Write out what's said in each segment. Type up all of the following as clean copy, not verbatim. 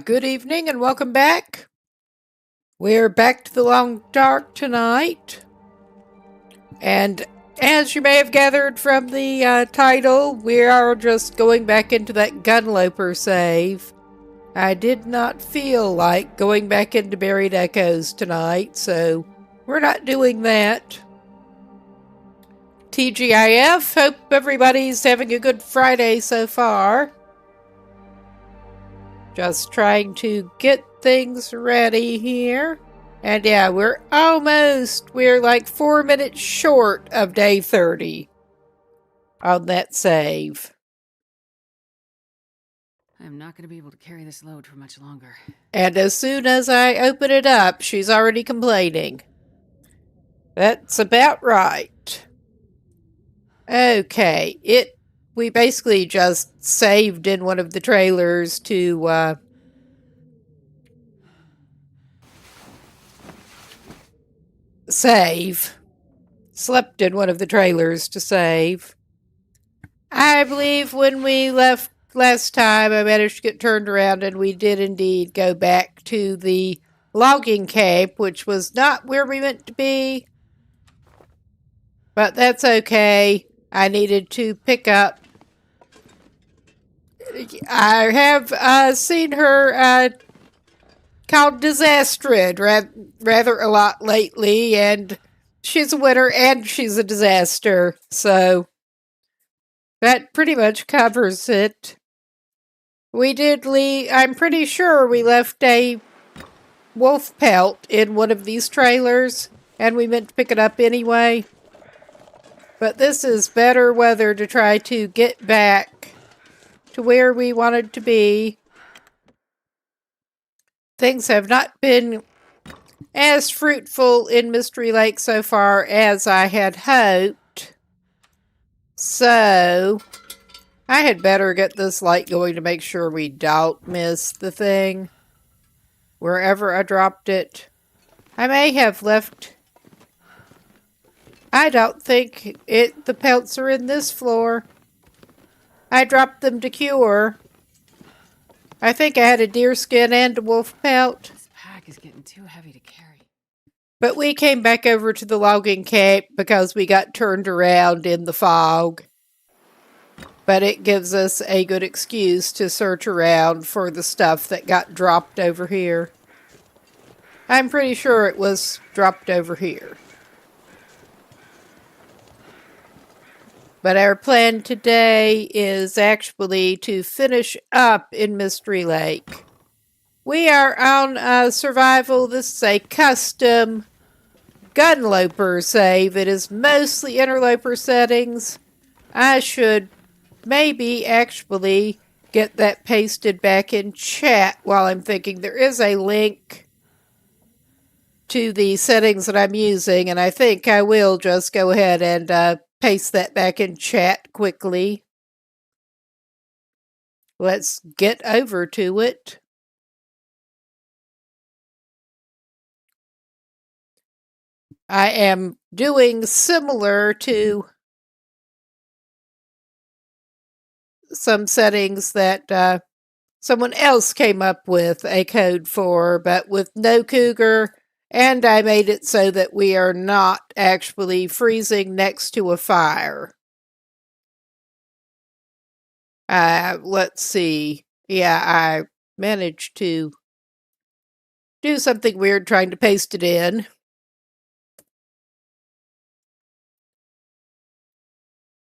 Good evening and welcome back. We're back to the Long Dark tonight. And as you may have gathered from the title, we are just going back into that Gunloper save. I did not feel like going back into Buried Echoes tonight, so we're not doing that. TGIF, hope everybody's having a good Friday so far. Just trying to get things ready here. And yeah, we're like 4 minutes short of day 30 on that save. I'm not going to be able to carry this load for much longer. And as soon as I open it up, she's already complaining. That's about right. Okay, we basically just saved in one of the trailers to save. Slept in one of the trailers to save. I believe when we left last time, I managed to get turned around and we did indeed go back to the logging camp, which was not where we meant to be. But that's okay. I needed to pick up. I have seen her called Disastrid rather a lot lately, and she's a winner and she's a disaster, so that pretty much covers it. We did leave, I'm pretty sure we left a wolf pelt in one of these trailers, and we meant to pick it up anyway. But this is better weather to try to get back to where we wanted to be. Things have not been as fruitful in Mystery Lake so far as I had hoped. So, I had better get this light going to make sure we don't miss the thing. Wherever I dropped it. I may have left... I don't think the pelts are in this floor. I dropped them to cure. I think I had a deer skin and a wolf pelt. This pack is getting too heavy to carry. But we came back over to the logging camp because we got turned around in the fog. But it gives us a good excuse to search around for the stuff that got dropped over here. I'm pretty sure it was dropped over here. But our plan today is actually to finish up in Mystery Lake. We are on survival. This is a custom Gunloper save. It is mostly interloper settings. I should maybe actually get that pasted back in chat while I'm thinking. There is a link to the settings that I'm using, and I think I will just go ahead and paste that back in chat quickly. Let's get over to it. I am doing similar to some settings that someone else came up with a code for, but with no cougar, and I made it so that we are not actually freezing next to a fire. Let's see. Yeah, I managed to do something weird trying to paste it in.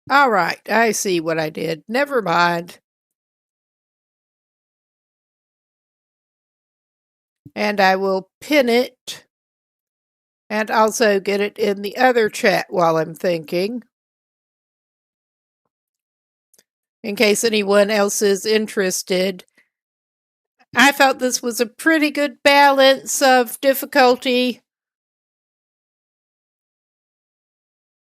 All right, I see what I did. Never mind. And I will pin it and also get it in the other chat while I'm thinking, in case anyone else is interested. I felt this was a pretty good balance of difficulty.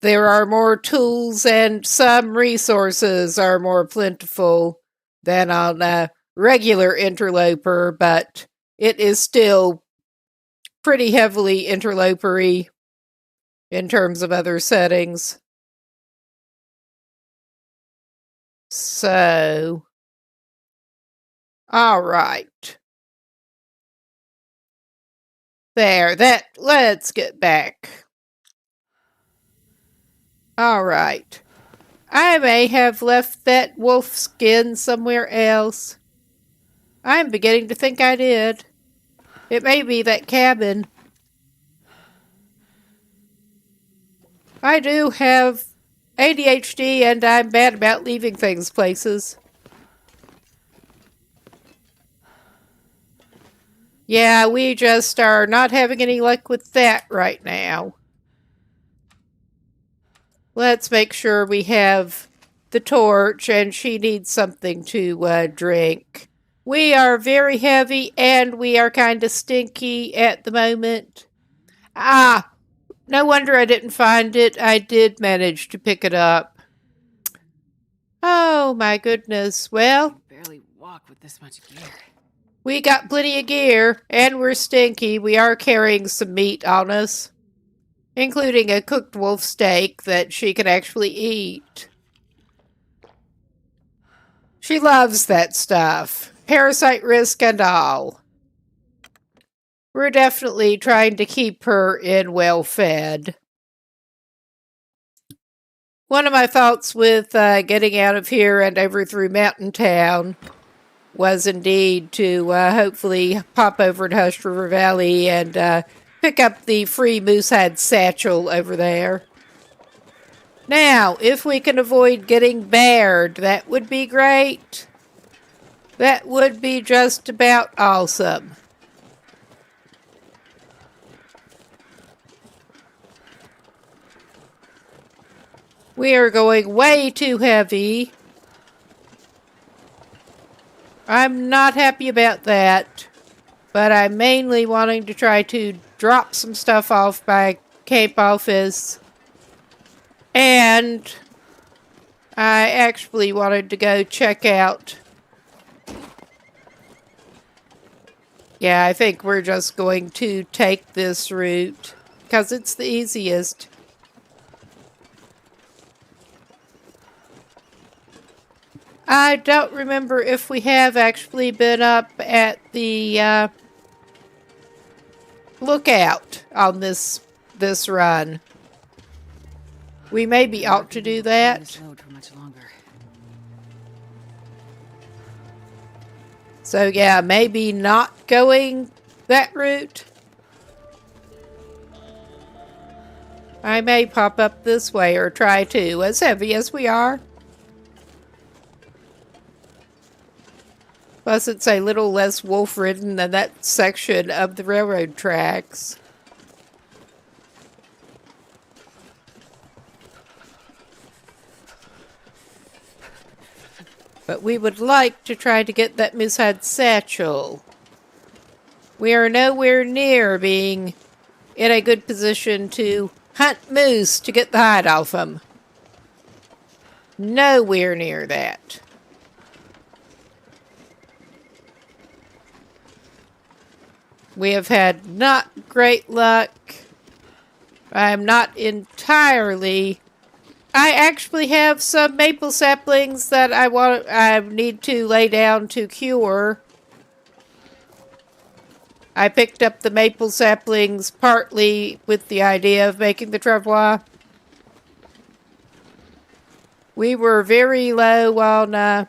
There are more tools and some resources are more plentiful than on a regular interloper, but it is still pretty heavily interlopery in terms of other settings. So, all right. There, let's get back. All right. I may have left that wolf skin somewhere else. I'm beginning to think I did. It may be that cabin. I do have ADHD and I'm bad about leaving things places. Yeah, we just are not having any luck with that right now. Let's make sure we have the torch, and she needs something to drink. We are very heavy, and we are kind of stinky at the moment. Ah, no wonder I didn't find it. I did manage to pick it up. Oh, my goodness. Well, I can barely walk with this much gear. We got plenty of gear, and we're stinky. We are carrying some meat on us, including a cooked wolf steak that she can actually eat. She loves that stuff, parasite risk and all. We're definitely trying to keep her in well fed. One of my thoughts with getting out of here and over through Mountain Town was indeed to hopefully pop over to Hush River Valley and pick up the free Moosehide satchel over there. Now, if we can avoid getting bared, that would be great. That would be just about awesome. We are going way too heavy. I'm not happy about that, but I'm mainly wanting to try to drop some stuff off by camp office. And I actually wanted to go check out. Yeah, I think we're just going to take this route because it's the easiest. I don't remember if we have actually been up at the lookout on this run. We maybe ought to do that. So yeah, maybe not going that route. I may pop up this way or try to, as heavy as we are. Plus, it's a little less wolf-ridden than that section of the railroad tracks. But we would like to try to get that Moosehead satchel. We are nowhere near being in a good position to hunt moose to get the hide off them. Nowhere near that. We have had not great luck. I'm not entirely... I actually have some maple saplings that I need to lay down to cure. I picked up the maple saplings partly with the idea of making the travois. We were very low on,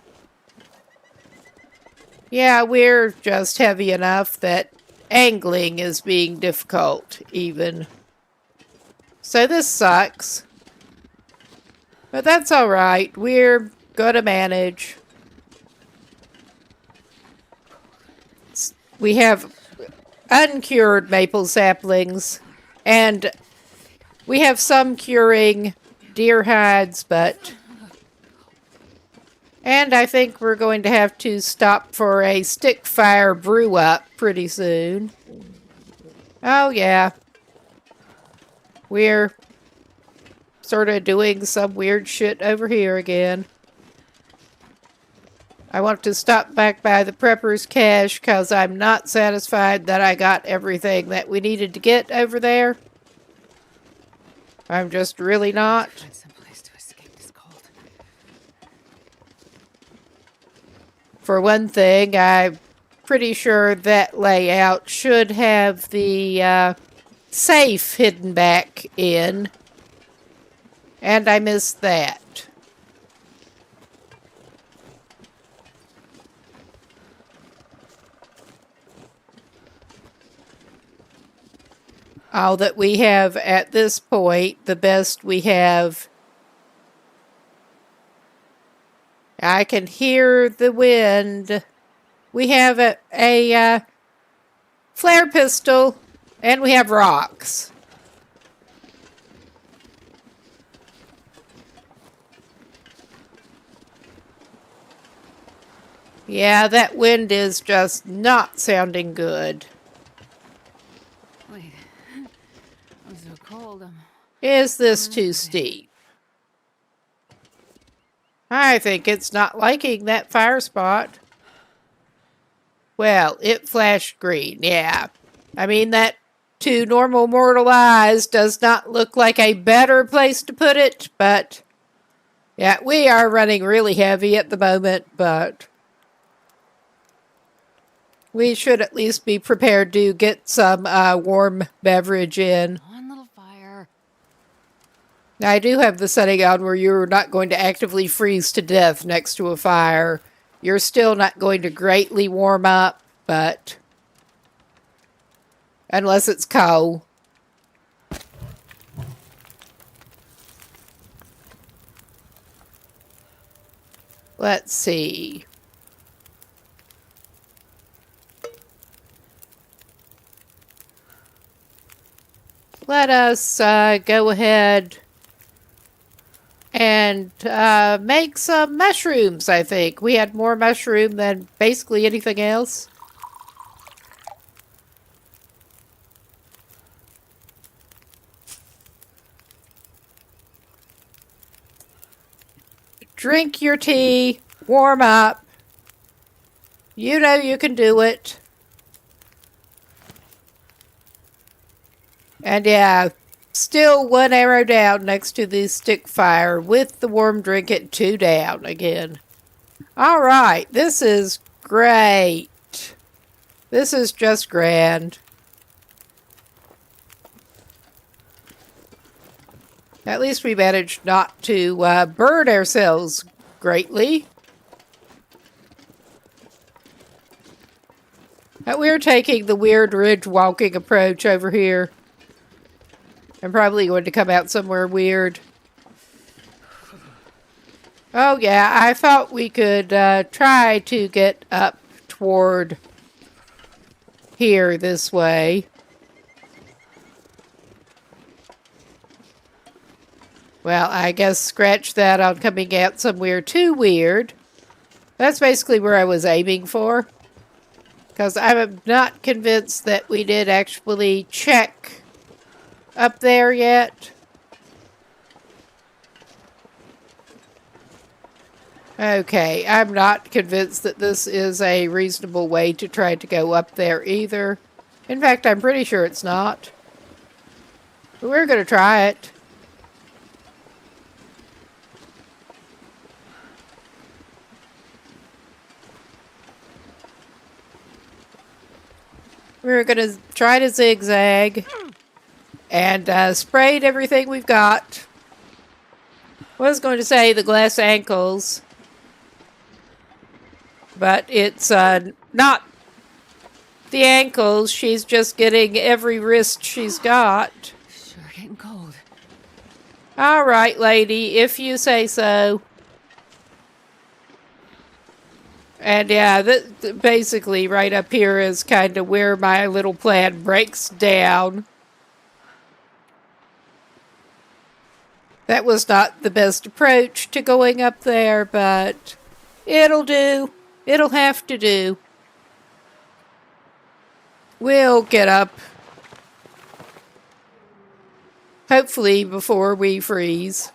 yeah, we're just heavy enough that angling is being difficult, even. So this sucks. But that's alright. We're gonna manage. We have uncured maple saplings, and we have some curing deer hides, but... And I think we're going to have to stop for a stick fire brew up pretty soon. Oh yeah. We're sort of doing some weird shit over here again. I want to stop back by the prepper's cache because I'm not satisfied that I got everything that we needed to get over there. I'm just really not. Find someplace to escape this cold. For one thing, I'm pretty sure that layout should have the safe hidden back in. And I missed that. All that we have at this point, the best we have. I can hear the wind. We have a flare pistol, and we have rocks. Yeah, that wind is just not sounding good. Wait. I'm so cold. Is this too steep? I think it's not liking that fire spot. Well, it flashed green, yeah. I mean, that to normal mortal eyes does not look like a better place to put it, but... Yeah, we are running really heavy at the moment, but... We should at least be prepared to get some warm beverage in. One little fire. I do have the setting on where you're not going to actively freeze to death next to a fire. You're still not going to greatly warm up, but... Unless it's coal. Let's see. Let us go ahead and make some mushrooms, I think. We had more mushroom than basically anything else. Drink your tea, warm up. You know you can do it. And yeah, still one arrow down next to the stick fire with the warm drink at 2 down again. Alright, this is great. This is just grand. At least we managed not to burn ourselves greatly. We're taking the weird ridge walking approach over here. I'm probably going to come out somewhere weird. Oh yeah, I thought we could try to get up toward here this way. Well, I guess scratch that on coming out somewhere too weird. That's basically where I was aiming for. Because I'm not convinced that we did actually check up there yet. Okay, I'm not convinced that this is a reasonable way to try to go up there either. In fact, I'm pretty sure it's not. But we're going to try it. We're going to try to zigzag and sprayed everything we've got. I was going to say the glass ankles, but it's not the ankles. She's just getting every wrist she's got. Sure getting cold. All right, lady, if you say so. And yeah, basically right up here is kind of where my little plan breaks down. That was not the best approach to going up there, but it'll do. It'll have to do. We'll get up. Hopefully before we freeze.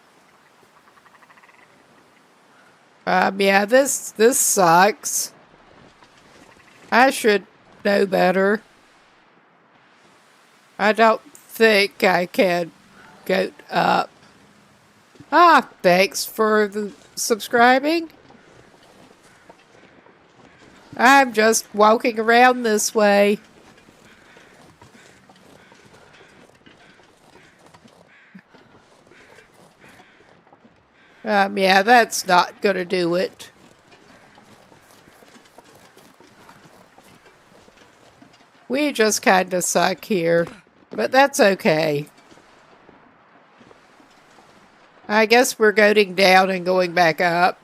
Yeah, this sucks. I should know better. I don't think I can go up. Ah, thanks for the subscribing. I'm just walking around this way. Yeah, that's not gonna do it. We just kind of suck here, but that's okay. I guess we're going down and going back up,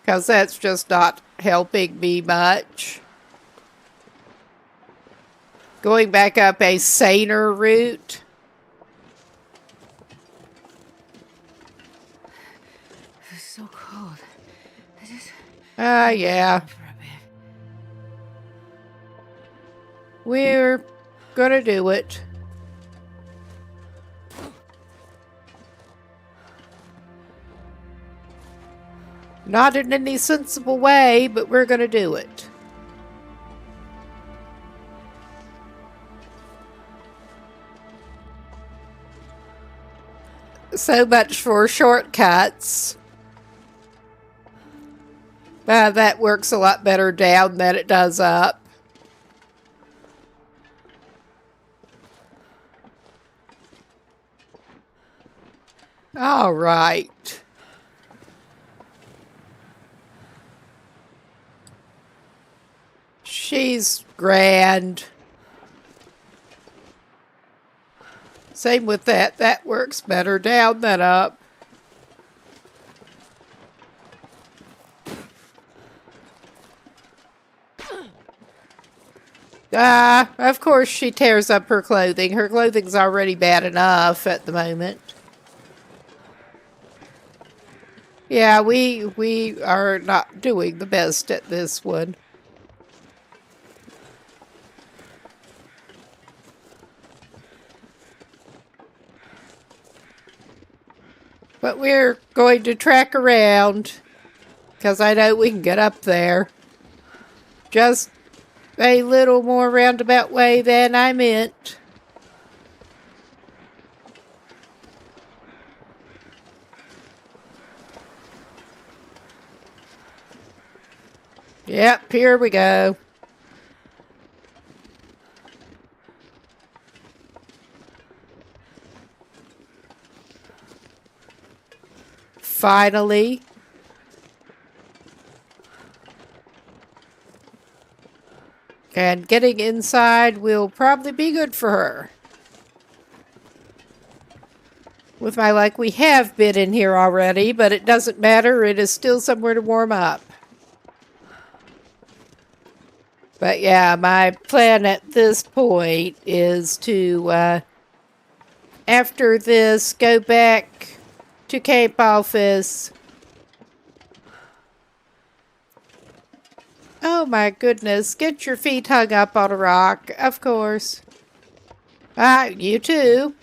because that's just not helping me much. Going back up a saner route. It's so cold. I just... Yeah. For a bit. We're gonna do it. Not in any sensible way, but we're gonna do it. So much for shortcuts. That works a lot better down than it does up. All right. She's grand. Same with that. That works better down than up. Of course she tears up her clothing. Her clothing's already bad enough at the moment. Yeah, we are not doing the best at this one. But we're going to track around, because I know we can get up there. Just a little more roundabout way than I meant. Yep, here we go. Finally. And getting inside will probably be good for her. With my luck, we have been in here already, but it doesn't matter. It is still somewhere to warm up. But yeah, my plan at this point is to, after this, go back to Cape Office. Oh my goodness, get your feet hung up on a rock, of course. Ah, you too.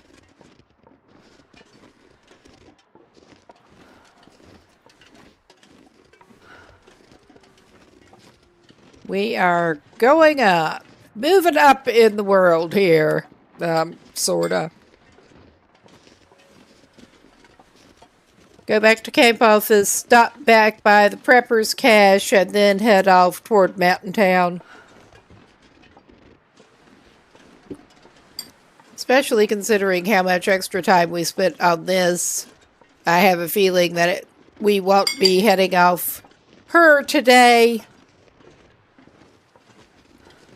We are going up. Moving up in the world here. Sorta. Go back to Camp Office, stop back by the Prepper's Cache, and then head off toward Mountain Town. Especially considering how much extra time we spent on this. I have a feeling that we won't be heading off her today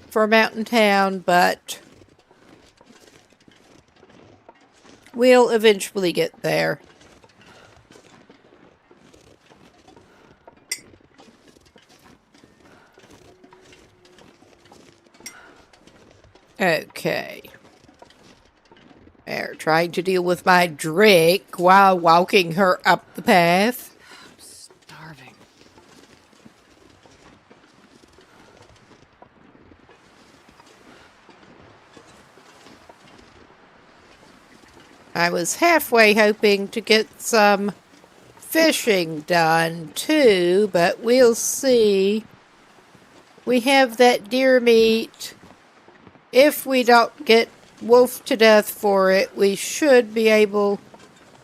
for Mountain Town, but we'll eventually get there. Okay. They're trying to deal with my drink while walking her up the path. I'm starving. I was halfway hoping to get some fishing done too, but we'll see. We have that deer meat. If we don't get wolfed to death for it, we should be able...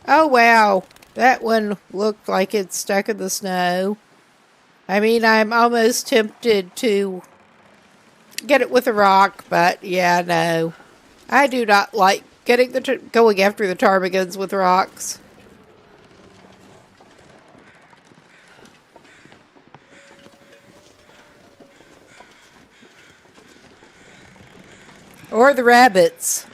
Oh wow, that one looked like it's stuck in the snow. I mean, I'm almost tempted to get it with a rock, but yeah, no. I do not like going after the ptarmigans with rocks. Or the rabbits.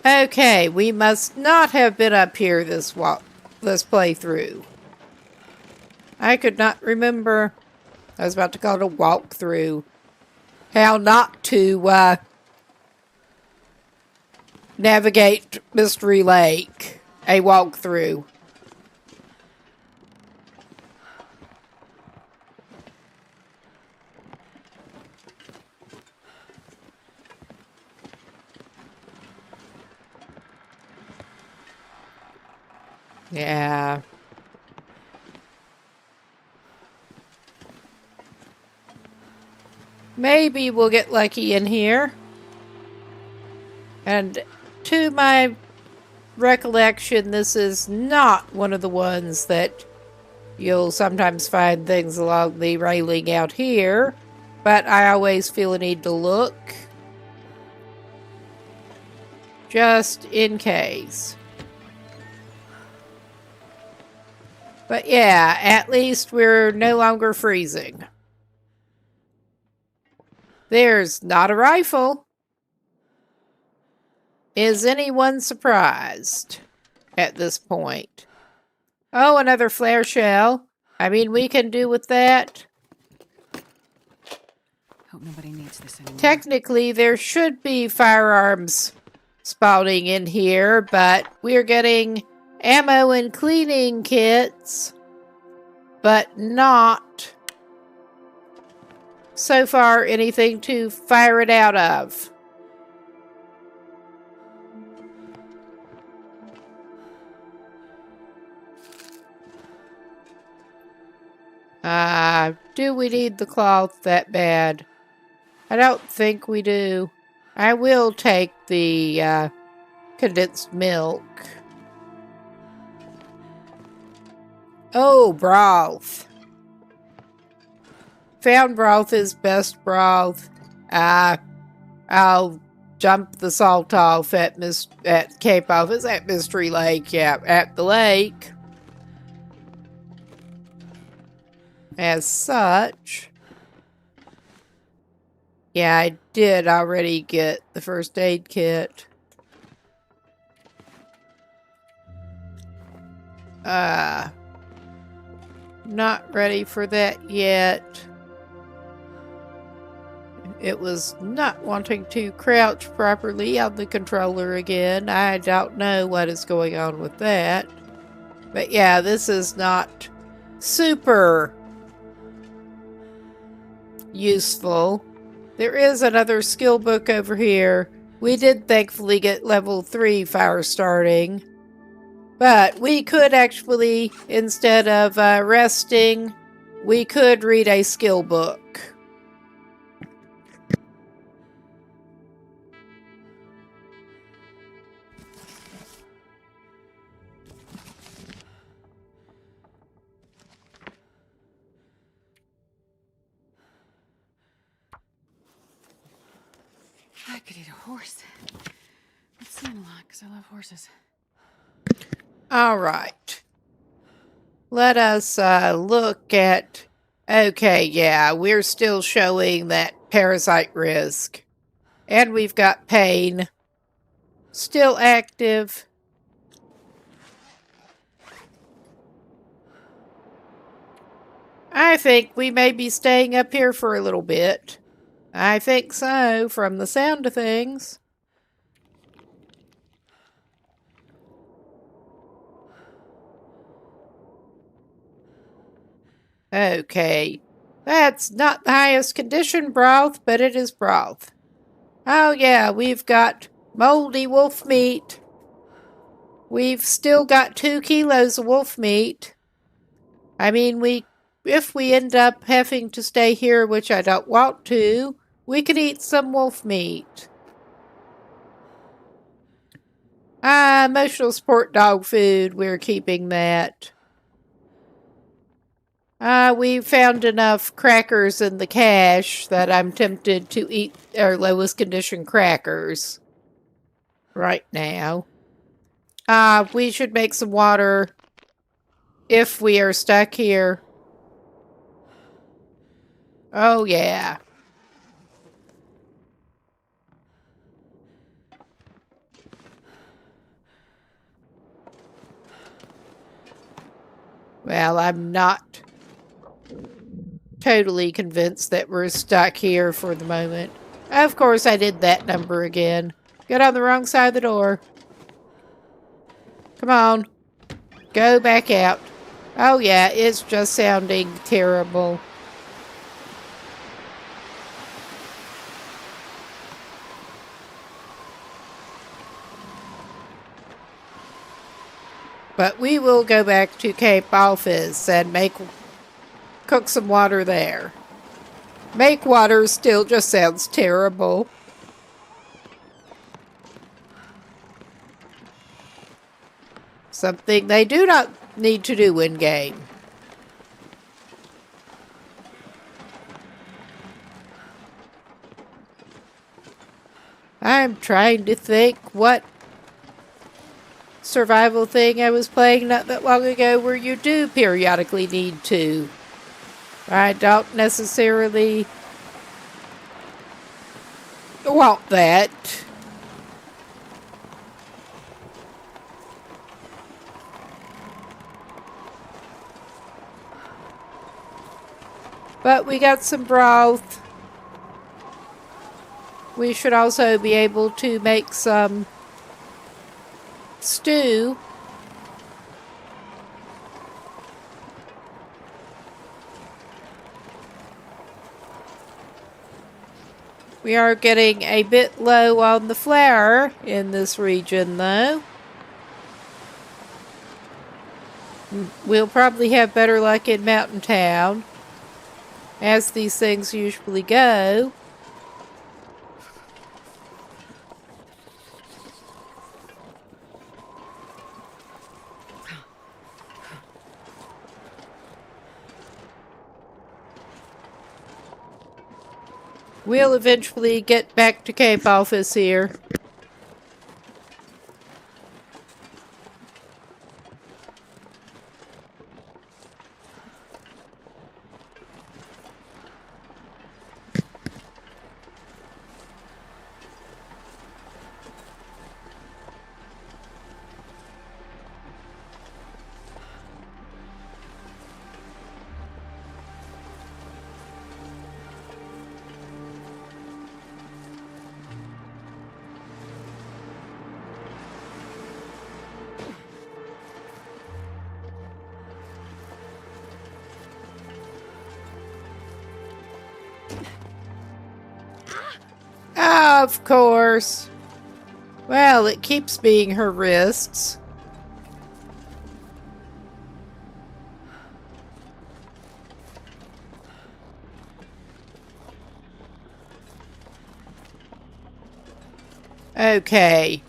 Okay, we must not have been up here this playthrough. I could not remember. I was about to call it a walkthrough. How not to navigate Mystery Lake. A walkthrough. Yeah. Maybe we'll get lucky in here. And to my recollection, this is not one of the ones that you'll sometimes find things along the railing out here. But I always feel a need to look. Just in case. But yeah, at least we're no longer freezing. There's not a rifle. Is anyone surprised at this point? Oh, another flare shell. I mean, we can do with that. Hope nobody needs this anymore. Technically, there should be firearms spawning in here, but we're getting ammo and cleaning kits, but not so far anything to fire it out of. Do we need the cloth that bad? I don't think we do. I will take the condensed milk. Oh, broth. Found broth is best broth. I'll jump the salt off at Cape Office at Mystery Lake. Yeah, at the lake. As such, Yeah, I did already get the first aid kit. Not ready for that yet. It was not wanting to crouch properly on the controller again. I don't know what is going on with that. But yeah, this is not super useful. There is another skill book over here. We did thankfully get level 3 fire starting. But we could actually, instead of resting, we could read a skill book. I could eat a horse. I've seen a lot because I love horses. All right. Let us look at... Okay, yeah, we're still showing that parasite risk. And we've got pain. Still active. I think we may be staying up here for a little bit. I think so, from the sound of things. Okay. That's not the highest condition broth, but it is broth. Oh yeah, we've got moldy wolf meat. We've still got 2 kilos of wolf meat. I mean, if we end up having to stay here, which I don't want to, we could eat some wolf meat. Emotional support dog food, we're keeping that. We found enough crackers in the cache that I'm tempted to eat our lowest condition crackers right now. We should make some water if we are stuck here. Oh, yeah. Well, I'm not totally convinced that we're stuck here for the moment. Of course, I did that number again. Get on the wrong side of the door. Come on. Go back out. Oh, yeah, it's just sounding terrible. But we will go back to Cape Office and cook some water there. Make water still just sounds terrible. Something they do not need to do in-game. I'm trying to think what survival thing I was playing not that long ago where you do periodically need to. I don't necessarily want that. But we got some broth. We should also be able to make some stew. We are getting a bit low on the flour in this region, though. We'll probably have better luck in Mountain Town, as these things usually go. We'll eventually get back to Cape Office here. Of course. Well, it keeps being her wrists. Okay.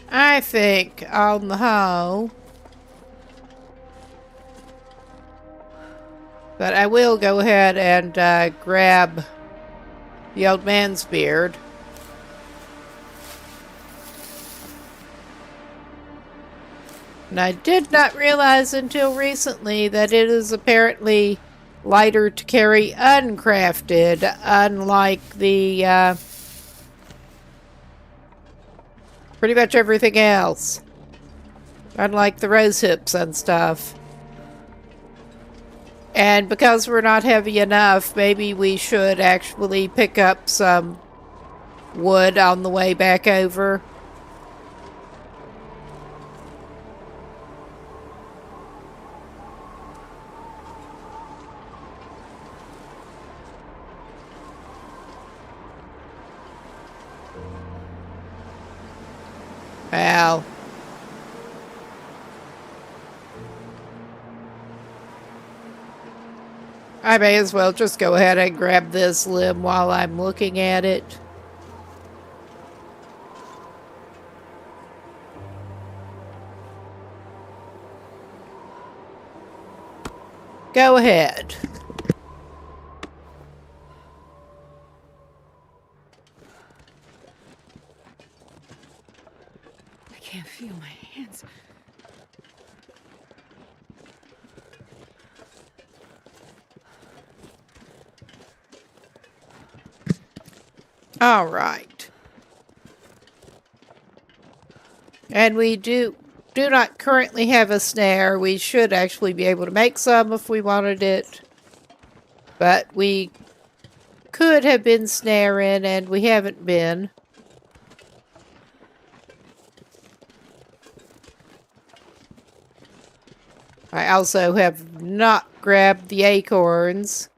I think on the whole... But I will go ahead and grab the old man's beard. And I did not realize until recently that it is apparently lighter to carry uncrafted, unlike the pretty much everything else. Unlike the rose hips and stuff. And because we're not heavy enough, maybe we should actually pick up some wood on the way back over. Well, I may as well just go ahead and grab this limb while I'm looking at it. Go ahead. I can't feel my hands. All right. And we do not currently have a snare. We should actually be able to make some if we wanted it. But we could have been snaring, and we haven't been. I also have not grabbed the acorns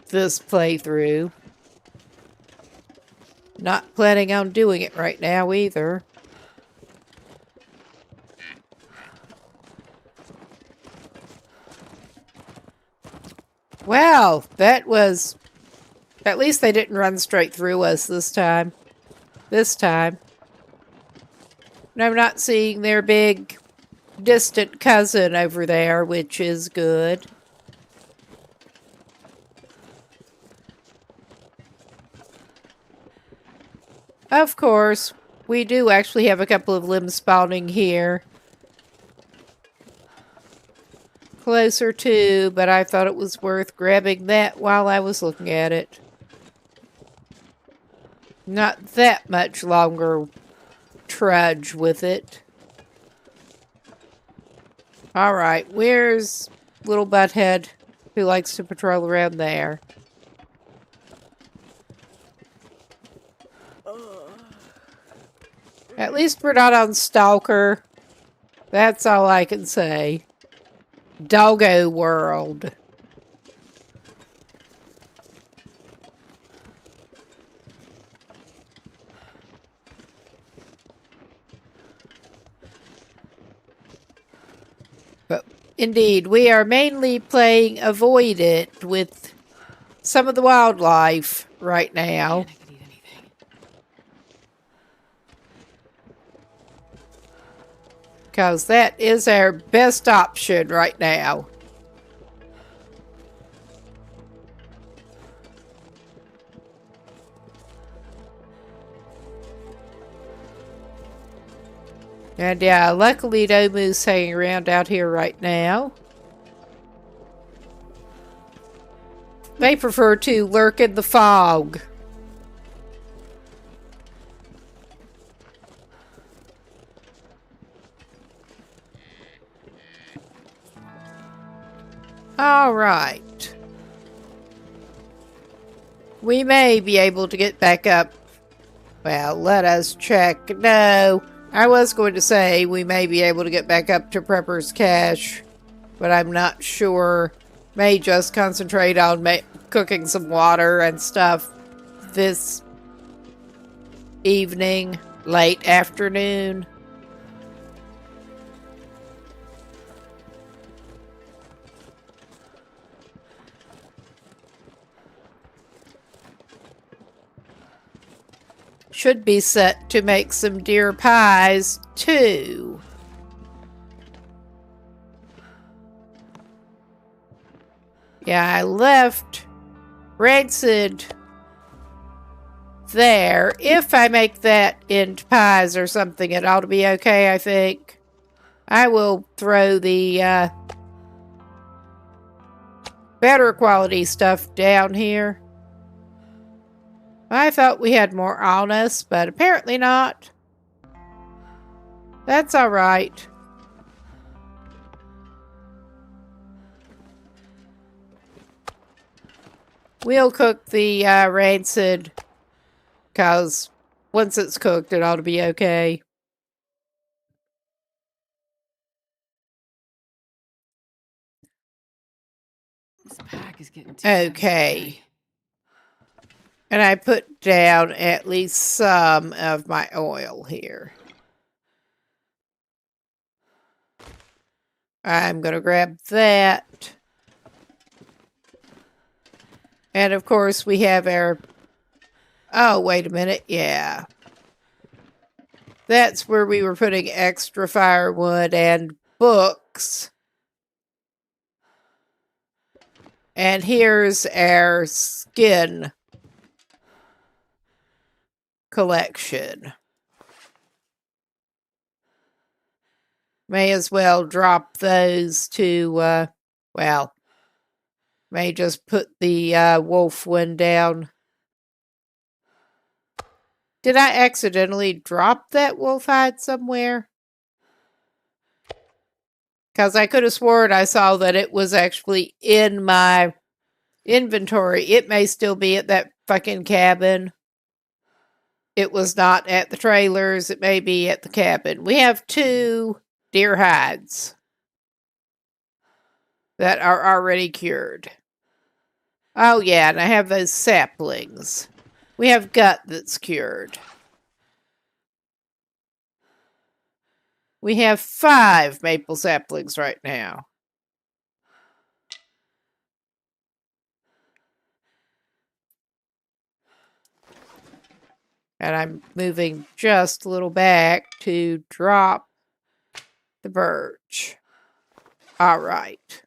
this playthrough. Not planning on doing it right now either. Well, that was... At least they didn't run straight through us this time. And I'm not seeing their big distant cousin over there, which is good. Of course, we do actually have a couple of limbs spawning here. Closer to, but I thought it was worth grabbing that while I was looking at it. Not that much longer trudge with it. Alright, where's little butthead who likes to patrol around there? At least we're not on Stalker. That's all I can say. Doggo world. But indeed, we are mainly playing Avoid It with some of the wildlife right now. Because that is our best option right now. And yeah, luckily no moose hanging around out here right now. They prefer to lurk in the fog. All right. We may be able to get back up. Well, let us check. No, I was going to say we may be able to get back up to Prepper's Cache, but I'm not sure. May just concentrate on cooking some water and stuff this evening, late afternoon. Should be set to make some deer pies, too. Yeah, I left rancid there. If I make that into pies or something, it ought to be okay, I think. I will throw the better quality stuff down here. I thought we had more on us, but apparently not. That's all right. We'll cook the rancid, because once it's cooked, it ought to be okay. This pack is getting too Okay. And I put down at least some of my oil here. I'm going to grab that. And of course we have our... Oh, wait a minute. Yeah. That's where we were putting extra firewood and books. And here's our skin collection. May as well drop those to, well, may just put the wolf one down. Did I accidentally drop that wolf hide somewhere? Because I could have sworn I saw that it was actually in my inventory. It may still be at that fucking cabin. It was not at the trailers. It may be at the cabin. We have 2 deer hides that are already cured. Oh yeah, and I have those saplings. We have gut that's cured. We have 5 maple saplings right now. And I'm moving just a little back to drop the birch. All right.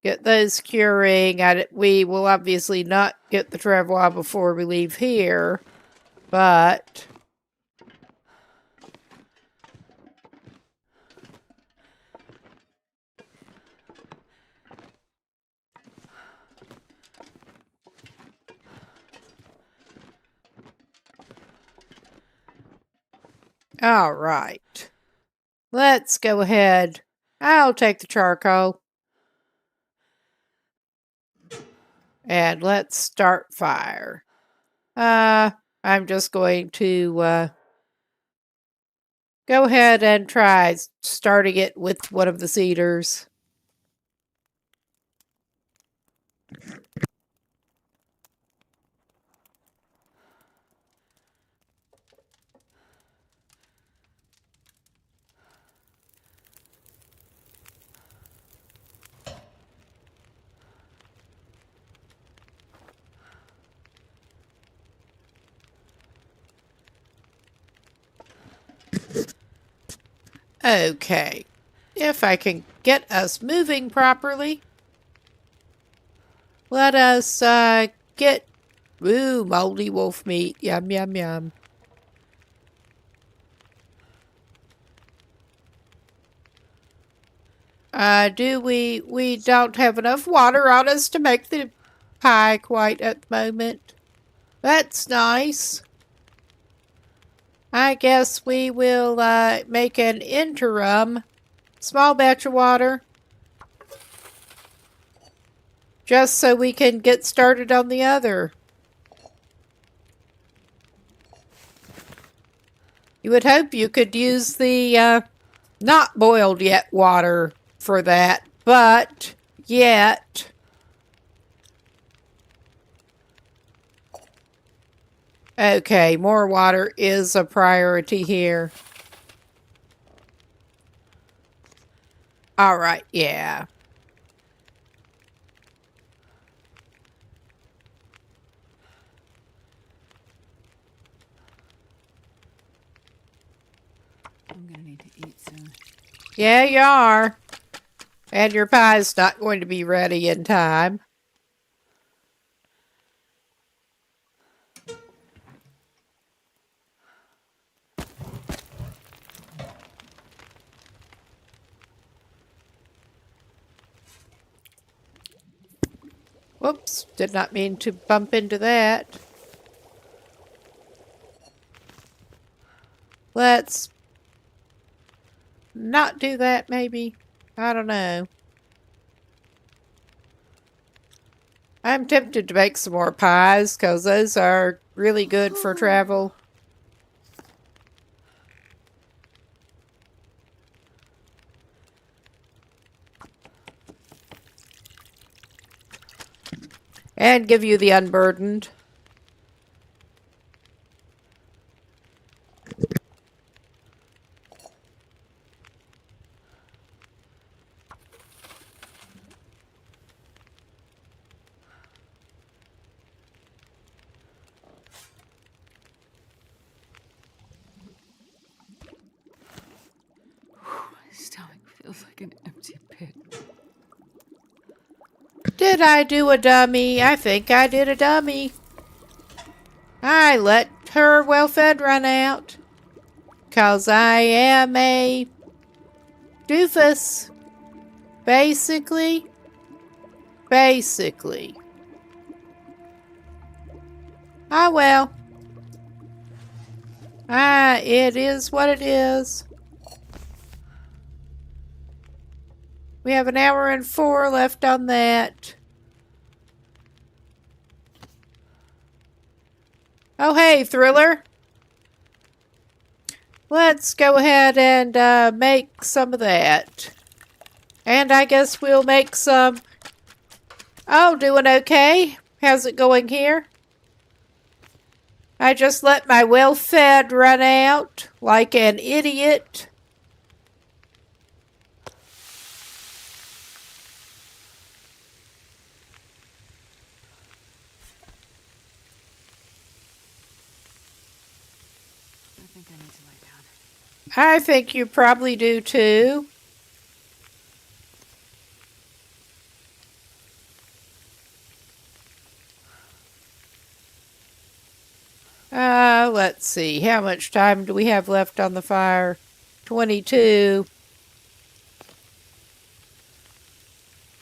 Get those curing. We will obviously not get the travois before we leave here, but... All right. Let's go ahead. I'll take the charcoal. And let's start fire. I'm just going to go ahead and try starting it with one of the cedars. Okay, if I can get us moving properly, let us get... Ooh, moldy wolf meat. Yum, yum, yum. We don't have enough water on us to make the pie quite at the moment. That's nice. I guess we will make an interim small batch of water. Just so we can get started on the other. You would hope you could use the not boiled yet water for that, but yet Okay, more water is a priority here. All right, yeah. I'm gonna need to eat soon. Yeah, you are. And your pie's not going to be ready in time. Whoops, did not mean to bump into that. Let's not do that, maybe. I don't know. I'm tempted to make some more pies, because those are really good for travel. And give you the unburdened. My stomach feels like an empty pit. Did I do a dummy? I think I did a dummy. I let her well-fed run out. 'Cause I am a doofus. Basically. Ah, well. It is what it is. We have an hour and 4 left on that. Oh, hey, Thriller. Let's go ahead and make some of that. And I guess we'll make some... Oh, doing okay. How's it going here? I just let my well-fed run out like an idiot. I think I need to lay down. I think you probably do too. Let's see. How much time do we have left on the fire? 22.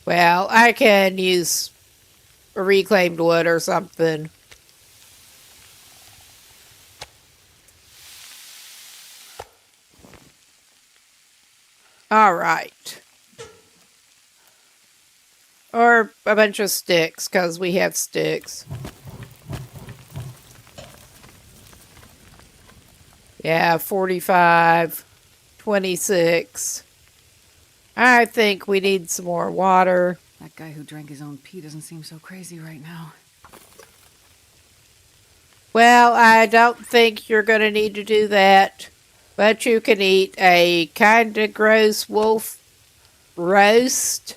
Well, I can use a reclaimed wood or something. All right. Or a bunch of sticks, because we have sticks. Yeah, 45, 26. I think we need some more water. That guy who drank his own pee doesn't seem so crazy right now. Well, I don't think you're going to need to do that. But you can eat a kind of gross wolf roast.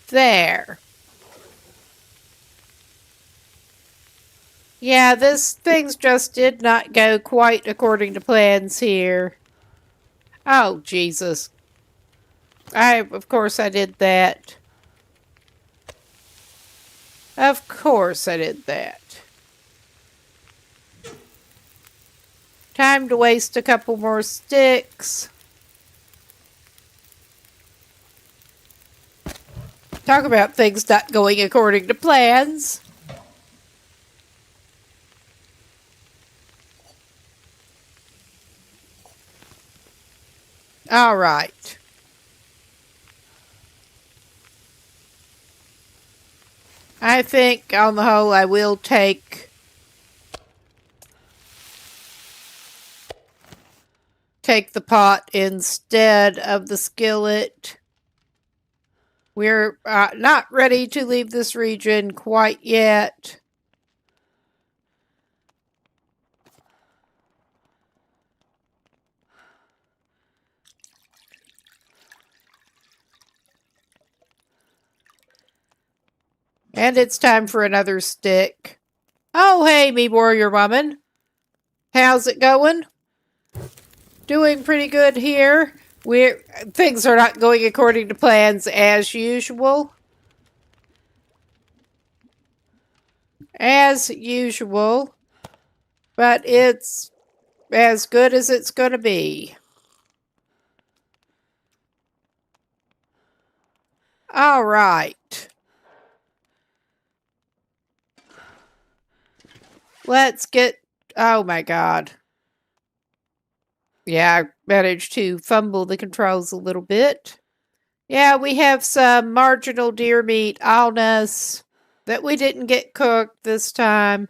There. Yeah, this things just did not go quite according to plans here. Oh, Jesus. Of course I did that. Of course I did that. Time to waste a couple more sticks. Talk about things not going according to plans. All right. I think, on the whole, I will take take the pot instead of the skillet. We're not ready to leave this region quite yet. And it's time for another stick. Oh, hey, me warrior woman. How's it going? Doing pretty good here. Things are not going according to plans as usual. As usual. But it's as good as it's going to be. All right. Let's get... Oh my god. Yeah, I managed to fumble the controls a little bit. Yeah, we have some marginal deer meat on us that we didn't get cooked this time.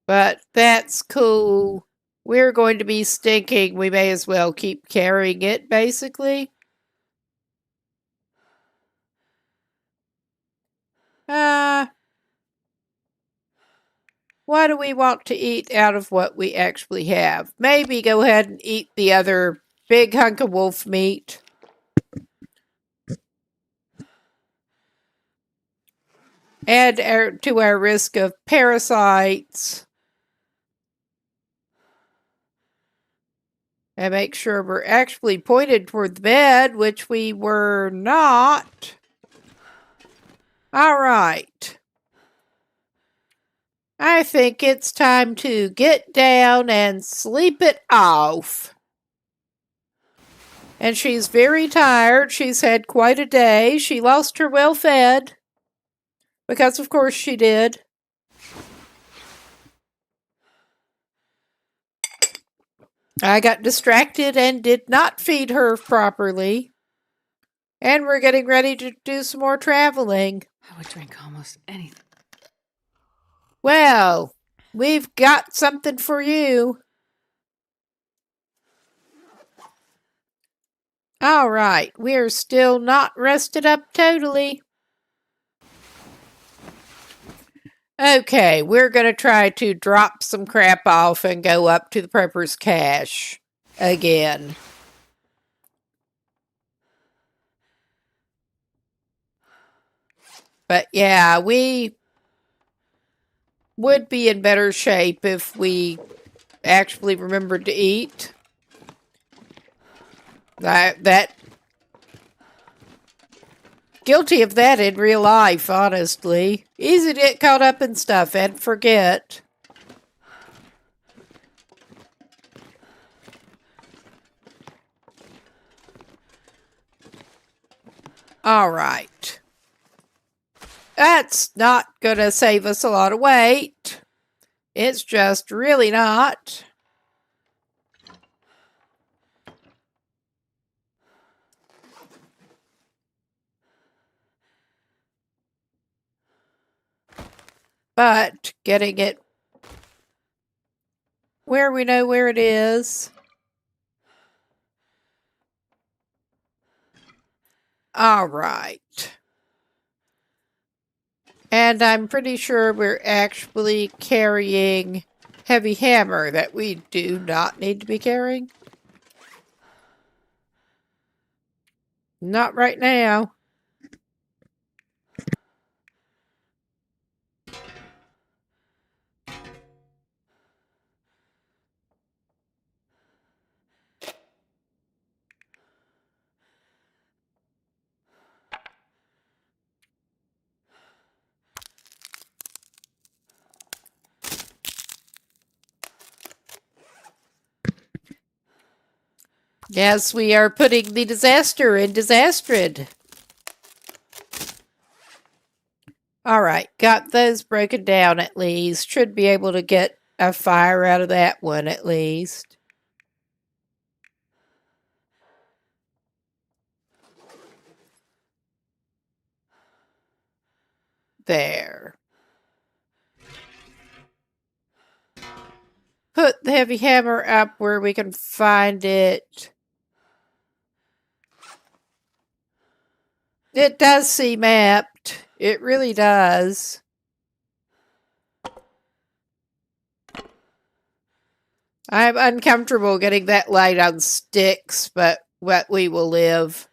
But that's cool. We're going to be stinking. We may as well keep carrying it, basically. What do we want to eat out of what we actually have? Maybe go ahead and eat the other big hunk of wolf meat. Add to our risk of parasites. And make sure we're actually pointed toward the bed, which we were not. All right. I think it's time to get down and sleep it off. And she's very tired. She's had quite a day. She lost her well-fed. Because of course she did. I got distracted and did not feed her properly. And we're getting ready to do some more traveling. I would drink almost anything. Well, we've got something for you. All right, we're still not rested up totally. Okay, we're going to try to drop some crap off and go up to the prepper's cache again. But yeah, we would be in better shape if we actually remembered to eat. That guilty of that in real life, honestly. Easy to get caught up in stuff and forget. All right. That's not going to save us a lot of weight. It's just really not. But getting it where we know where it is. All right. And I'm pretty sure we're actually carrying heavy hammer that we do not need to be carrying. Not right now. Yes, we are putting the disaster in disastered. All right, got those broken down at least. Should be able to get a fire out of that one at least. There. put the heavy hammer up where we can find it. It does seem mapped. It really does. I'm uncomfortable getting that light on sticks, but we will live.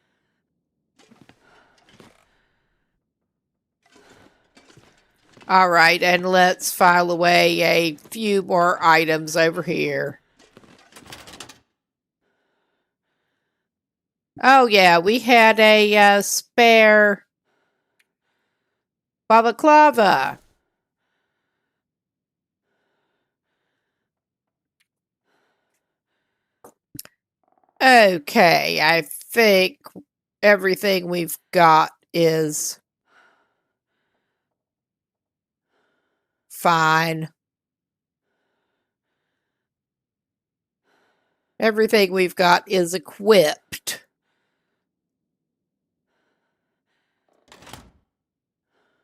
All right, and let's file away a few more items over here. Oh, yeah, we had a spare balaclava. Okay, I think everything we've got is fine. Everything we've got is equipped.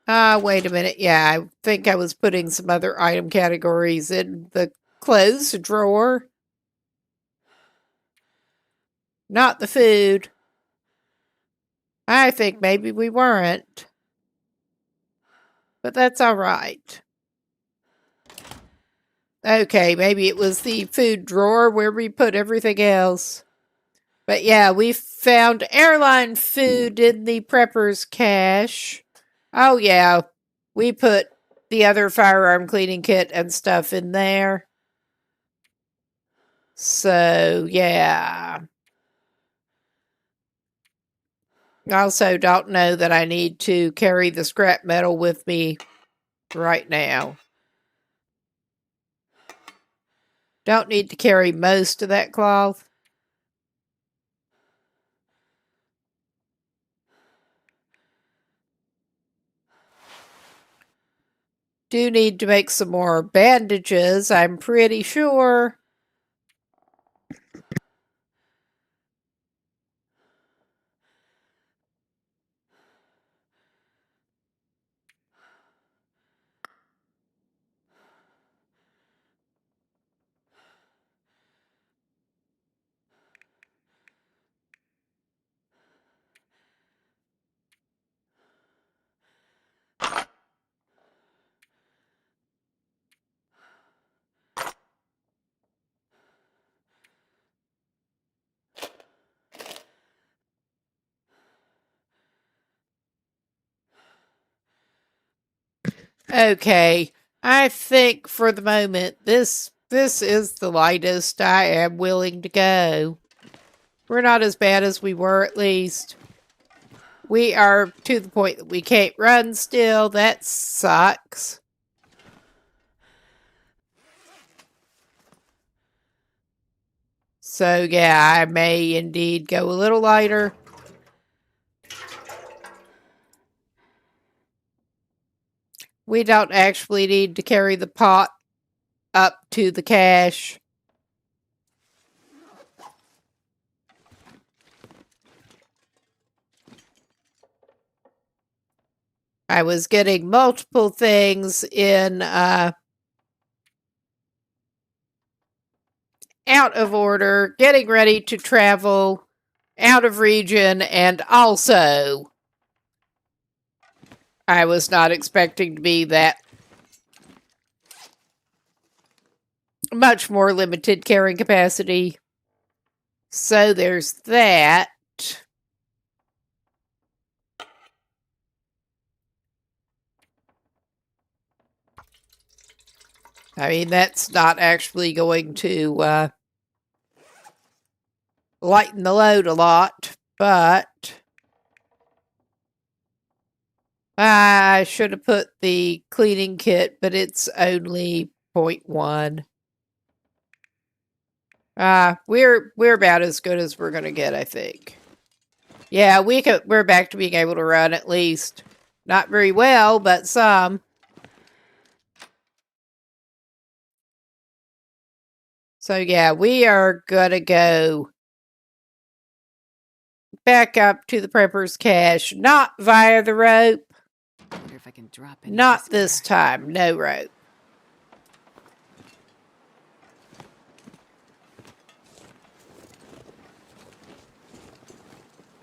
Wait a minute. Yeah, I think I was putting some other item categories in the clothes drawer. Not the food. I think maybe we weren't. But that's all right. Okay, maybe it was the food drawer where we put everything else. But yeah, we found airline food in the prepper's cache. Oh yeah, we put the other firearm cleaning kit and stuff in there. So yeah. I also don't know that I need to carry the scrap metal with me right now. Don't need to carry most of that cloth. Do need to make some more bandages, I'm pretty sure. Okay, I think for the moment this is the lightest I am willing to go. We're not as bad as we were, at least. We are to the point that we can't run still. That sucks. So yeah, I may indeed go a little lighter. We don't actually need to carry the pot up to the cache. I was getting multiple things in out of order, getting ready to travel out of region, and also I was not expecting to be that much more limited carrying capacity. So there's that. I mean, that's not actually going to lighten the load a lot, but I should have put the cleaning kit, but it's only 0.1. We're about as good as we're gonna get, I think. Yeah, we're back to being able to run at least. Not very well, but some. So yeah, we are gonna go back up to the prepper's cache, not via the rope. I wonder if I can drop any Not to this spare. time, no rope.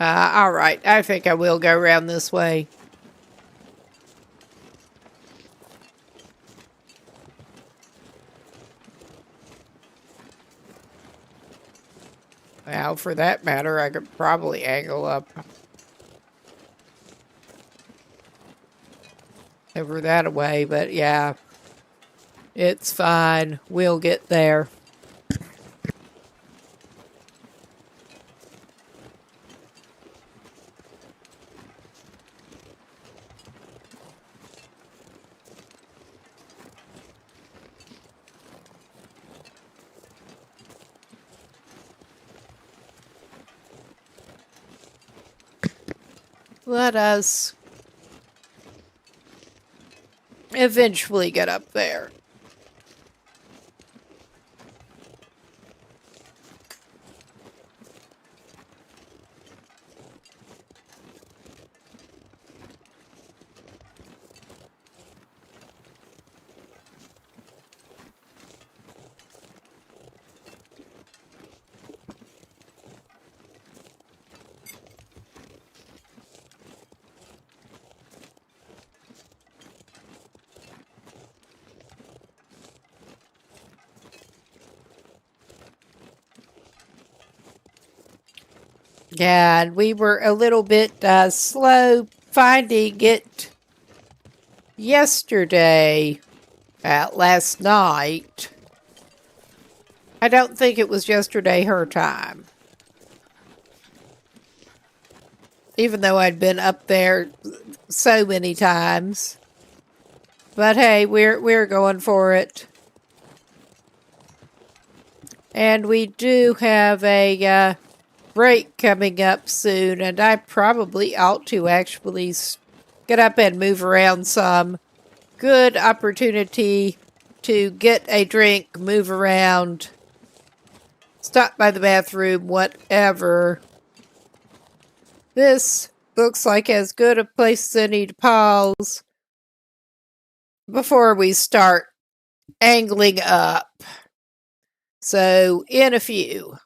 All right. I think I will go around this way. Well, for that matter, I could probably angle up over that way, but yeah, it's fine. We'll get there. Let us eventually get up there. Yeah, and we were a little bit slow finding it yesterday, last night. I don't think it was yesterday her time. Even though I'd been up there so many times. But hey, we're going for it. And we do have a break coming up soon, and I probably ought to actually get up and move around some. Good opportunity to get a drink, move around, stop by the bathroom, whatever. This looks like as good a place as any to pause before we start angling up. So, in a few.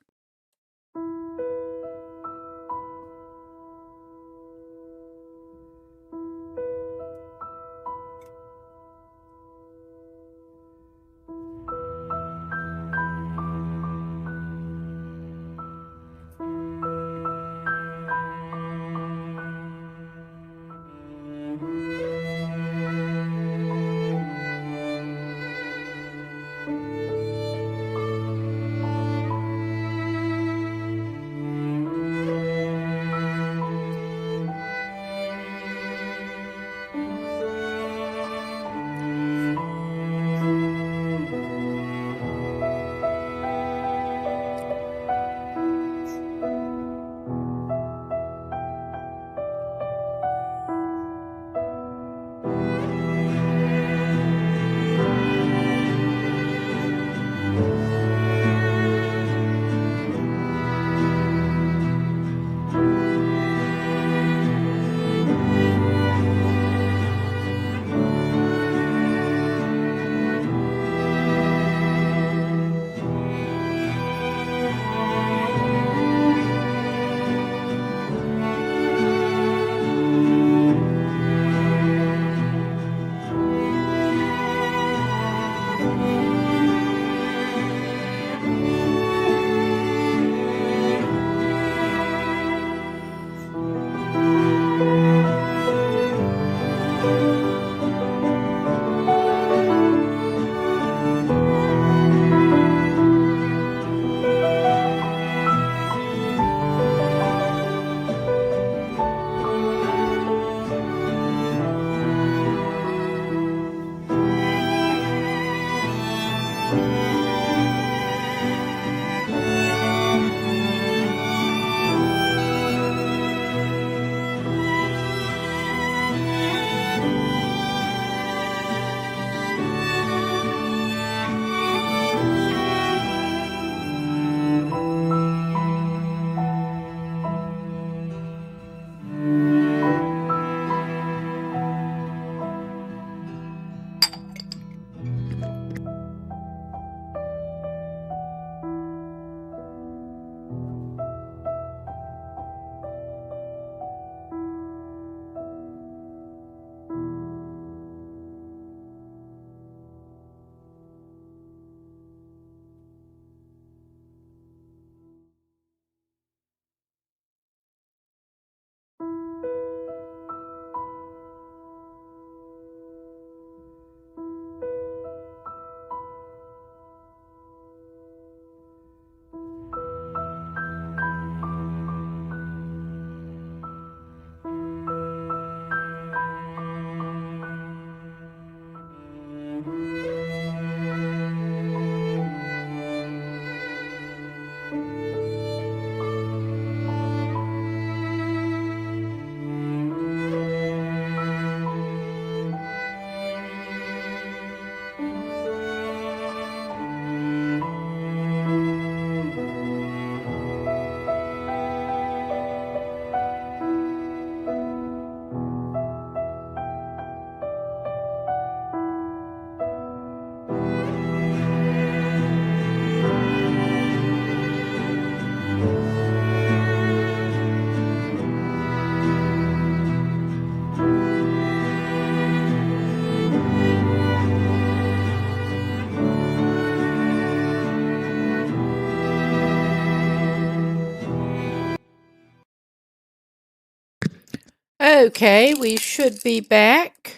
Okay, we should be back.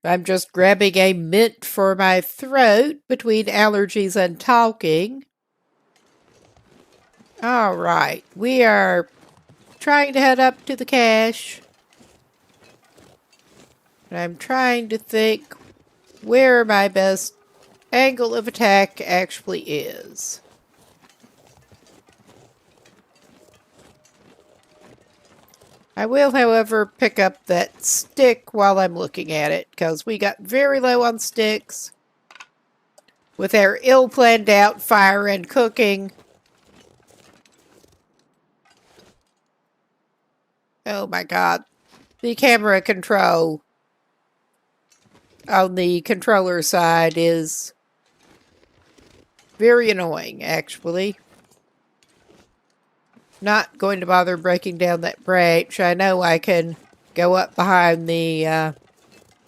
I'm just grabbing a mint for my throat between allergies and talking. All right, we are trying to head up to the cache. And I'm trying to think where my best angle of attack actually is. I will, however, pick up that stick while I'm looking at it, because we got very low on sticks. With our ill-planned out fire and cooking. Oh my god. The camera control on the controller side is very annoying, actually. Not going to bother breaking down that branch. I know I can go up behind the,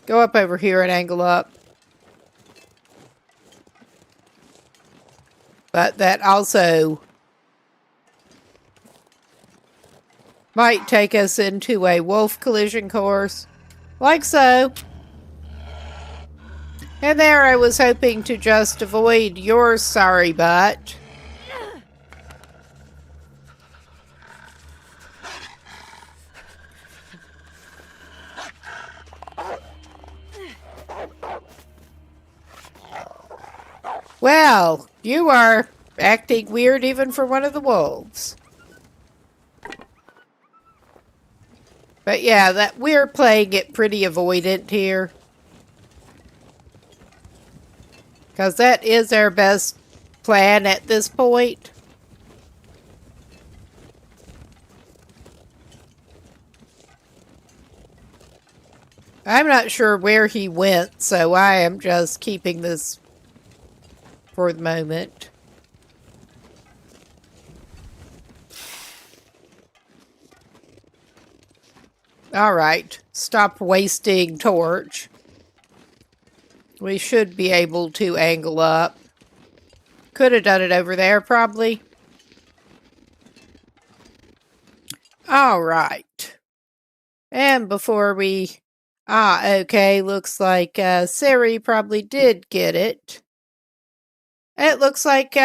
go up over here and angle up. But that also might take us into a wolf collision course. Like so. And there I was hoping to just avoid your sorry butt. Well, you are acting weird even for one of the wolves. But yeah, that we're playing it pretty avoidant here. Because that is our best plan at this point. I'm not sure where he went, so I am just keeping this for the moment. Alright, stop wasting torch. We should be able to angle up. Could have done it over there, probably. Alright. And before we... okay, looks like Siri probably did get it. It looks like,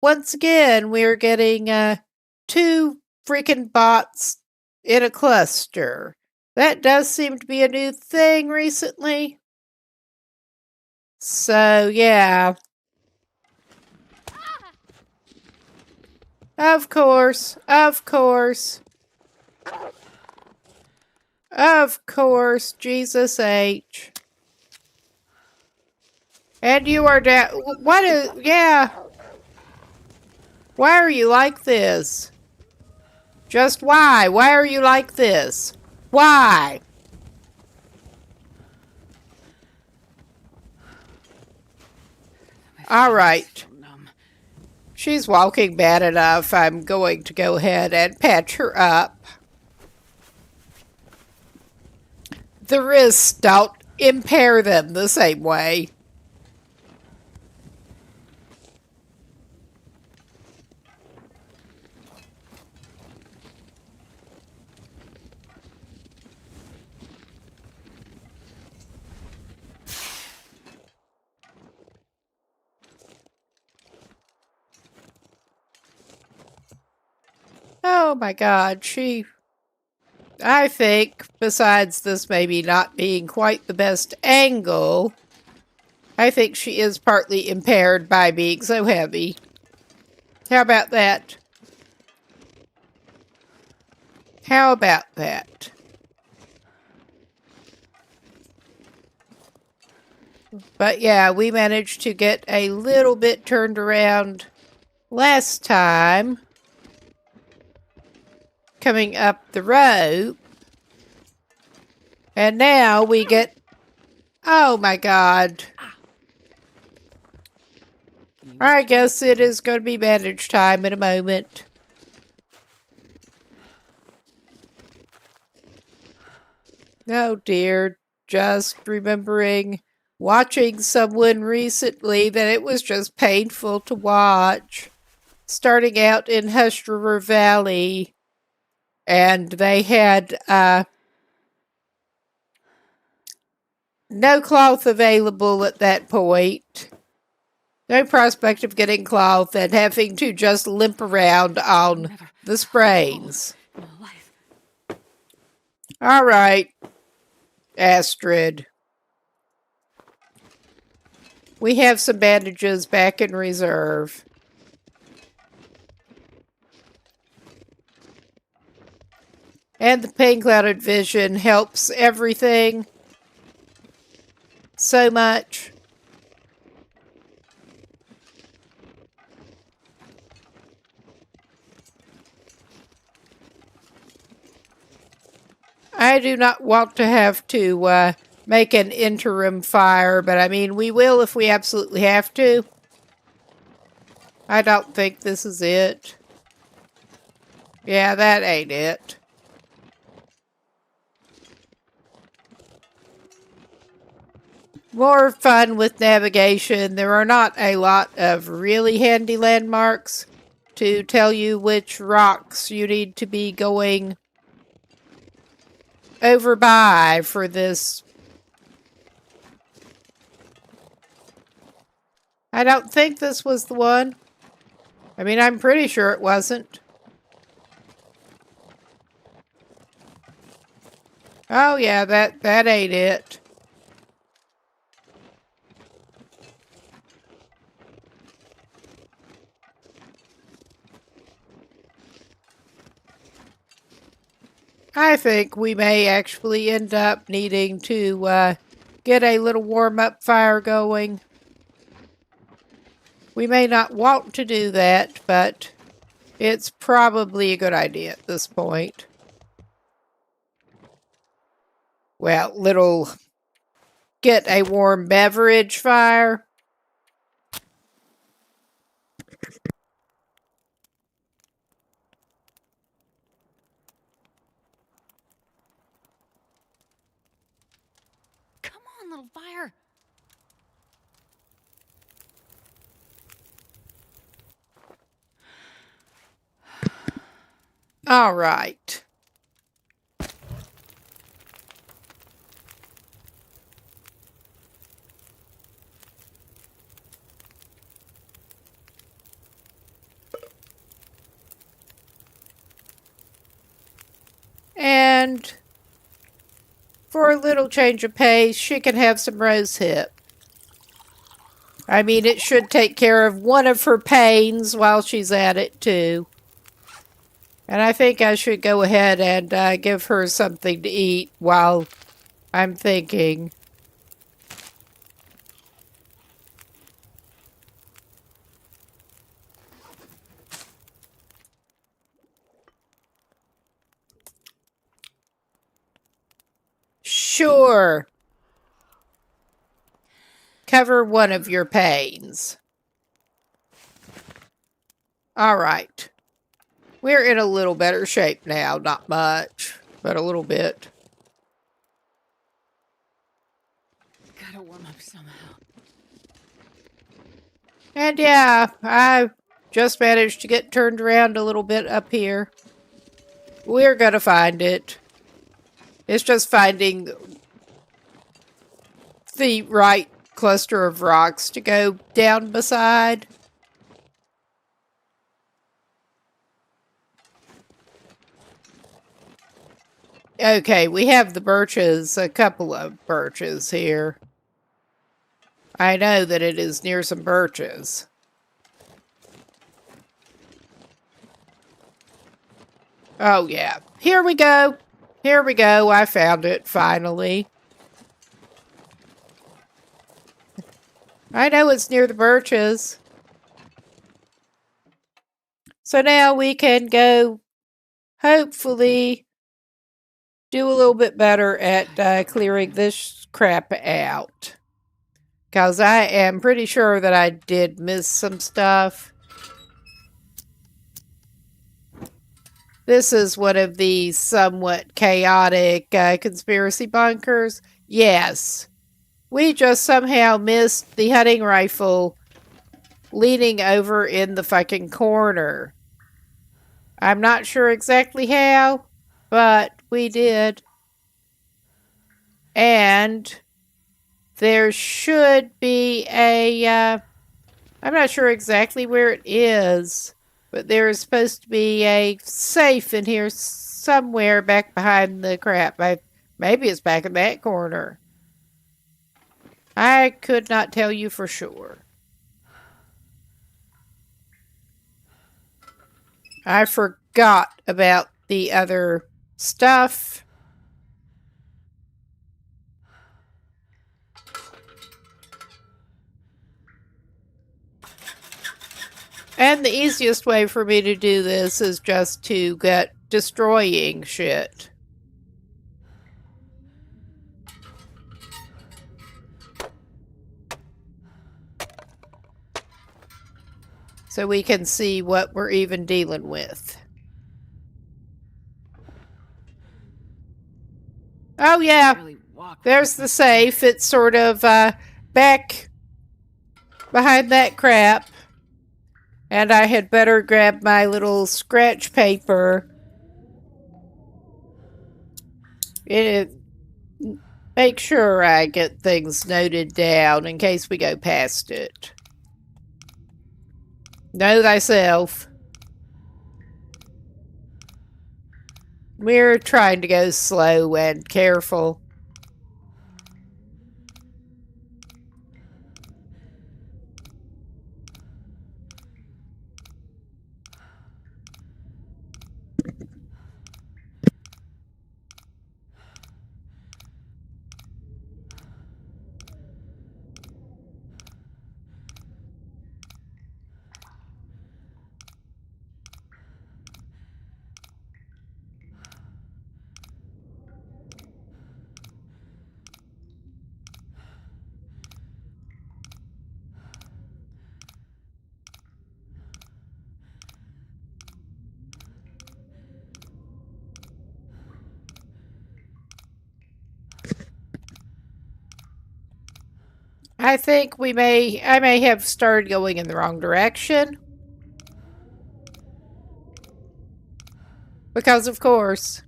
once again, we're getting 2 freaking bots in a cluster. That does seem to be a new thing recently. So, yeah. Of course, of course. Of course, Jesus H. And you are down. What is. Yeah. Why are you like this? Just why? Why are you like this? Why? All right. She's walking bad enough. I'm going to go ahead and patch her up. The wrists don't impair them the same way. Oh my god, I think, besides this maybe not being quite the best angle, I think she is partly impaired by being so heavy. How about that? How about that? But yeah, we managed to get a little bit turned around last time. Coming up the road. And now we get... Oh my god. I guess it is going to be manage time in a moment. Oh dear. Just remembering watching someone recently that it was just painful to watch. Starting out in Hush River Valley and they had no cloth available at that point. No prospect of getting cloth and having to just limp around on the sprains. In my life. All right, Astrid. We have some bandages back in reserve. And the pain-clouded vision helps everything so much. I do not want to have to make an interim fire, but I mean, we will if we absolutely have to. I don't think this is it. Yeah, that ain't it. More fun with navigation. There are not a lot of really handy landmarks to tell you which rocks you need to be going over by for this. I don't think this was the one. I mean, I'm pretty sure it wasn't. Oh yeah, that ain't it. I think we may actually end up needing to get a little warm-up fire going. We may not want to do that, but it's probably a good idea at this point. Well, little get a warm beverage fire. Come on, little fire. All right. And for a little change of pace, she can have some rose hip. I mean, it should take care of one of her pains while she's at it, too. And I think I should go ahead and give her something to eat while I'm thinking. Sure. Cover one of your pains. All right. We're in a little better shape now. Not much, but a little bit. Gotta warm up somehow. And yeah, I just managed to get turned around a little bit up here. We're gonna find it. It's just finding the right cluster of rocks to go down beside. Okay, we have the birches, a couple of birches here. I know that it is near some birches. Oh yeah, here we go. Here we go, I found it finally. I know it's near the birches. So now we can go, hopefully, do a little bit better at clearing this crap out. Because I am pretty sure that I did miss some stuff. This is one of the somewhat chaotic conspiracy bunkers. Yes. We just somehow missed the hunting rifle leaning over in the fucking corner. I'm not sure exactly how, but we did. And there should be I'm not sure exactly where it is, but there is supposed to be a safe in here somewhere back behind the crap. Maybe it's back in that corner. I could not tell you for sure. I forgot about the other stuff. And the easiest way for me to do this is just to get destroying shit. So we can see what we're even dealing with. Oh yeah, there's the safe. It's sort of back behind that crap. And I had better grab my little scratch paper. Make sure I get things noted down in case we go past it. Know thyself. We're trying to go slow and careful. I think I may have started going in the wrong direction. Because of course.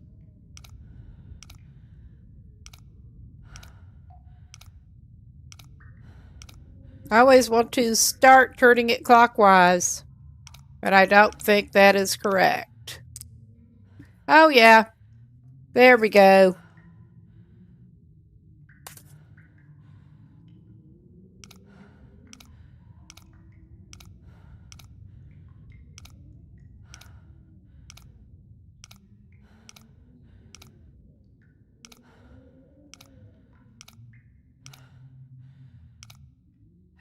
I always want to start turning it clockwise. But I don't think that is correct. Oh yeah. There we go.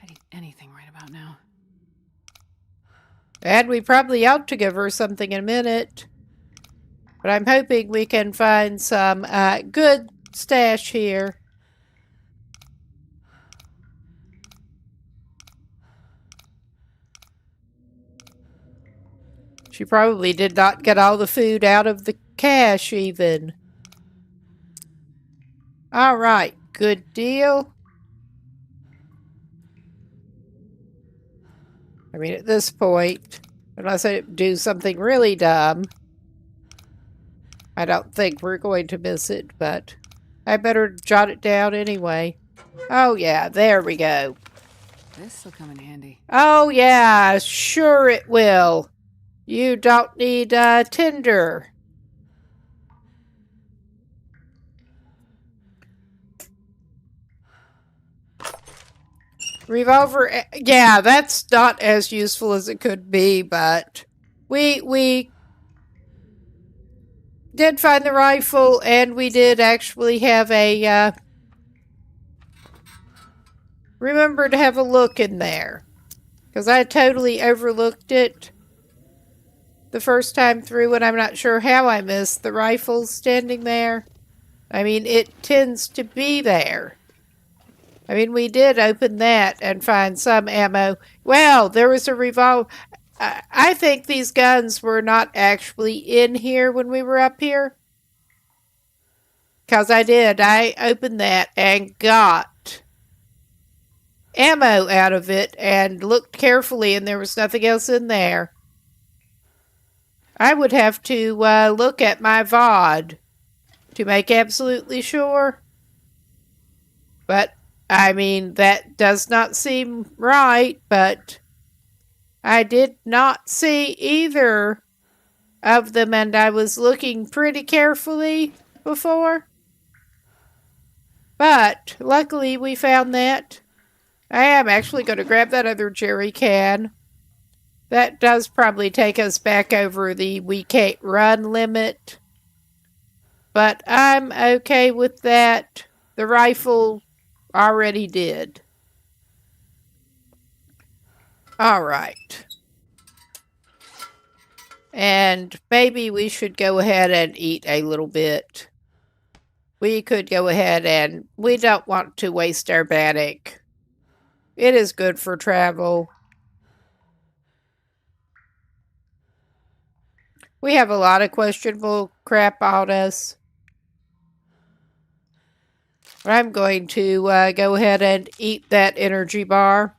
I'd eat anything right about now. And we probably ought to give her something in a minute. But I'm hoping we can find some good stash here. She probably did not get all the food out of the cache even. All right, good deal. I mean, at this point, unless I do something really dumb, I don't think we're going to miss it, but I better jot it down anyway. Oh yeah, there we go. This'll come in handy. Oh yeah, sure it will. You don't need tinder. Revolver, yeah, that's not as useful as it could be, but we did find the rifle, and we did actually have a remember to have a look in there, because I totally overlooked it the first time through, and I'm not sure how I missed the rifle standing there. I mean, it tends to be there. I mean, we did open that and find some ammo. Well, there was a revolver. I think these guns were not actually in here when we were up here. Because I opened that and got ammo out of it and looked carefully, and there was nothing else in there. I would have to look at my VOD to make absolutely sure. But, I mean, that does not seem right, but I did not see either of them, and I was looking pretty carefully before. But, luckily, we found that. I am actually going to grab that other jerry can. That does probably take us back over the we can't run limit. But I'm okay with that. The rifle already did. All right. And maybe we should go ahead and eat a little bit. We could go ahead and we don't want to waste our bannock. It is good for travel. We have a lot of questionable crap on us. I'm going to go ahead and eat that energy bar.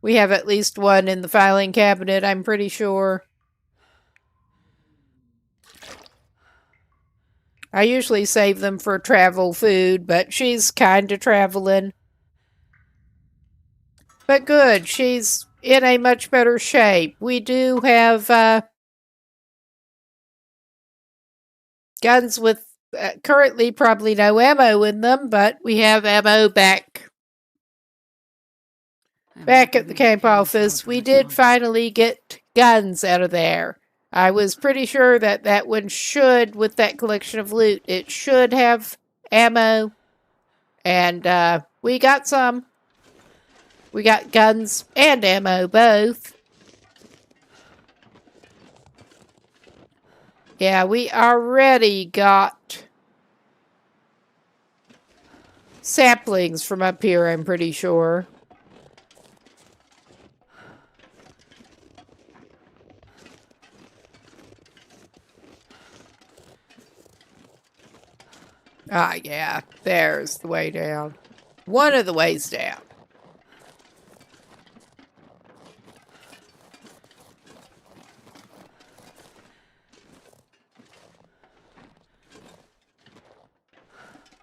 We have at least one in the filing cabinet, I'm pretty sure. I usually save them for travel food, but she's kind of traveling. But good, she's in a much better shape. We do have guns with currently probably no ammo in them, but we have ammo back at the camp office. We did finally get guns out of there. I was pretty sure that that one should, with that collection of loot, it should have ammo. And we got some. We got guns and ammo, both. Yeah, we already got saplings from up here, I'm pretty sure. Ah, yeah, there's the way down. One of the ways down.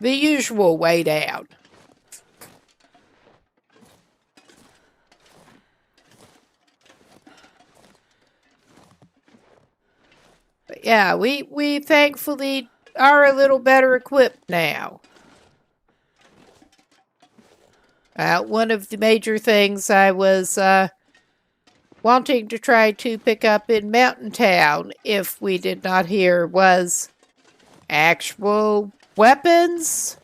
The usual way down. But yeah, we thankfully are a little better equipped now. One of the major things I was wanting to try to pick up in Mountain Town, if we did not hear, was actual weapons.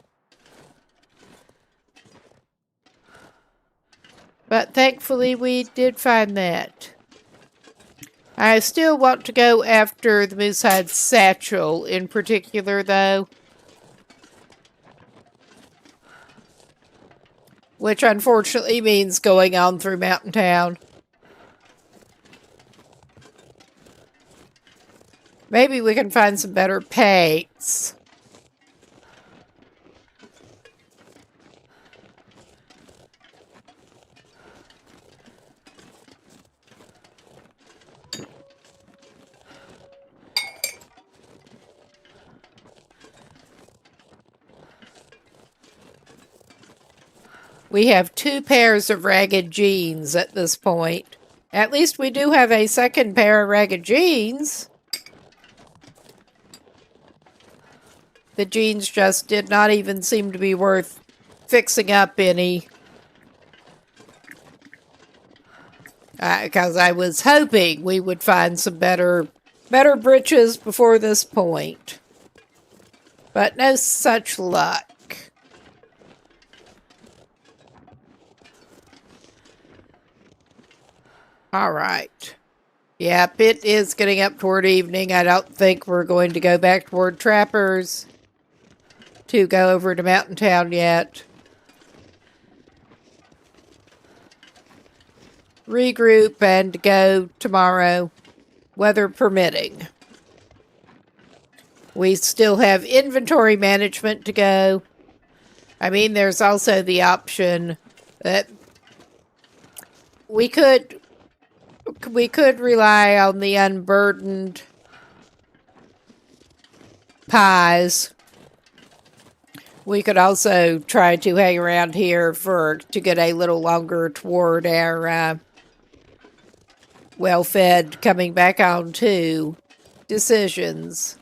But thankfully we did find that. I still want to go after the Moosehide Satchel in particular, though. Which unfortunately means going on through Mountain Town. Maybe we can find some better paints. We have 2 pairs of ragged jeans at this point. At least we do have a second pair of ragged jeans. The jeans just did not even seem to be worth fixing up any. Because I was hoping we would find some better breeches before this point. But no such luck. All right. Yep, it is getting up toward evening. I don't think we're going to go back toward Trappers to go over to Mountain Town yet. Regroup and go tomorrow, weather permitting. We still have inventory management to go. I mean, there's also the option that we could we could rely on the unburdened pies. We could also try to hang around here to get a little longer toward our well-fed coming back on to decisions.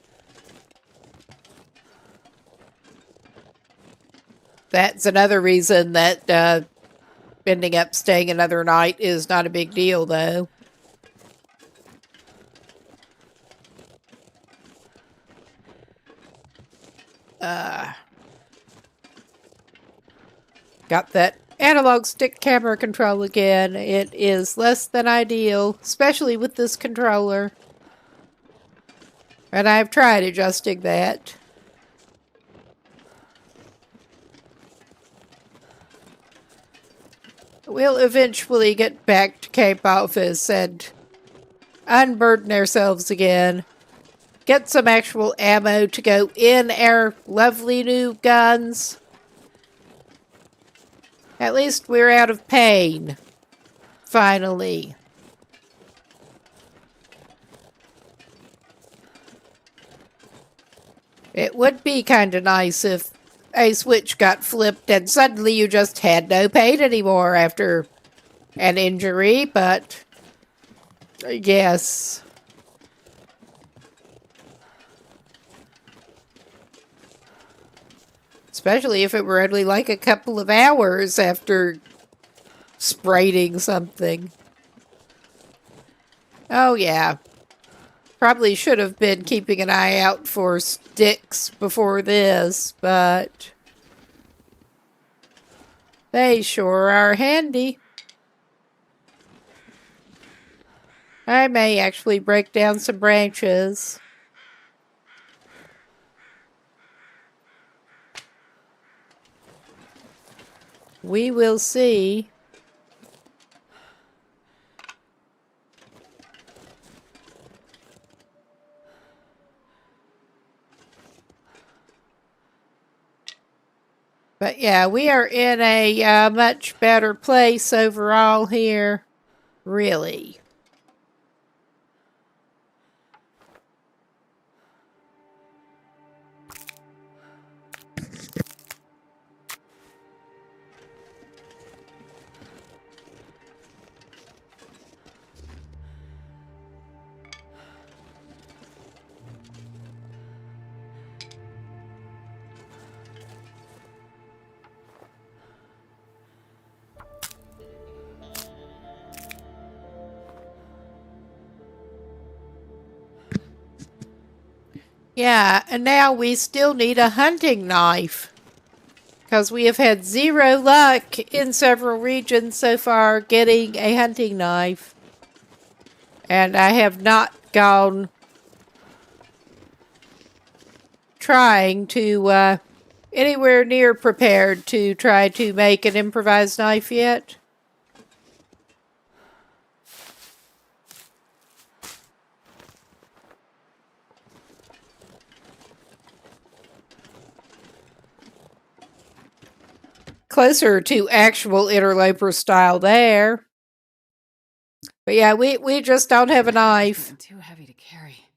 That's another reason that ending up staying another night is not a big deal, though. Got that analog stick camera control again. It is less than ideal, especially with this controller. And I've tried adjusting that. We'll eventually get back to Cape Office and unburden ourselves again. Get some actual ammo to go in our lovely new guns. At least we're out of pain. Finally. It would be kind of nice if a switch got flipped and suddenly you just had no pain anymore after an injury, but yes. Especially if it were only like a couple of hours after spraining something. Oh, yeah. Probably should have been keeping an eye out for sticks before this, but they sure are handy. I may actually break down some branches. We will see. But yeah, we are in a much better place overall here. Really. Yeah, and now we still need a hunting knife. Because we have had zero luck in several regions so far getting a hunting knife. And I have not gone trying to anywhere near prepared to try to make an improvised knife yet. Closer to actual interloper style there. But yeah, we just don't have a knife. It's too heavy to carry.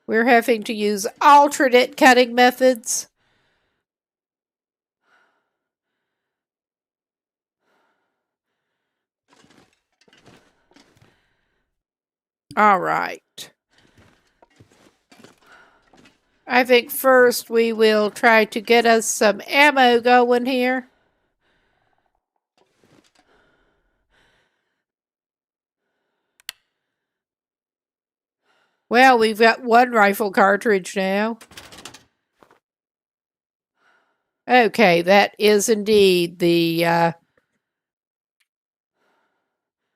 We're having to use alternate cutting methods. All right. I think first we will try to get us some ammo going here. Well, we've got one rifle cartridge now. Okay, that is indeed the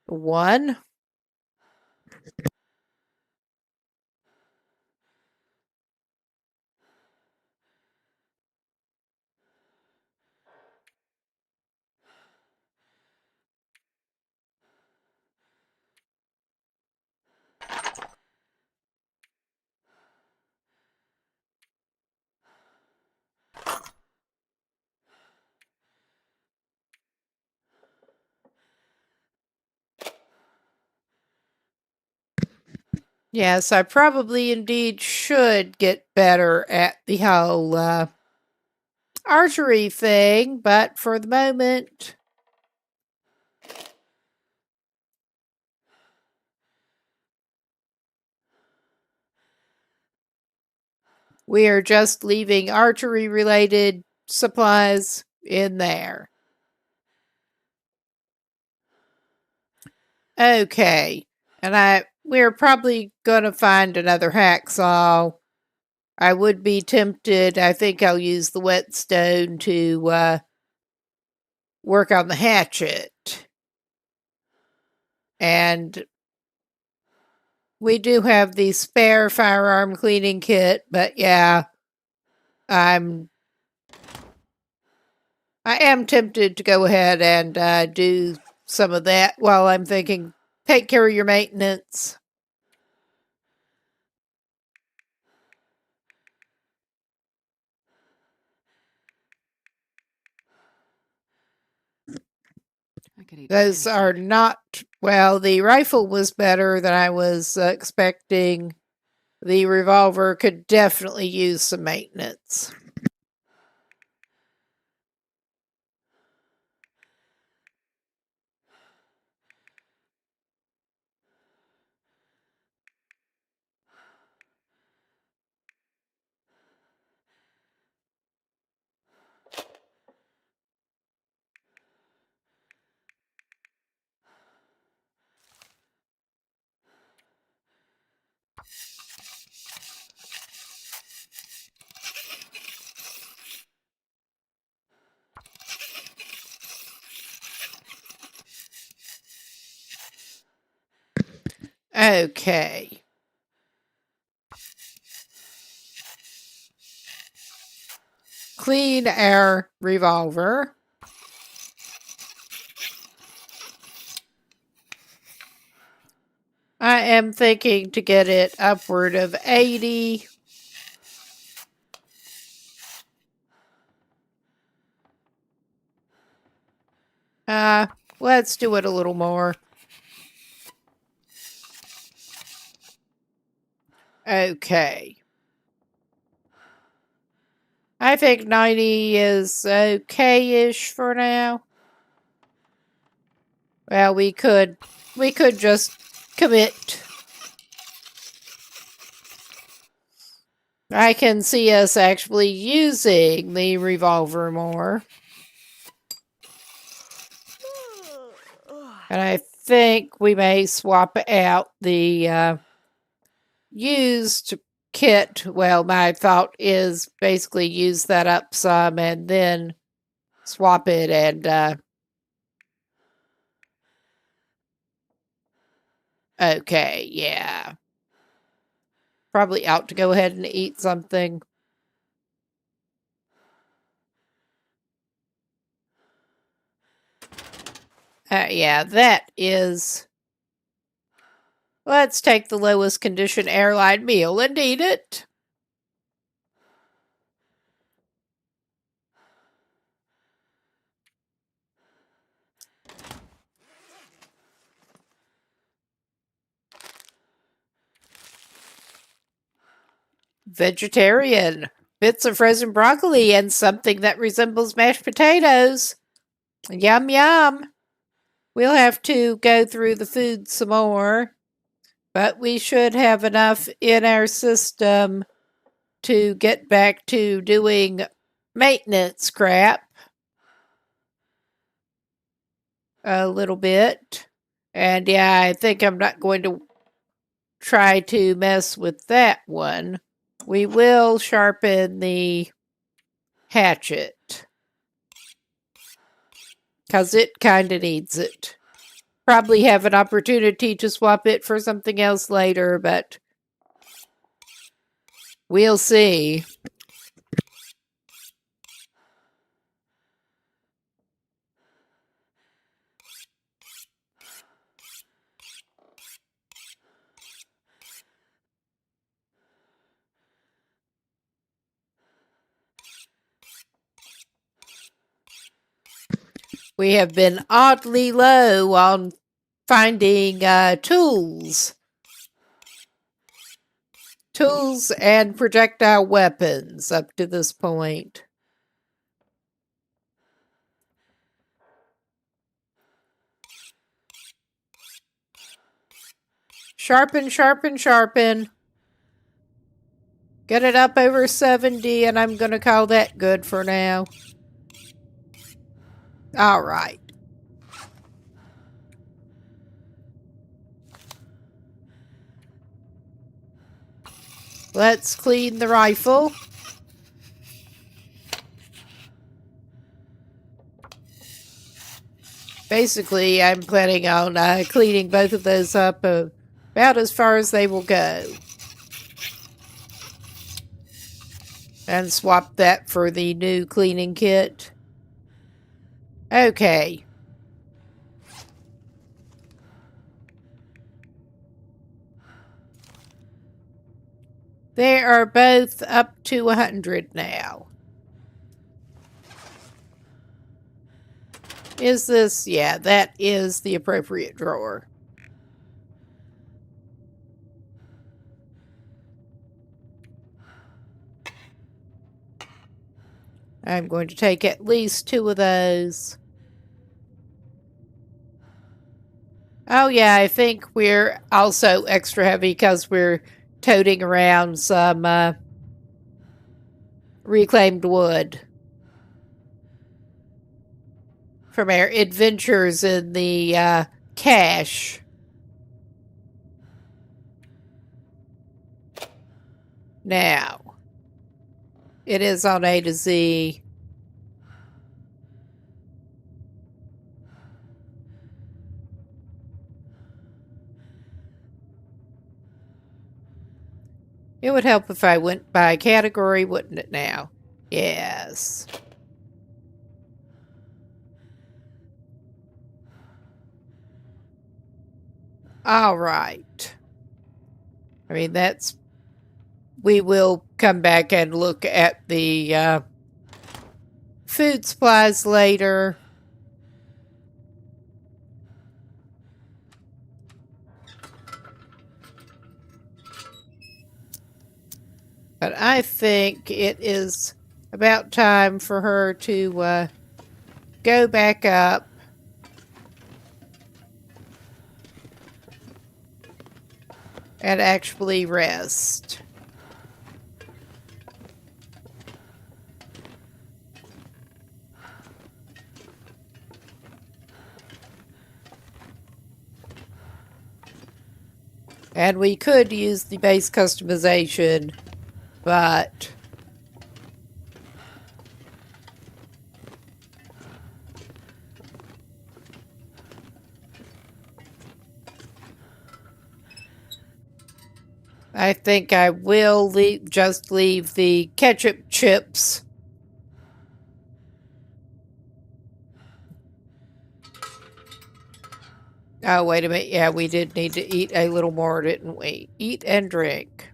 one. Yes, I probably indeed should get better at the whole archery thing, but for the moment, we are just leaving archery related supplies in there. Okay. And we're probably going to find another hacksaw. I would be tempted. I think I'll use the whetstone to work on the hatchet. And we do have the spare firearm cleaning kit, but yeah, I am tempted to go ahead and do some of that while I'm thinking, take care of your maintenance. I could eat Those pancakes. are not, well, the rifle was better than I was expecting. The revolver could definitely use some maintenance. Okay. Clean our revolver. I am thinking to get it upward of 80. Let's do it a little more. Okay. I think 90 is okay-ish for now. Well, we could just commit. I can see us actually using the revolver more. And I think we may swap out the used kit. Well, my thought is basically use that up some and then swap it and okay, yeah. Probably out to go ahead and eat something. Yeah, that is. Let's take the lowest condition airline meal and eat it. Vegetarian. Bits of frozen broccoli and something that resembles mashed potatoes. Yum, yum. We'll have to go through the food some more, but we should have enough in our system to get back to doing maintenance crap a little bit. And yeah, I think I'm not going to try to mess with that one. We will sharpen the hatchet because it kind of needs it. Probably have an opportunity to swap it for something else later, but we'll see. We have been oddly low on finding tools. tools and projectile weapons up to this point. Sharpen, sharpen, sharpen. Get it up over 70, and I'm going to call that good for now. All right. Let's clean the rifle. Basically, I'm planning on cleaning both of those up about as far as they will go. And swap that for the new cleaning kit. Okay. They are both up to 100 now. Is this? Yeah, that is the appropriate drawer. I'm going to take at least 2 of those. Oh yeah, I think we're also extra heavy because we're toting around some reclaimed wood from our adventures in the cache. Now, it is on A to Z. It would help if I went by category, wouldn't it now? Yes. All right. I mean, that's... We will come back and look at the food supplies later. But I think it is about time for her to go back up. And actually rest. And we could use the base customization, but I think I will just leave the ketchup chips. Oh, wait a minute. Yeah, we did need to eat a little more, didn't we? Eat and drink.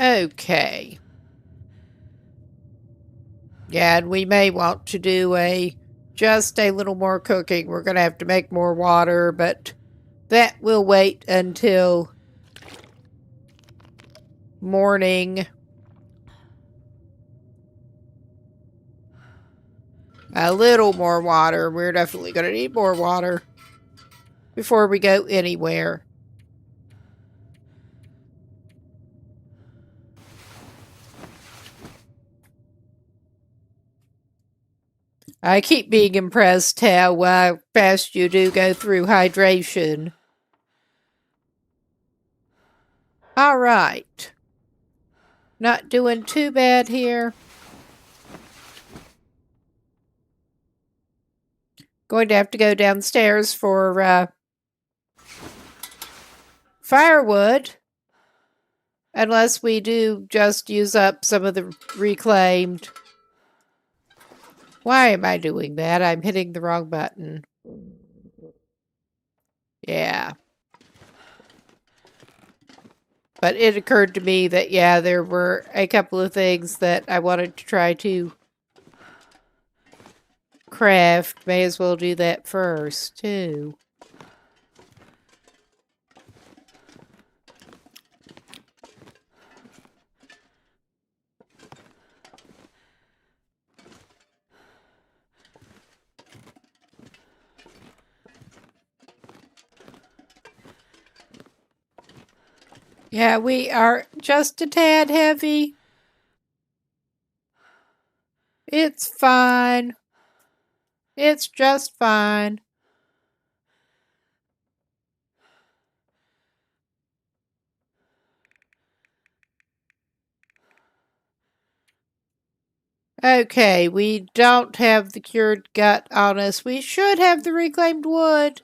Okay. Yeah, and we may want to do just a little more cooking. We're going to have to make more water, but that will wait until morning. A little more water. We're definitely going to need more water before we go anywhere. I keep being impressed how fast you do go through hydration. All right. Not doing too bad here. Going to have to go downstairs for firewood. Unless we do just use up some of the reclaimed. Why am I doing that? I'm hitting the wrong button. Yeah. But it occurred to me that, yeah, there were a couple of things that I wanted to try to craft. May as well do that first, too. Yeah, we are just a tad heavy. It's fine. It's just fine. Okay, we don't have the cured gut on us. We should have the reclaimed wood.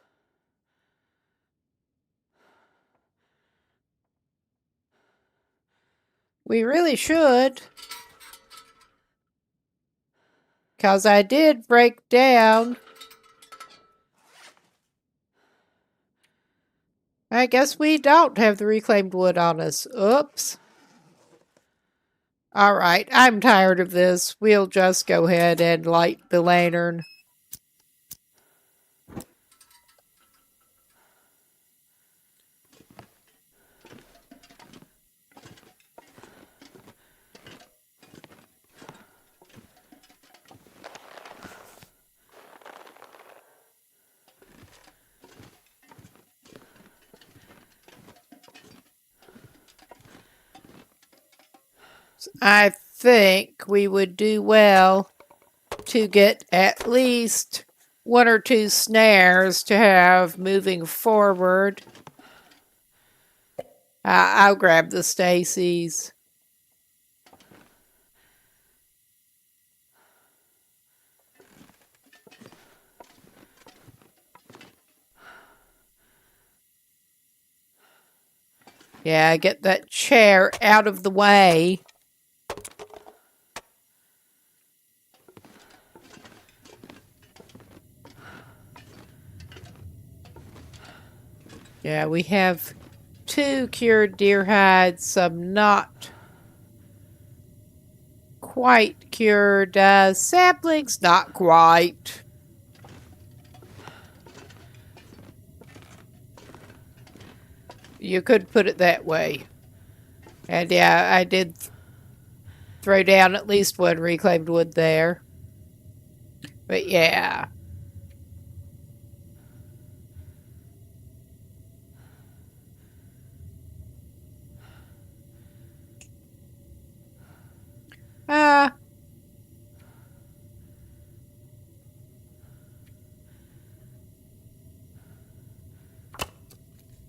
We really should. Because I did break down. I guess we don't have the reclaimed wood on us. Oops. Alright, I'm tired of this. We'll just go ahead and light the lantern. I think we would do well to get at least one or two snares to have moving forward. I'll grab the Stacy's. Yeah, get that chair out of the way. Yeah, we have 2 cured deer hides, some not quite cured saplings, not quite. You could put it that way. And yeah, I did throw down at least one reclaimed wood there. But yeah.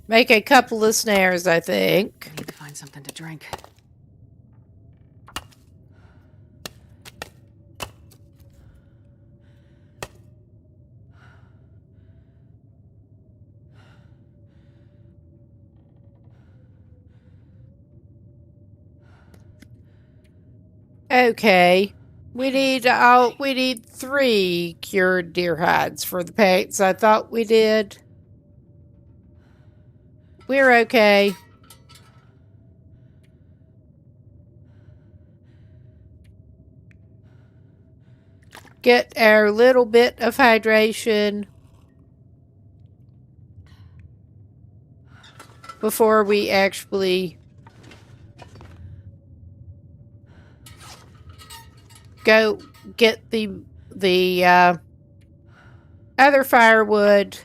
Make a couple of snares, I think. I need to find something to drink. Okay. We need 3 cured deer hides for the paints. I thought we did. We're okay. Get our little bit of hydration before we actually go get the other firewood.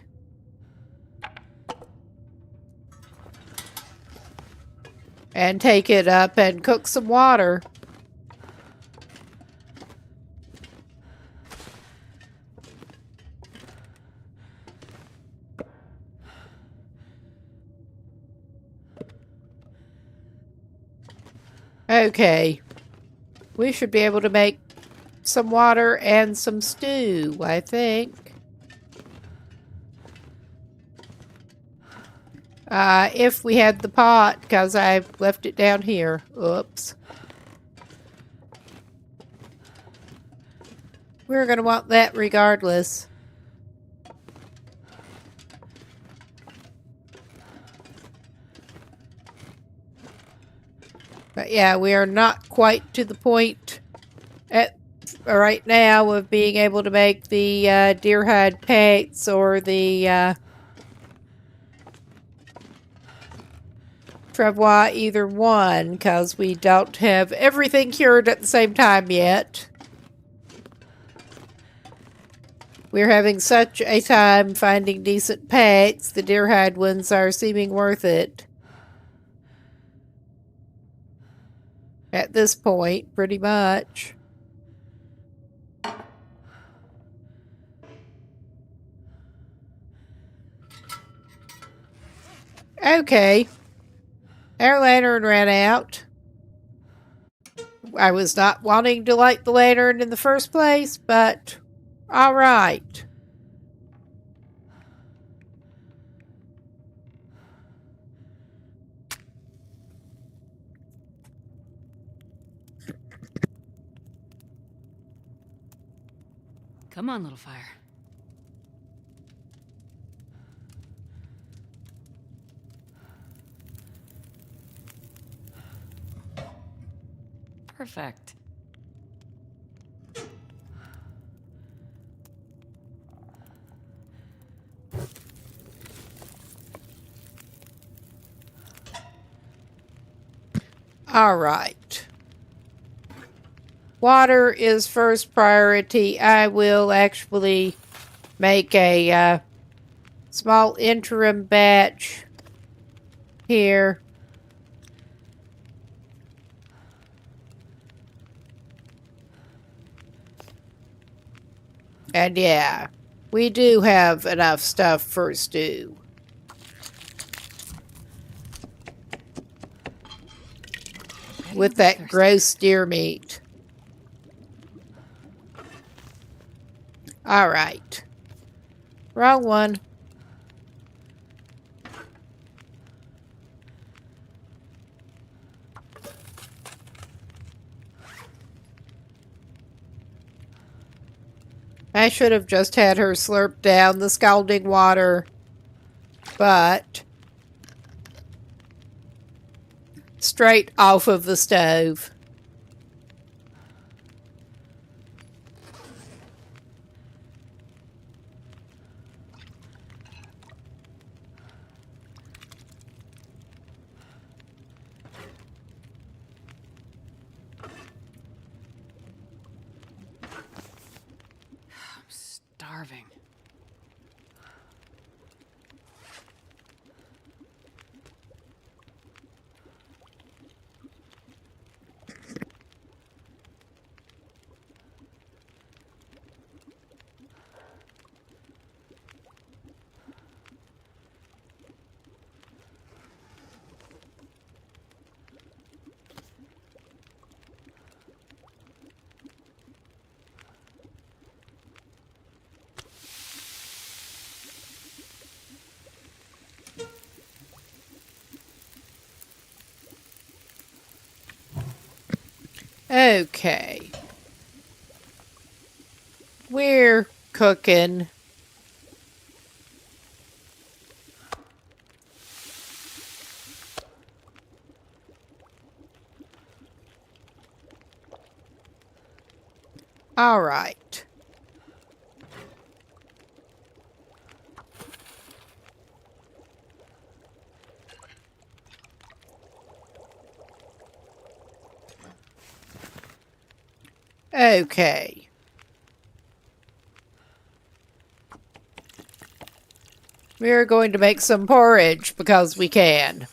And take it up and cook some water. Okay. We should be able to make some water and some stew, I think. If we had the pot, because I left it down here. Oops. We're going to want that regardless. But yeah, we are not quite to the point at right now of being able to make the deer hide packs or the Travois either one, because we don't have everything cured at the same time yet. We're having such a time finding decent packs, the deer hide ones are seeming worth it. At this point, pretty much. Okay. Our lantern ran out. I was not wanting to light the lantern in the first place, but alright. Come on, little fire. Perfect. Alright. Water is first priority. I will actually make a small interim batch here. And yeah, we do have enough stuff for a stew. With that gross deer meat. Alright. Wrong one. I should have just had her slurp down the scalding water, but straight off of the stove. I'm starving. Okay. We're cooking. All right. Okay. We're going to make some porridge because we can.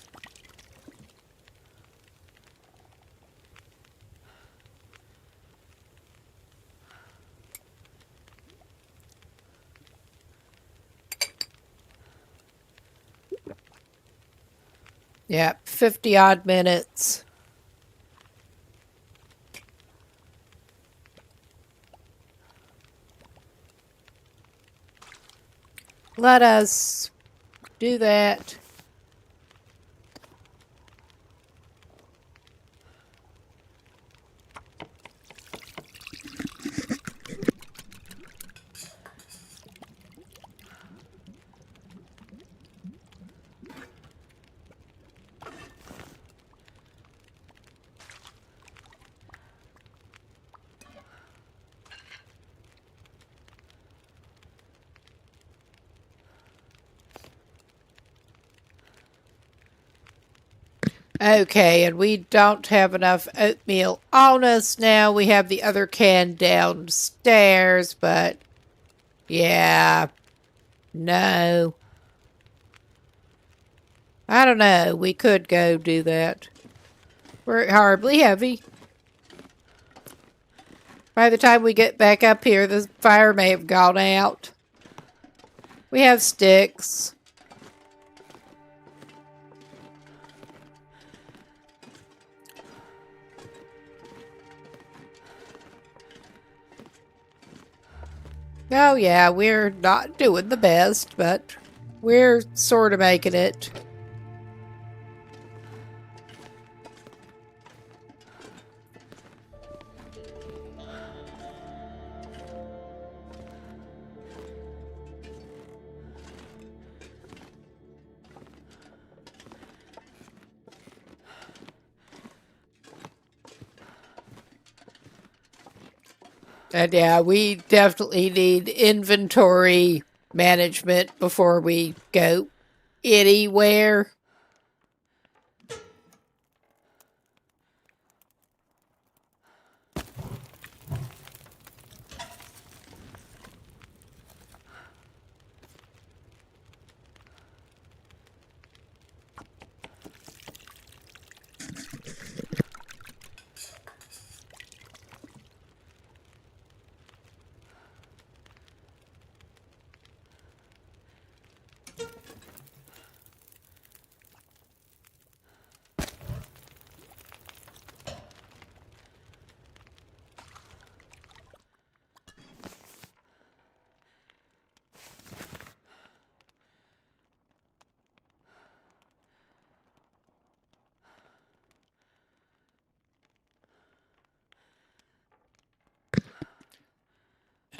Yep, 50 odd minutes. Let us do that. Okay, and we don't have enough oatmeal on us now. We have the other can downstairs, but yeah, no. I don't know. We could go do that. We're horribly heavy. By the time we get back up here, the fire may have gone out. We have sticks. Oh yeah, we're not doing the best, but we're sort of making it. And yeah, we definitely need inventory management before we go anywhere.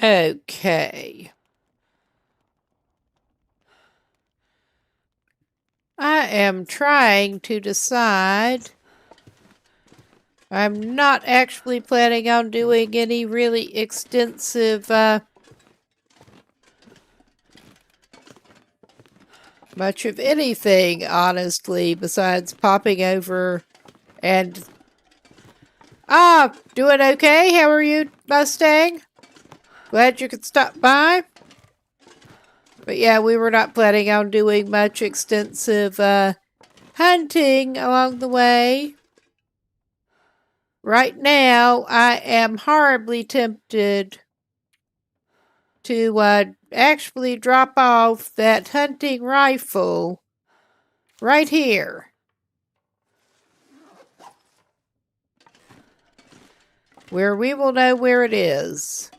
Okay. I am trying to decide. I'm not actually planning on doing any really extensive, much of anything, honestly, besides popping over and... doing okay? How are you, Mustang? Glad you could stop by. But yeah, we were not planning on doing much extensive, hunting along the way. Right now, I am horribly tempted to actually drop off that hunting rifle right here. Where we will know where it is.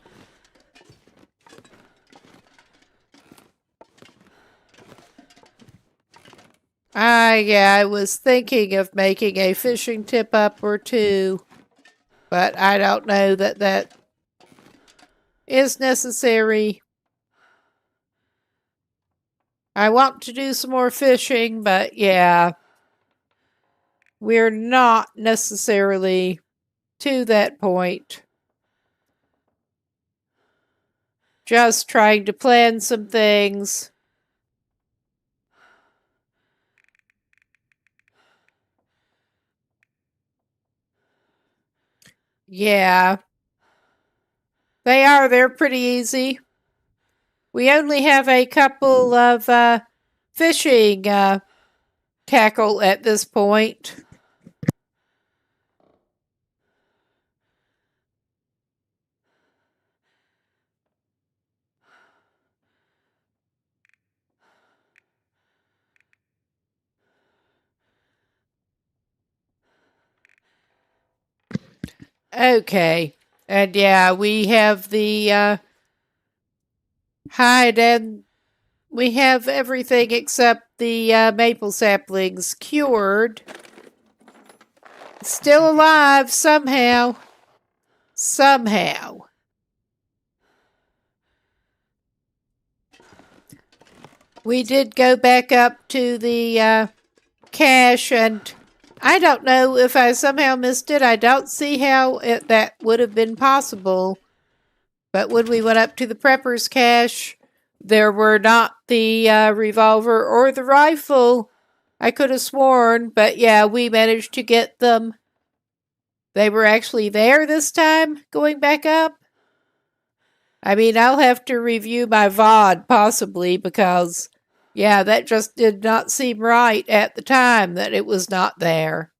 I was thinking of making a fishing tip up or two, but I don't know that that is necessary. I want to do some more fishing, but yeah, we're not necessarily to that point. Just trying to plan some things. Yeah. They are. They're pretty easy. We only have a couple of fishing tackle at this point. Okay. And yeah, we have the hide and we have everything except the maple saplings cured. Still alive somehow. Somehow. We did go back up to the cache, and I don't know if I somehow missed it. I don't see how that would have been possible. But when we went up to the prepper's cache, there were not the revolver or the rifle I could have sworn, but yeah, we managed to get them. They were actually there this time, going back up. I mean, I'll have to review my VOD possibly because, yeah, that just did not seem right at the time that it was not there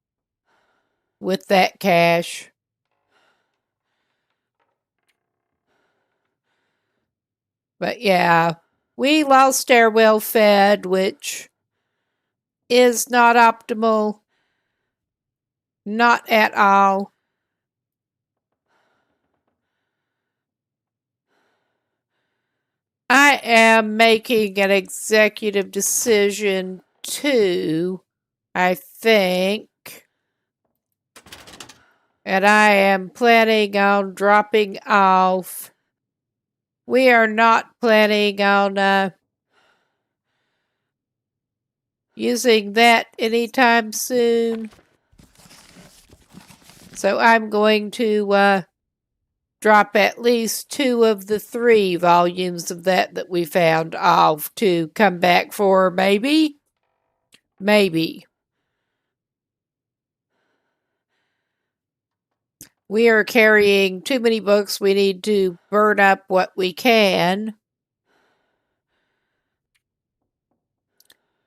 with that cache. But yeah, we lost our well fed, which is not optimal. Not at all. I am making an executive decision too, I think. And I am planning on dropping off. We are not planning on using that anytime soon. So I'm going to drop at least 2 of the 3 volumes of that we found off to come back for maybe. We are carrying too many books. We need to burn up what we can.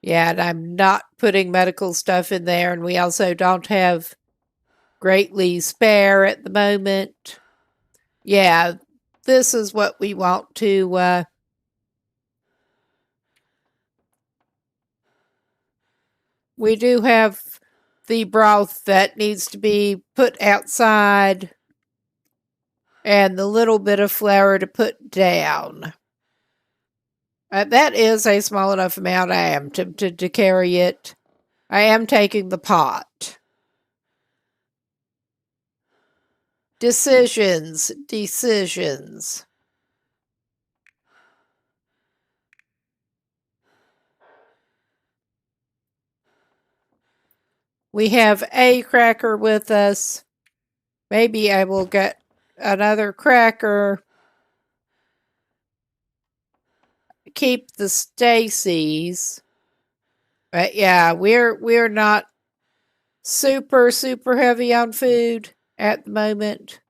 Yeah, and I'm not putting medical stuff in there, and we also don't have greatly spare at the moment. Yeah, this is what we want to we do have the broth that needs to be put outside and the little bit of flour to put down. That is a small enough amount. I am tempted to carry it. I am taking the pot. Decisions. We have a cracker with us. Maybe I will get another cracker. Keep the Stacy's. But yeah, we're not super heavy on food at the moment.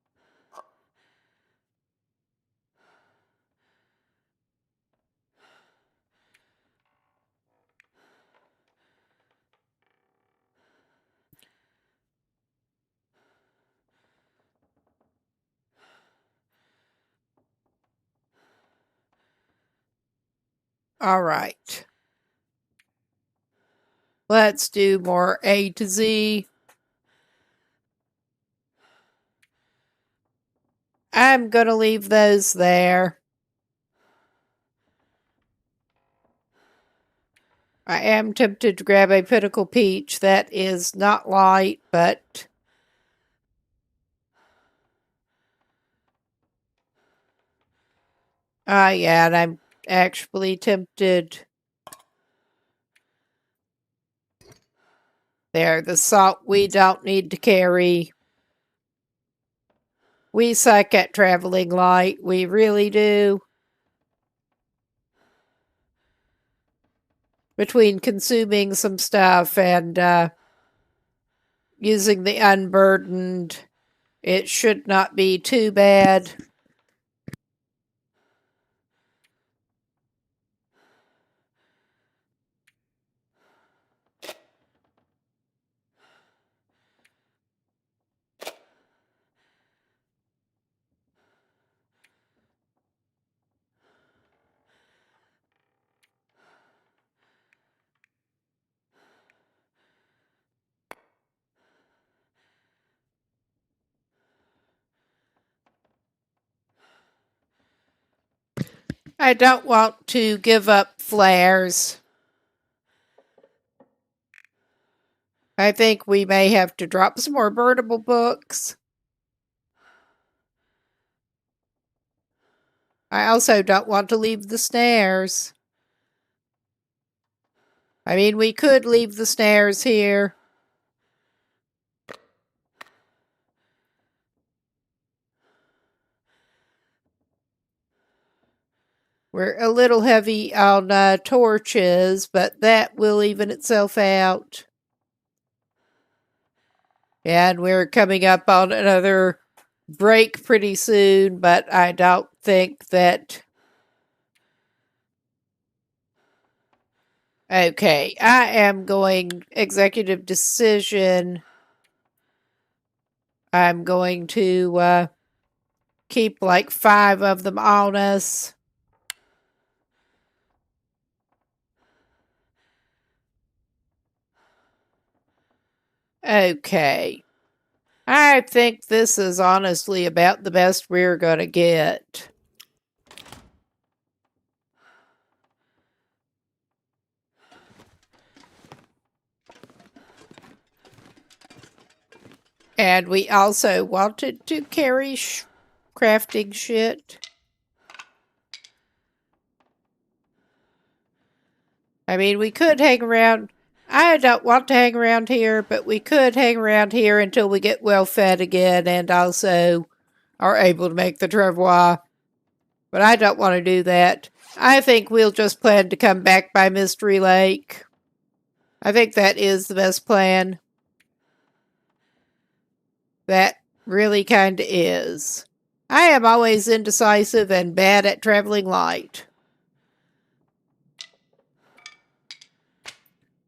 All right. Let's do more A to Z. I'm going to leave those there. I am tempted to grab a Pinnacle Peach. That is not light, but yeah, and I'm actually tempted. There, the salt we don't need to carry. We suck at traveling light. We really do. Between consuming some stuff and using the unburdened, it should not be too bad. I don't want to give up flares. I think we may have to drop some more burnable books. I also don't want to leave the snares. I mean, we could leave the snares here. We're a little heavy on torches, but that will even itself out. And we're coming up on another break pretty soon, but I don't think that... Okay, I am going executive decision. I'm going to keep like 5 of them on us. Okay. I think this is honestly about the best we're going to get. And we also wanted to carry crafting shit. I mean, we could hang around. I don't want to hang around here, but we could hang around here until we get well fed again and also are able to make the travois. But I don't want to do that. I think we'll just plan to come back by Mystery Lake. I think that is the best plan. That really kind of is. I am always indecisive and bad at traveling light.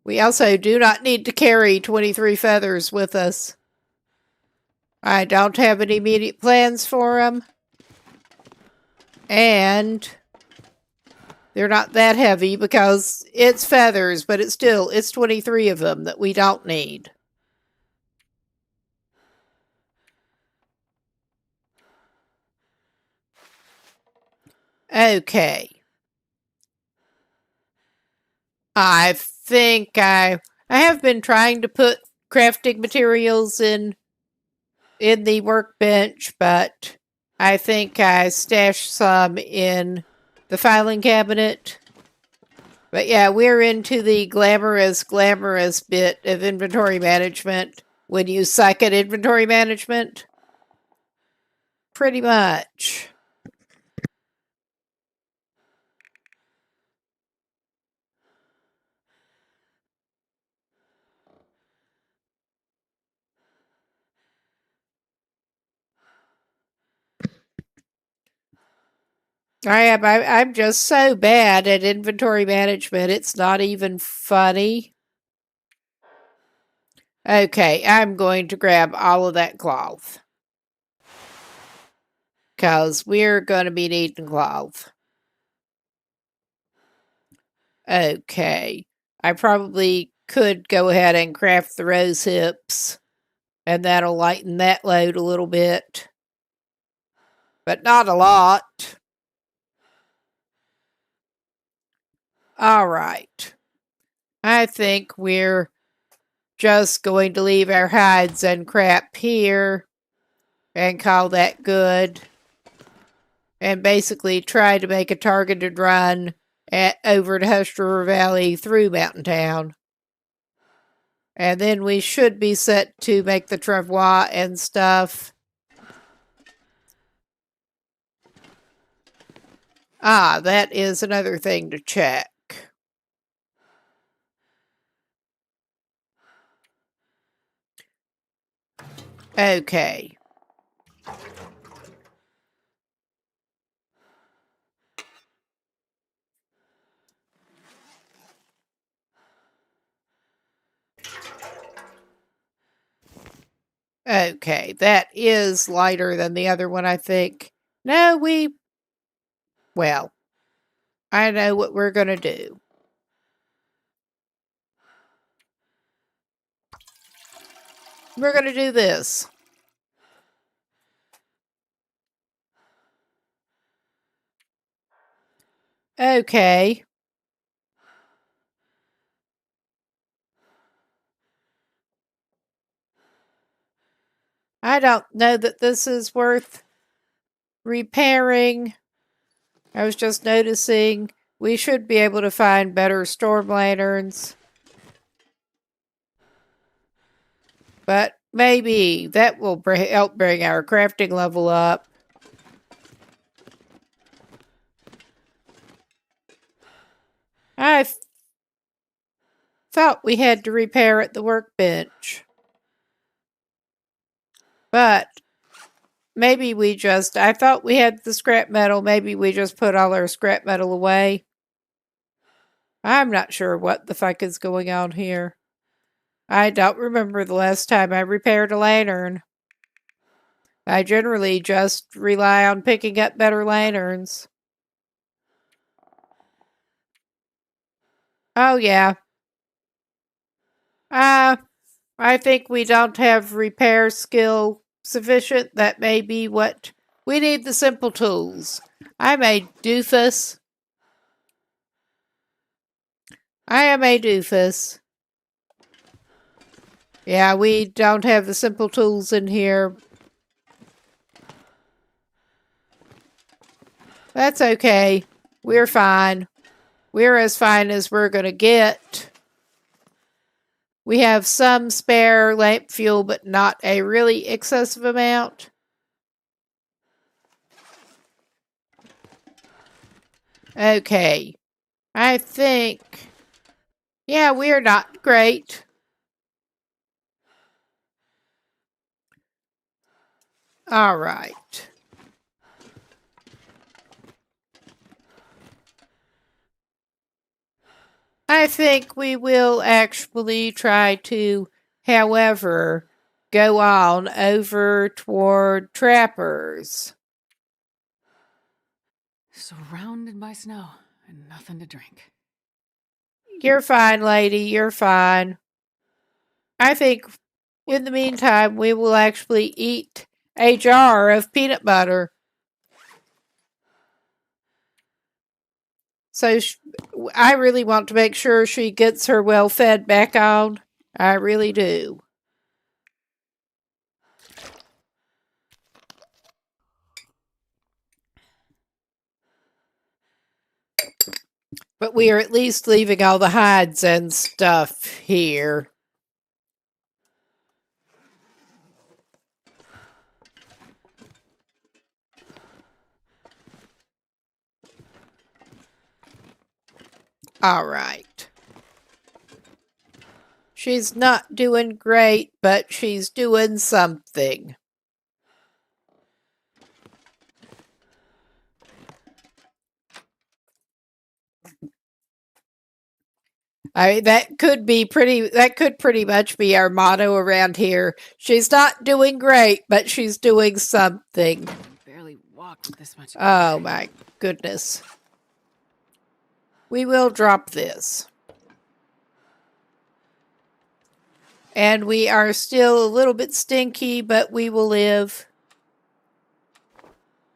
We also do not need to carry 23 feathers with us. I don't have any immediate plans for them. And they're not that heavy because it's feathers, but it's 23 of them that we don't need. Okay. I think I have been trying to put crafting materials in the workbench, but I think I stashed some in the filing cabinet. But yeah, we're into the glamorous bit of inventory management when you suck at inventory management. Pretty much. I'm just so bad at inventory management. It's not even funny. Okay, I'm going to grab all of that cloth. Because we're going to be needing cloth. Okay. I probably could go ahead and craft the rose hips. And that'll lighten that load a little bit. But not a lot. All right. I think we're just going to leave our hides and crap here and call that good. And basically try to make a targeted run over to Hush River Valley through Mountain Town. And then we should be set to make the travois and stuff. Ah, that is another thing to check. Okay. Okay, that is lighter than the other one, I think. No, well, I know what we're going to do. We're going to do this. Okay. I don't know that this is worth repairing. I was just noticing we should be able to find better storm lanterns. But maybe that will help bring our crafting level up. thought we had to repair at the workbench. But maybe I thought we had the scrap metal. Maybe we just put all our scrap metal away. I'm not sure what the fuck is going on here. I don't remember the last time I repaired a lantern. I generally just rely on picking up better lanterns. Oh, yeah. I think we don't have repair skill sufficient. That may be what we need. The simple tools. I'm a doofus. I am a doofus. Yeah, we don't have the simple tools in here. That's okay. We're fine. We're as fine as we're going to get. We have some spare lamp fuel, but not a really excessive amount. Okay. I think... Yeah, we're not great. All right. I think we will actually try to, however, go on over toward Trappers. Surrounded by snow and nothing to drink. You're fine, lady. You're fine. I think in the meantime, we will actually eat a jar of peanut butter. So I really want to make sure she gets her well fed back on. I really do. But we are at least leaving all the hides and stuff here. All right. She's not doing great, but she's doing something. That could pretty much be our motto around here. She's not doing great, but she's doing something. I barely walked with this much. Oh my goodness. We will drop this. And we are still a little bit stinky, but we will live.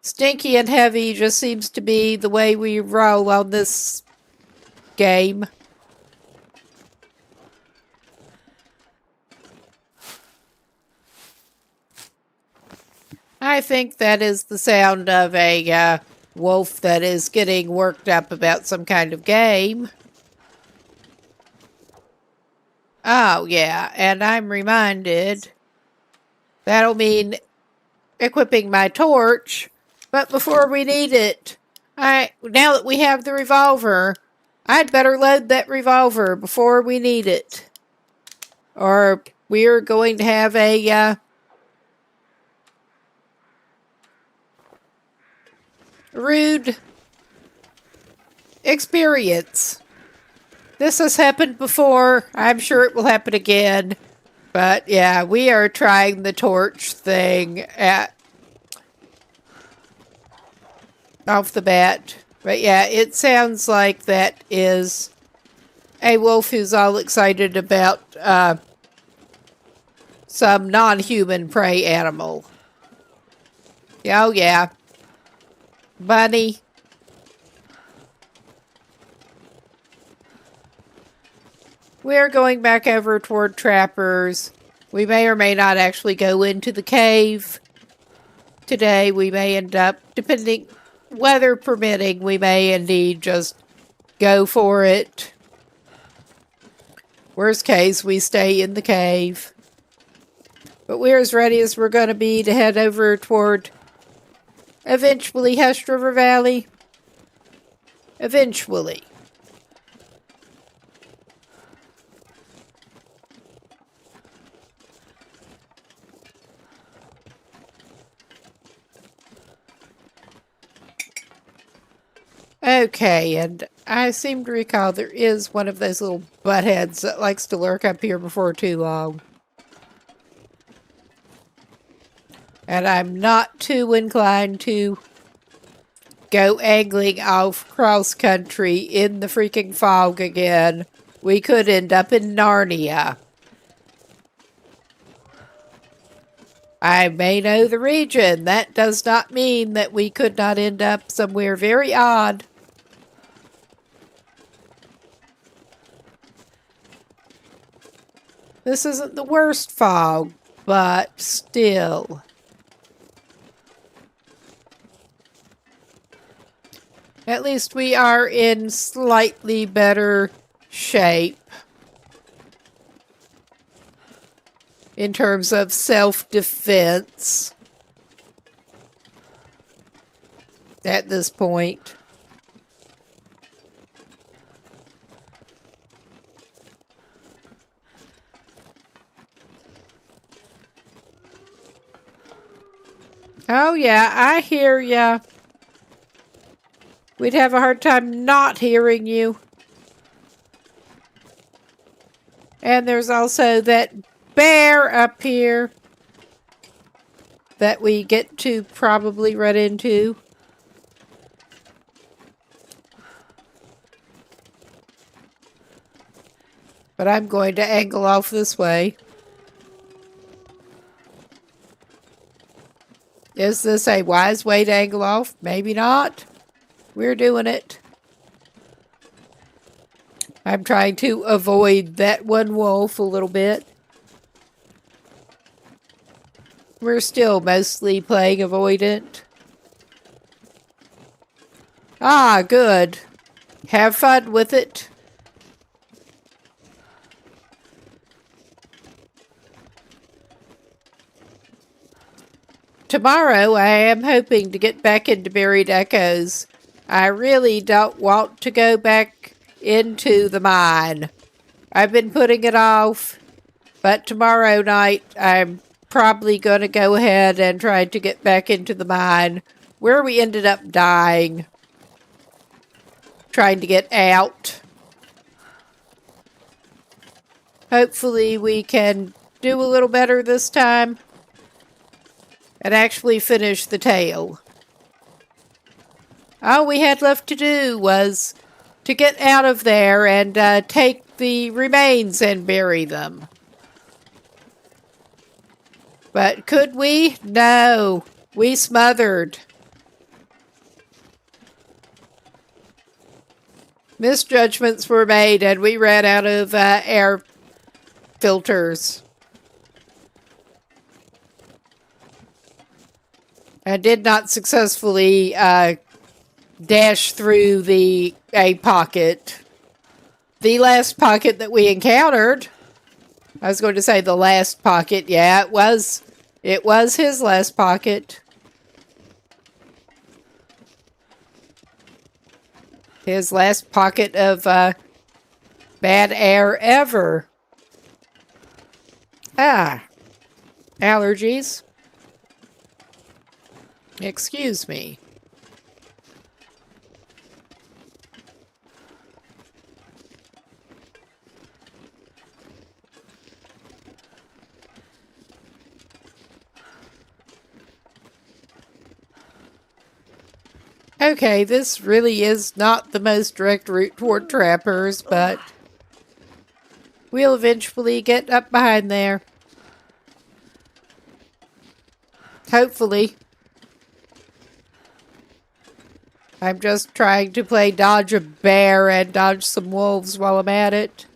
Stinky and heavy just seems to be the way we roll on this game. I think that is the sound of a wolf that is getting worked up about some kind of game. Oh, yeah, and I'm reminded that'll mean equipping my torch, but before we need it, now that we have the revolver, I'd better load that revolver before we need it. Or we're going to have a rude experience. This has happened before. I'm sure it will happen again. But yeah, we are trying the torch thing off the bat. But yeah, it sounds like that is a wolf who's all excited about some non-human prey animal. Oh yeah. Bunny. We're going back over toward Trappers. We may or may not actually go into the cave today. We may end up, depending, weather permitting, we may indeed just go for it. Worst case, we stay in the cave. But we're as ready as we're going to be to head over toward, eventually, Hest River Valley. Eventually. Okay, and I seem to recall there is one of those little buttheads that likes to lurk up here before too long. And I'm not too inclined to go angling off cross country in the freaking fog again. We could end up in Narnia. I may know the region. That does not mean that we could not end up somewhere very odd. This isn't the worst fog, but still. At least we are in slightly better shape in terms of self-defense at this point. Oh yeah, I hear ya. We'd have a hard time not hearing you. And there's also that bear up here that we get to probably run into. But I'm going to angle off this way. Is this a wise way to angle off? Maybe not. We're doing it. I'm trying to avoid that one wolf a little bit. We're still mostly playing avoidant. Ah, good. Have fun with it. Tomorrow I am hoping to get back into Buried Echoes. I really don't want to go back into the mine. I've been putting it off, but tomorrow night I'm probably going to go ahead and try to get back into the mine where we ended up dying. Trying to get out. Hopefully we can do a little better this time and actually finish the tale. All we had left to do was to get out of there and take the remains and bury them. But could we? No. We smothered. Misjudgments were made and we ran out of air filters. And did not successfully dash through a pocket. The last pocket that we encountered. I was going to say the last pocket. Yeah, it was his last pocket. His last pocket of bad air ever. Allergies. Excuse me. Okay, this really is not the most direct route toward trappers, but we'll eventually get up behind there. Hopefully. I'm just trying to play dodge a bear and dodge some wolves while I'm at it.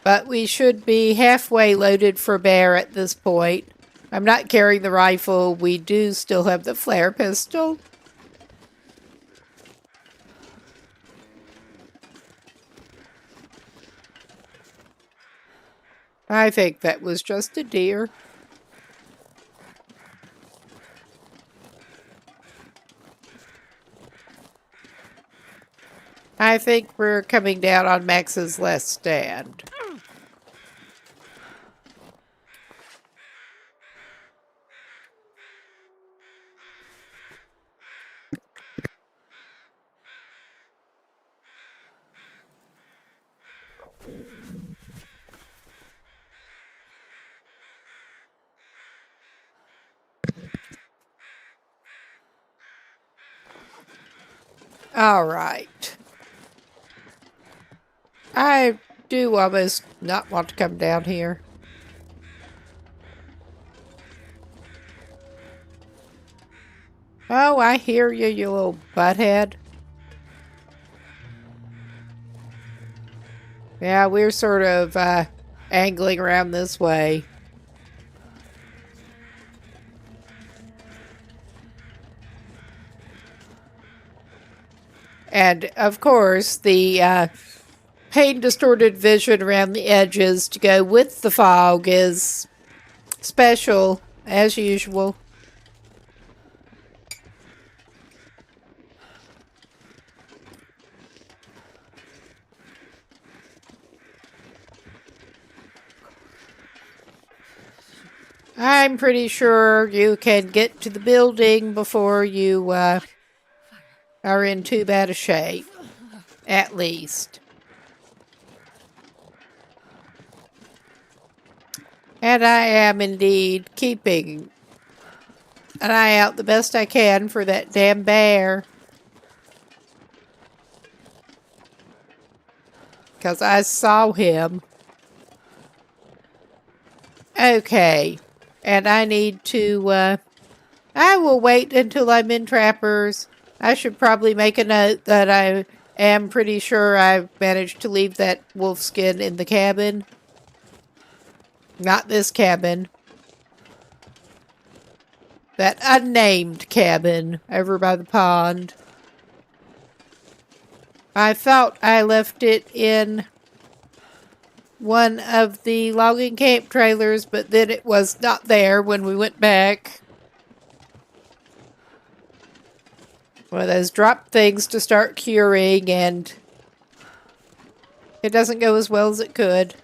But we should be halfway loaded for bear at this point. I'm not carrying the rifle. We do still have the flare pistol. I think that was just a deer. I think we're coming down on Max's last stand. All right. I do almost not want to come down here. Oh, I hear you, you little butthead. Yeah, we're sort of angling around this way. And, of course, the pain-distorted vision around the edges to go with the fog is special, as usual. I'm pretty sure you can get to the building before you are in too bad a shape, at least. And I am indeed keeping an eye out the best I can for that damn bear. Because I saw him. Okay. And I need to, I will wait until I'm in Trappers. I should probably make a note that I am pretty sure I've managed to leave that wolf skin in the cabin. Not this cabin. That unnamed cabin over by the pond. I thought I left it in one of the logging camp trailers, but then it was not there when we went back. One of those drop things to start curing, and it doesn't go as well as it could.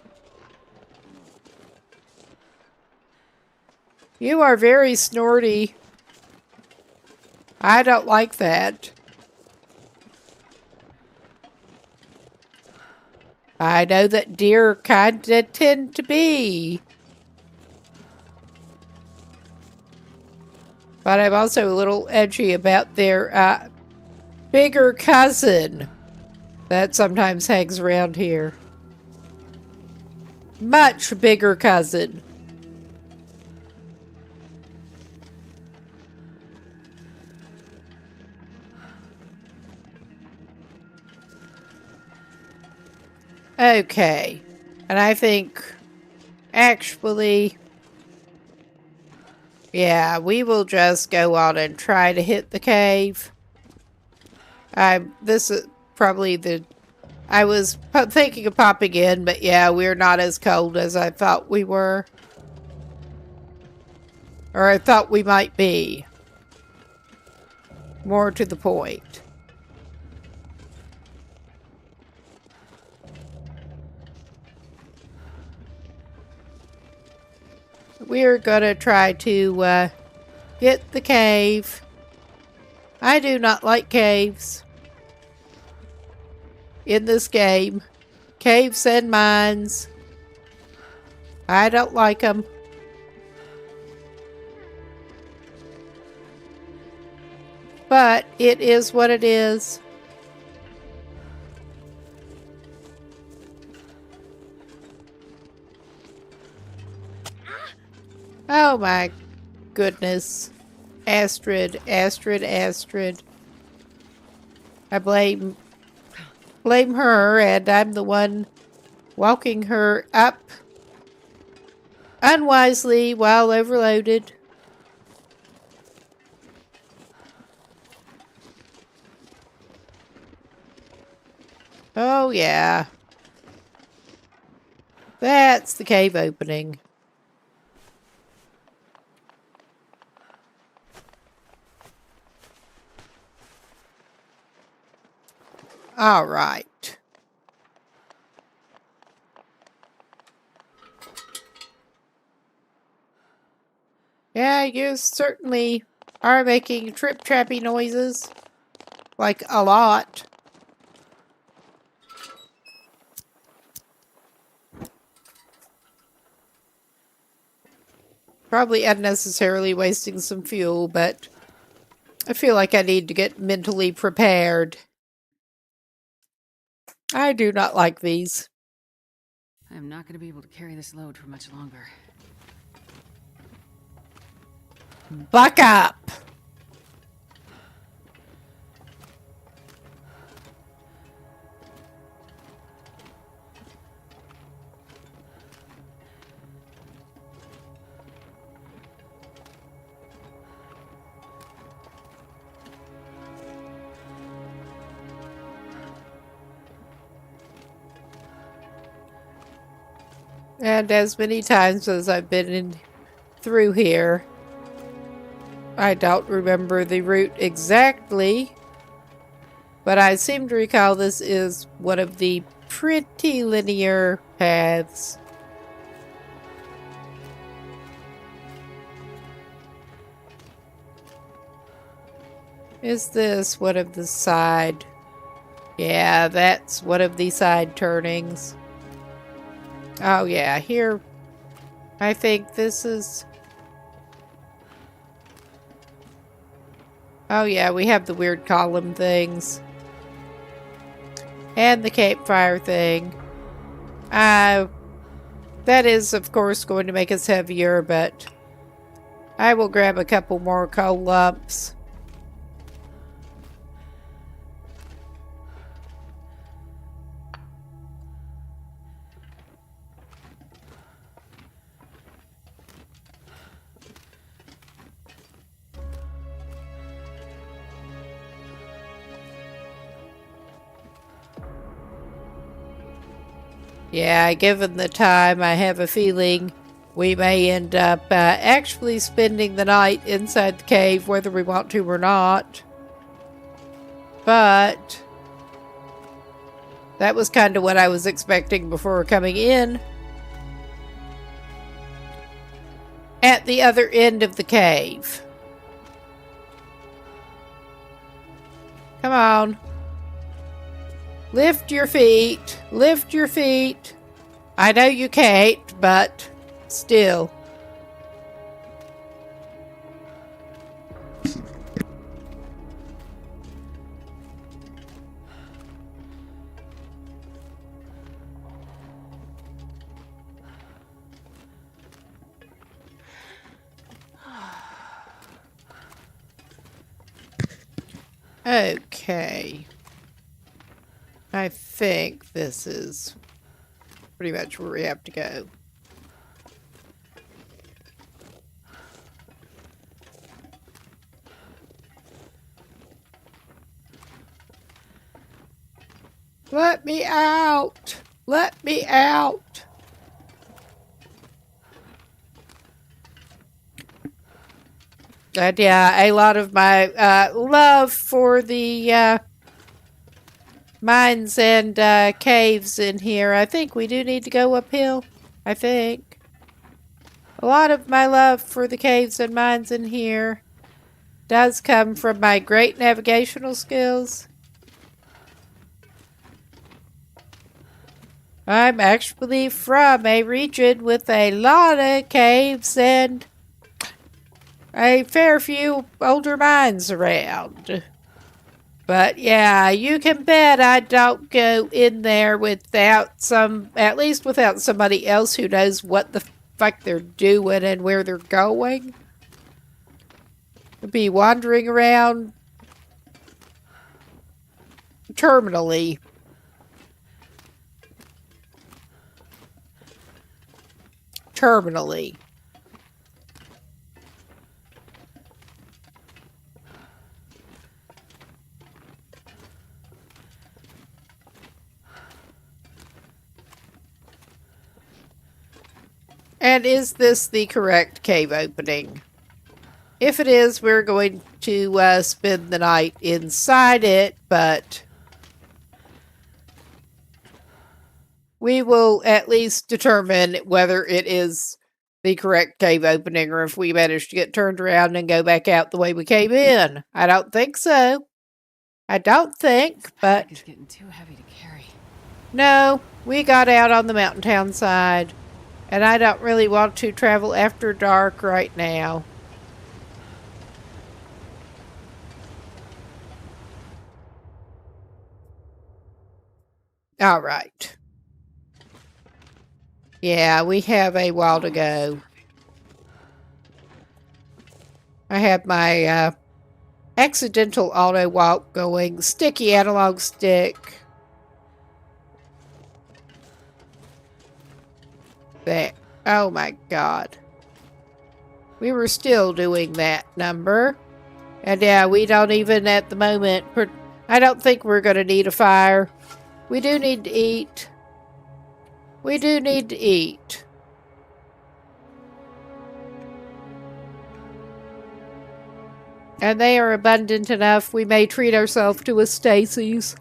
You are very snorty. I don't like that. I know that deer kind of tend to be. But I'm also a little edgy about their bigger cousin that sometimes hangs around here. Much bigger cousin. Okay. And I think, actually, yeah, we will just go on and try to hit the cave. This is probably I was thinking of popping in, but yeah, we're not as cold as I thought we were. Or I thought we might be. More to the point. We're gonna try to get the cave. I do not like caves in this game. Caves and mines. I don't like them. But it is what it is. Oh my goodness. Astrid, Astrid, Astrid. I blame her, and I'm the one walking her up unwisely while overloaded. Oh yeah. That's the cave opening. All right. Yeah, you certainly are making trip-trappy noises. Like, a lot. Probably unnecessarily wasting some fuel, but I feel like I need to get mentally prepared. I do not like these. I'm not going to be able to carry this load for much longer. Buck up! And as many times as I've been through here, I don't remember the route exactly, but I seem to recall this is one of the pretty linear paths. Is this one of the side? Yeah, that's one of the side turnings. Oh yeah, here, I think this is... Oh yeah, we have the weird column things. And the campfire thing. That is, of course, going to make us heavier, but I will grab a couple more coal lumps. Yeah, given the time, I have a feeling we may end up actually spending the night inside the cave, whether we want to or not. But that was kind of what I was expecting before coming in. At the other end of the cave. Come on. Lift your feet. Lift your feet. I know you can't, but still. Okay. I think this is pretty much where we have to go. Let me out! Let me out! And yeah, a lot of my love for the mines and caves in here. I think we do need to go uphill. I think. A lot of my love for the caves and mines in here does come from my great navigational skills. I'm actually from a region with a lot of caves and a fair few older mines around. But yeah, you can bet I don't go in there without at least without somebody else who knows what the fuck they're doing and where they're going. Be wandering around terminally. Terminally. And is this the correct cave opening? If it is, we're going to spend the night inside it, but we will at least determine whether it is the correct cave opening or if we manage to get turned around and go back out the way we came in. I don't think so. I don't think, but... It's getting too heavy to carry. No, we got out on the mountain town side. And I don't really want to travel after dark right now. All right. Yeah, we have a while to go. I have my accidental auto walk going, sticky analog stick. There. Oh my god. We were still doing that number. And yeah, we don't even at the moment. I don't think we're going to need a fire. We do need to eat. We do need to eat. And they are abundant enough, we may treat ourselves to a Stacy's.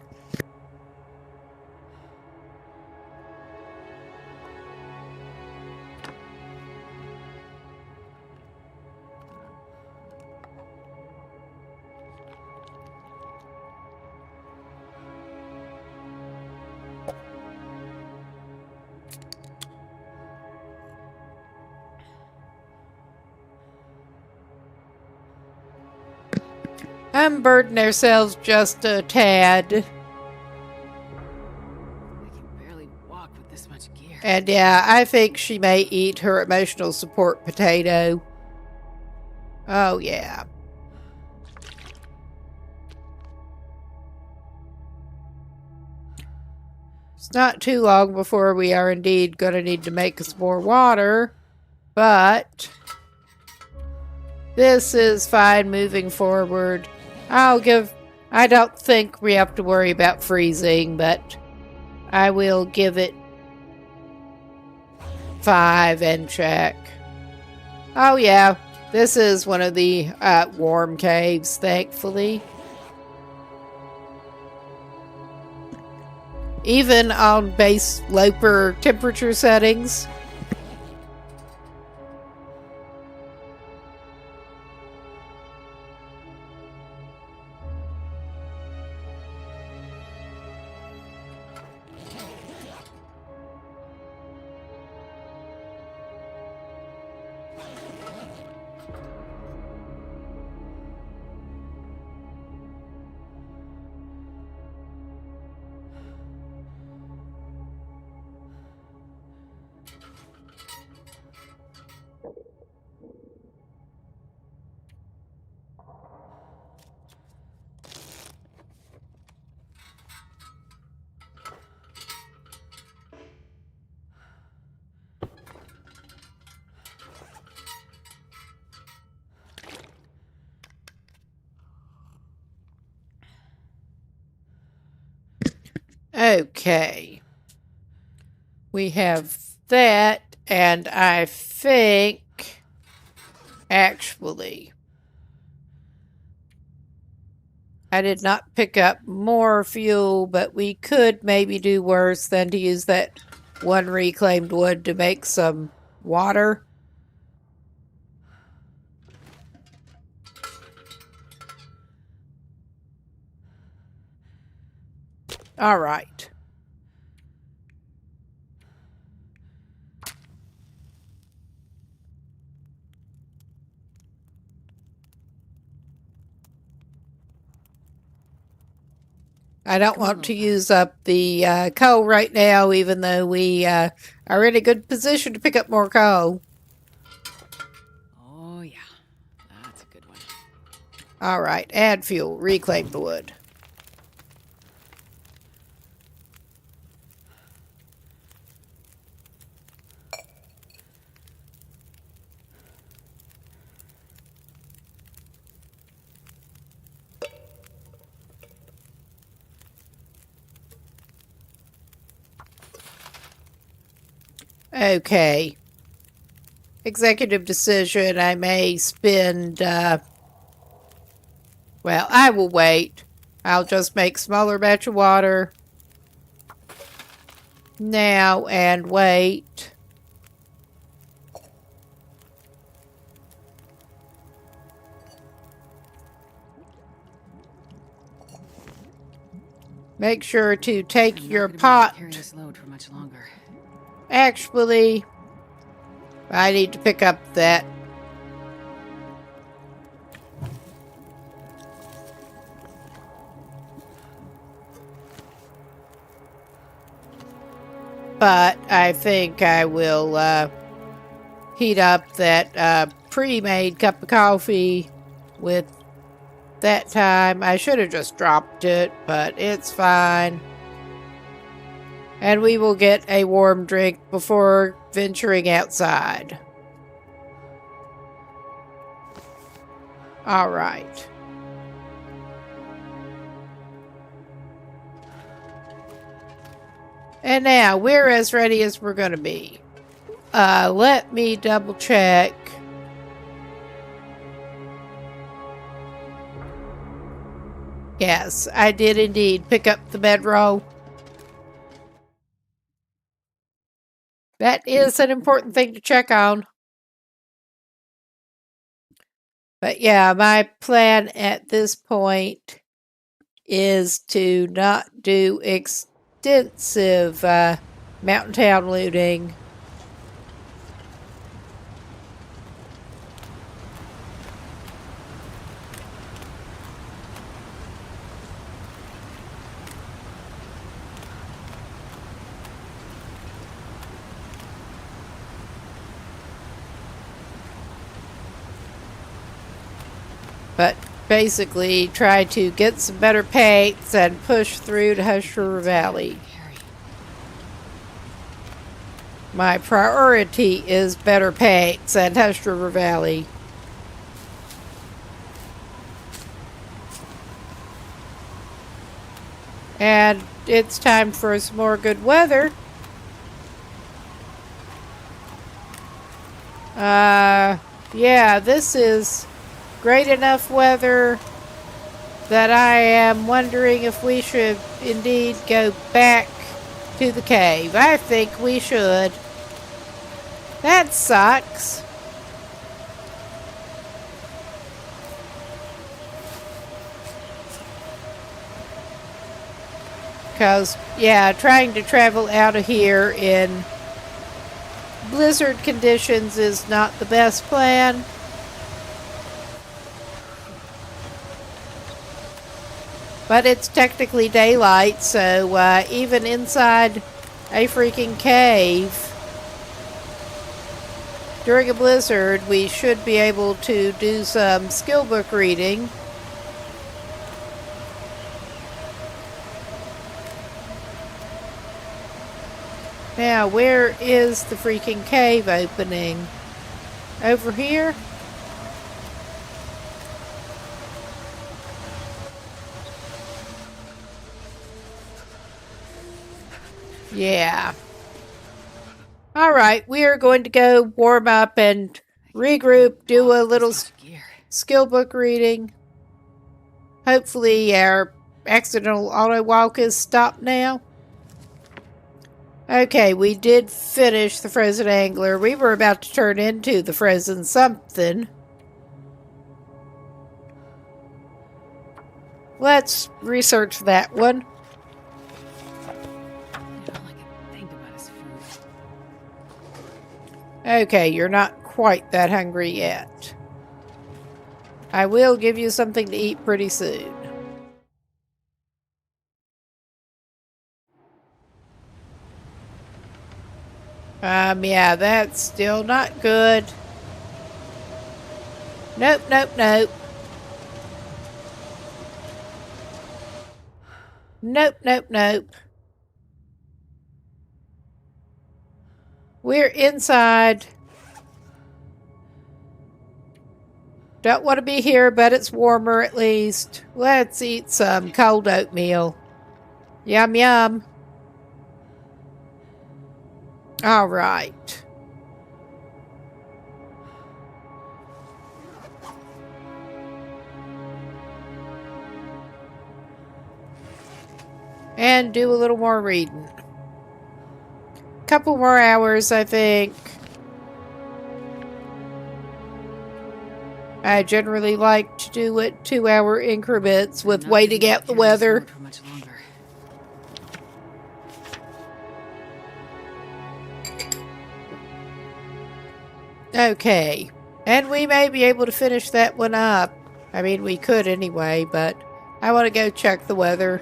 Unburden ourselves just a tad. I can barely walk with this much gear. And yeah, I think she may eat her emotional support potato. Oh yeah. It's not too long before we are indeed going to need to make us more water. But this is fine moving forward. I don't think we have to worry about freezing, but I will give it 5 and check. Oh yeah, this is one of the warm caves, thankfully. Even on base Loper temperature settings. Okay. We have that, and I think, actually, I did not pick up more fuel, but we could maybe do worse than to use that one reclaimed wood to make some water. All right. I don't want to use up the coal right now, even though we are in a good position to pick up more coal. Oh, yeah. That's a good one. All right. Add fuel. Reclaim the wood. Okay. Executive decision. I may spend, well, I will wait. I'll just make smaller batch of water now and wait. Make sure to take I'm your not gonna be able to pot. carry this load for much longer. Actually, I need to pick up that. but I think I will heat up that pre-made cup of coffee with that time. I should have just dropped it, but it's fine. And we will get a warm drink before venturing outside. All right. And now we're as ready as we're going to be. Let me double check. Yes, I did indeed pick up the bedroll. That is an important thing to check on. But yeah, my plan at this point is to not do extensive mountain town looting. But basically try to get some better paints and push through to Hush River Valley. My priority is better paints and Hush River Valley. And it's time for some more good weather. Yeah, this is great enough weather that I am wondering if we should indeed go back to the cave. I think we should. That sucks. Because, yeah, trying to travel out of here in blizzard conditions is not the best plan. But it's technically daylight, so even inside a freaking cave, during a blizzard, we should be able to do some skill book reading. Now, where is the freaking cave opening? Over here? Yeah. Alright, we are going to go warm up and regroup, do a little skill book reading. Hopefully our accidental auto walk is stopped now. Okay, we did finish the frozen angler. We were about to turn into the frozen something. Let's research that one. Okay, you're not quite that hungry yet. I will give you something to eat pretty soon. Yeah, that's still not good. Nope, nope, nope. Nope, nope, nope. We're inside. Don't want to be here, but it's warmer at least. Let's eat some cold oatmeal. Yum, yum. All right. And do a little more reading. Couple more hours, I think. I generally like to do it 2-hour increments with waiting out the weather. Okay, and we may be able to finish that one up. I mean, we could anyway, but I want to go check the weather.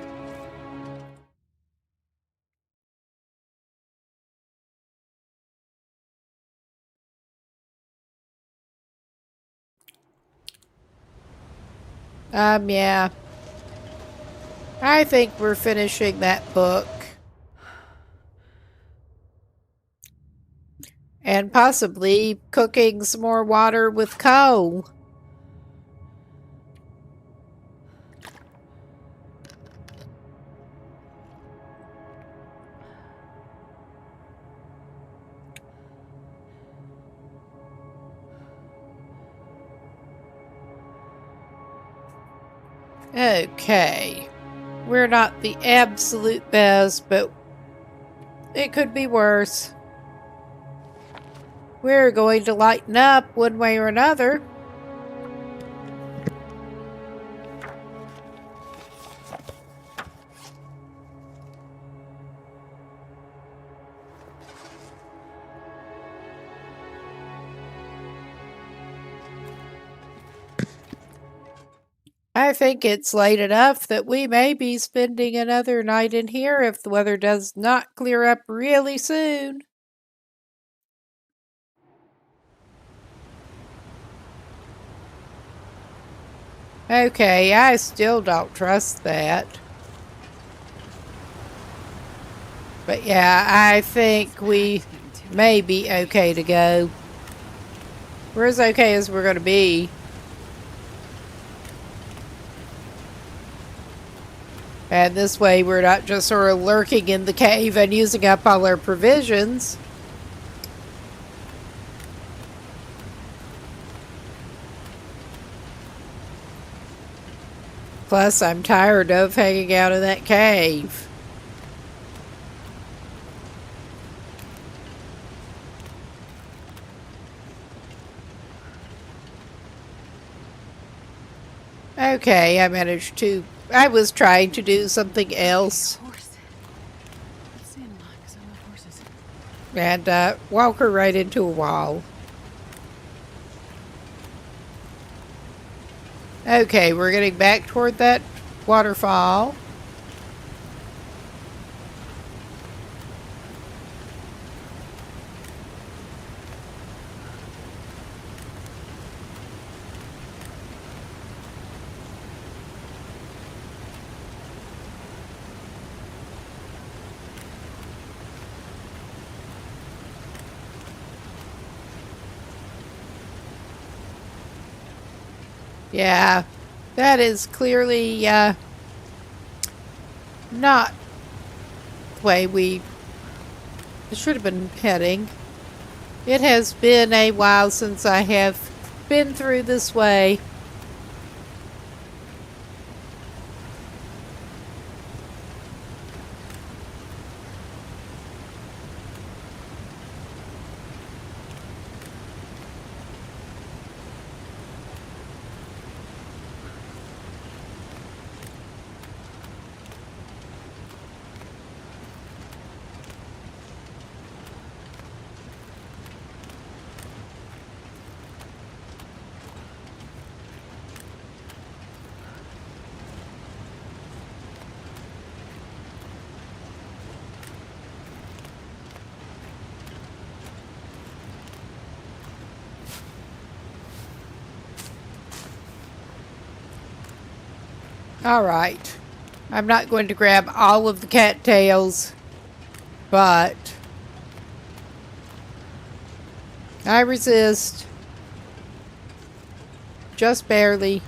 Yeah. I think we're finishing that book. And possibly cooking some more water with coal. Okay. We're not the absolute best, but it could be worse. We're going to lighten up one way or another. I think it's late enough that we may be spending another night in here if the weather does not clear up really soon. Okay, I still don't trust that. But yeah, I think we may be okay to go. We're as okay as we're going to be. And this way we're not just sort of lurking in the cave and using up all our provisions. Plus, I'm tired of hanging out in that cave. Okay, I was trying to do something else. Horse. Let's see in a lot because I love horses. And walk her right into a wall. Okay, we're getting back toward that waterfall. Yeah, that is clearly not the way we should have been heading. It has been a while since I have been through this way. All right. I'm not going to grab all of the cattails, but I resist. Just barely.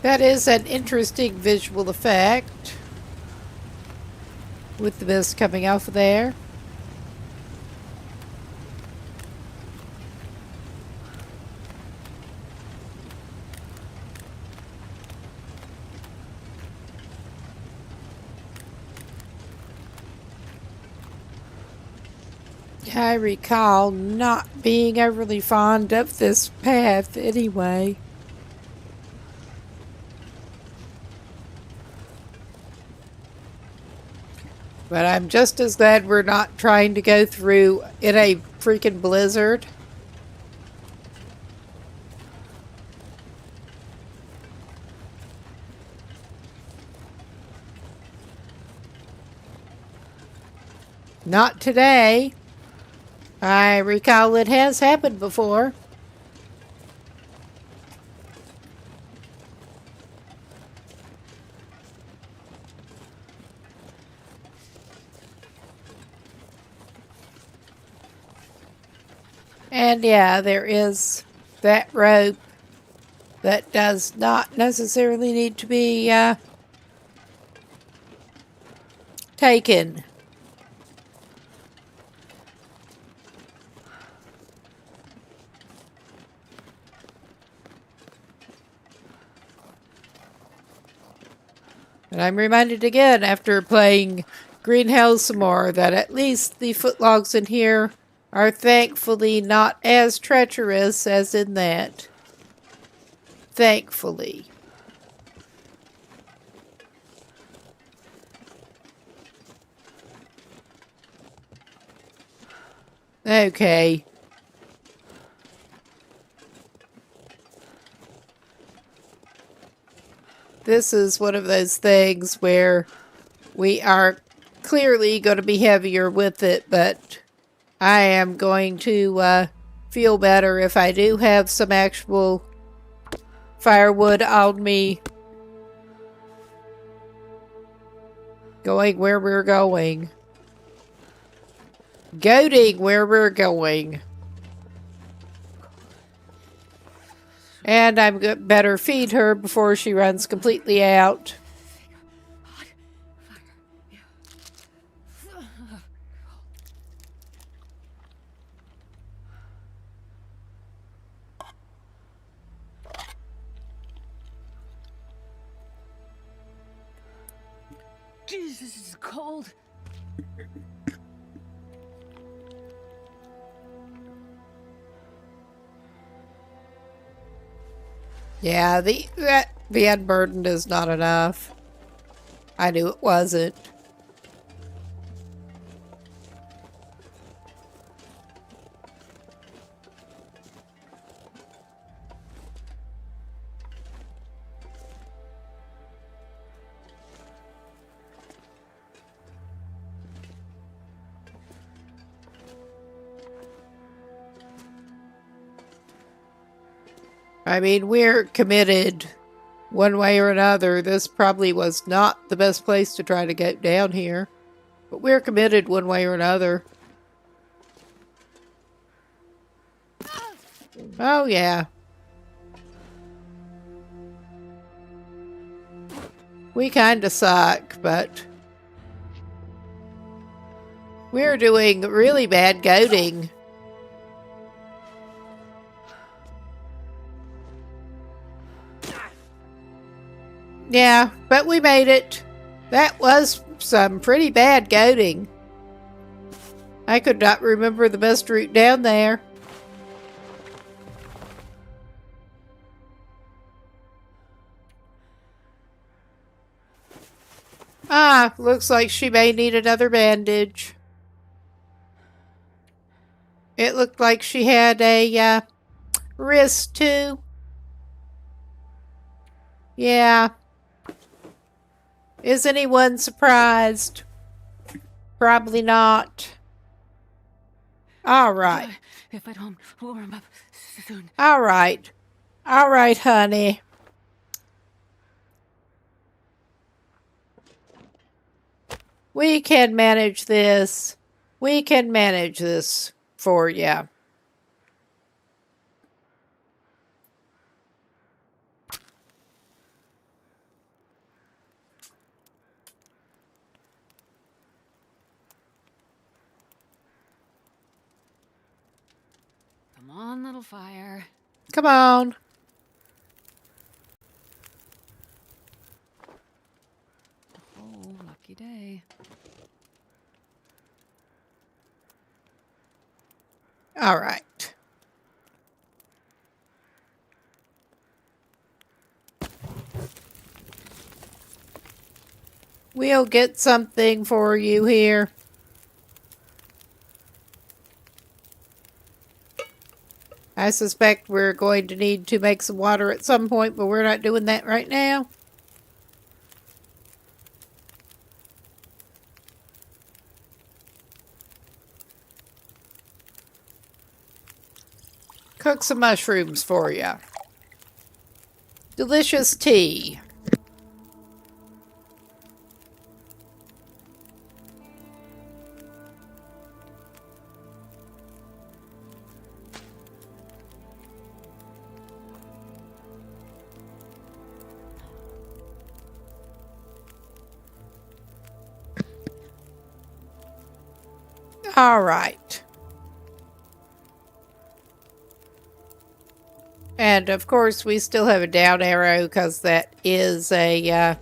That is an interesting visual effect with the mist coming off of there. I recall not being overly fond of this path anyway. But I'm just as glad we're not trying to go through in a freaking blizzard. Not today. I recall it has happened before. And yeah, there is that rope that does not necessarily need to be taken. And I'm reminded again after playing Green Hell some more that at least the footlogs in here are thankfully not as treacherous as in that. Thankfully. Okay. This is one of those things where we are clearly going to be heavier with it, but I am going to feel better if I do have some actual firewood on me going where we're going. Goading where we're going. And I'm better feed her before she runs completely out. Jesus, this is cold. Yeah, the unburdened is not enough. I knew it wasn't. I mean, we're committed one way or another. This probably was not the best place to try to get down here. But we're committed one way or another. Oh, yeah. We kind of suck, but we're doing really bad goading. Yeah, but we made it. That was some pretty bad goading. I could not remember the best route down there. Ah, looks like she may need another bandage. It looked like she had a wrist too. Yeah. Is anyone surprised? Probably not. All right. If I don't warm up soon. All right. All right, honey. We can manage this. We can manage this for you. Come on, little fire. Come on. Oh, lucky day. All right. We'll get something for you here. I suspect we're going to need to make some water at some point, but we're not doing that right now. Cook some mushrooms for you. Delicious tea. All right. And of course, we still have a down arrow because that is a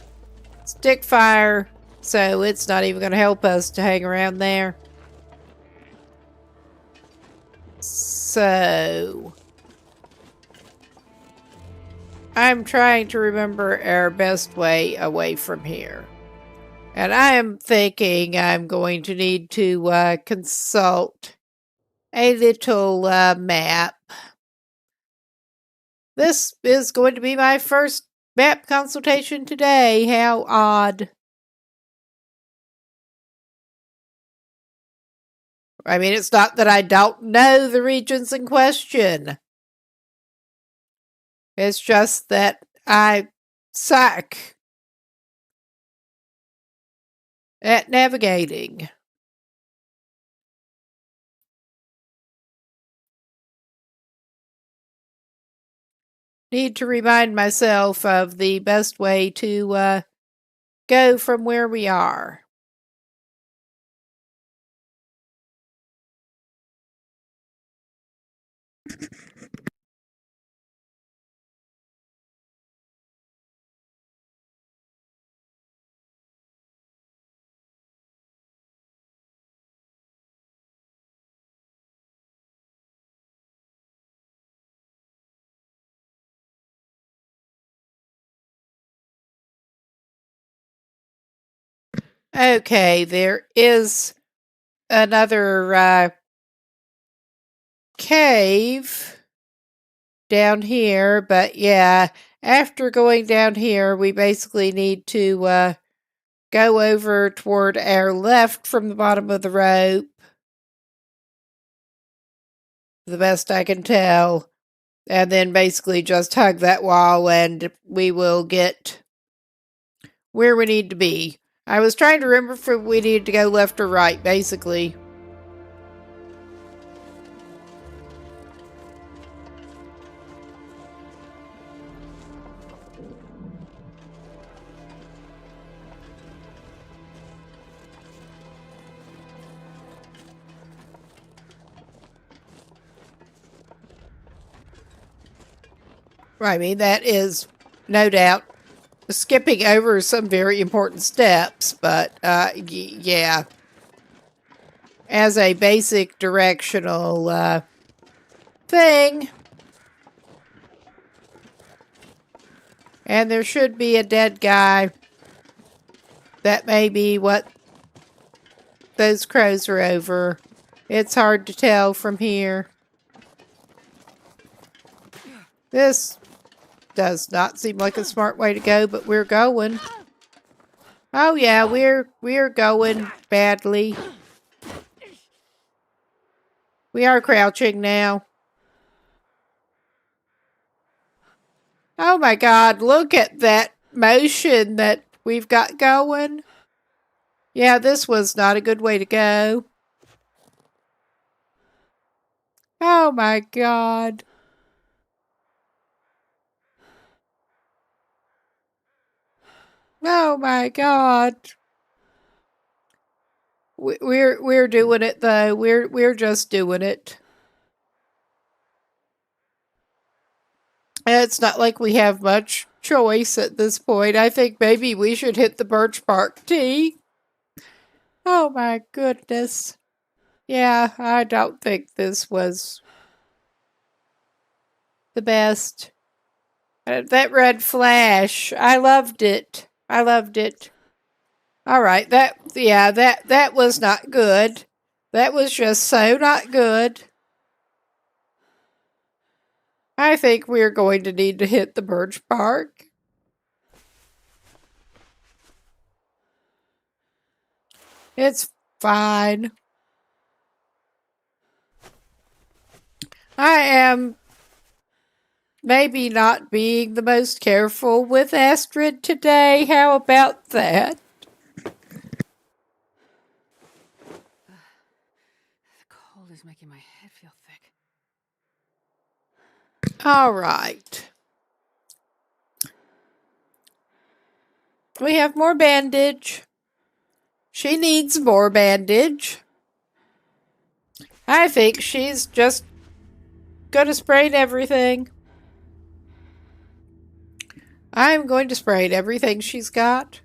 stick fire, so it's not even going to help us to hang around there. So, I'm trying to remember our best way away from here. And I am thinking I'm going to need to consult a little map. This is going to be my first map consultation today. How odd. I mean, it's not that I don't know the regions in question. It's just that I suck at navigating. Need to remind myself of the best way to go from where we are. Okay, there is another cave down here, but yeah, after going down here, we basically need to go over toward our left from the bottom of the rope, the best I can tell, and then basically just hug that wall and we will get where we need to be. I was trying to remember if we needed to go left or right, basically. I mean, that is no doubt skipping over some very important steps, but yeah. As a basic directional thing. And there should be a dead guy. That may be what those crows are over. It's hard to tell from here. This does not seem like a smart way to go, but we're going. Oh yeah, we're going badly. We are crouching now. Oh my god, look at that motion that we've got going. Yeah, this was not a good way to go. Oh my god. Oh my god. We're doing it though. We're just doing it. It's not like we have much choice at this point. I think maybe we should hit the birch bark tea. Oh my goodness. Yeah, I don't think this was the best. That red flash, I loved it. I loved it. All right, that was not good. That was just so not good. I think we're going to need to hit the birch bark. It's fine. I am maybe not being the most careful with Astrid today. How about that? The cold is making my head feel thick. All right. We have more bandage. She needs more bandage. I think she's just gonna sprain everything. I'm going to sprain everything she's got.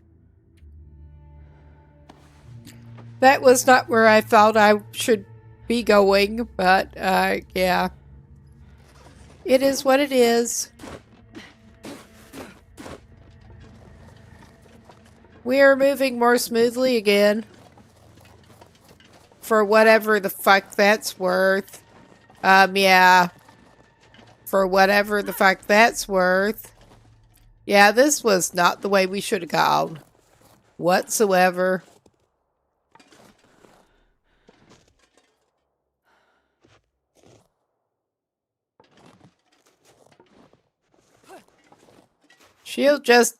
That was not where I thought I should be going, but yeah. It is what it is. We are moving more smoothly again. For whatever the fuck that's worth. Yeah. For whatever the fuck that's worth. Yeah, this was not the way we should have gone. Whatsoever. She'll just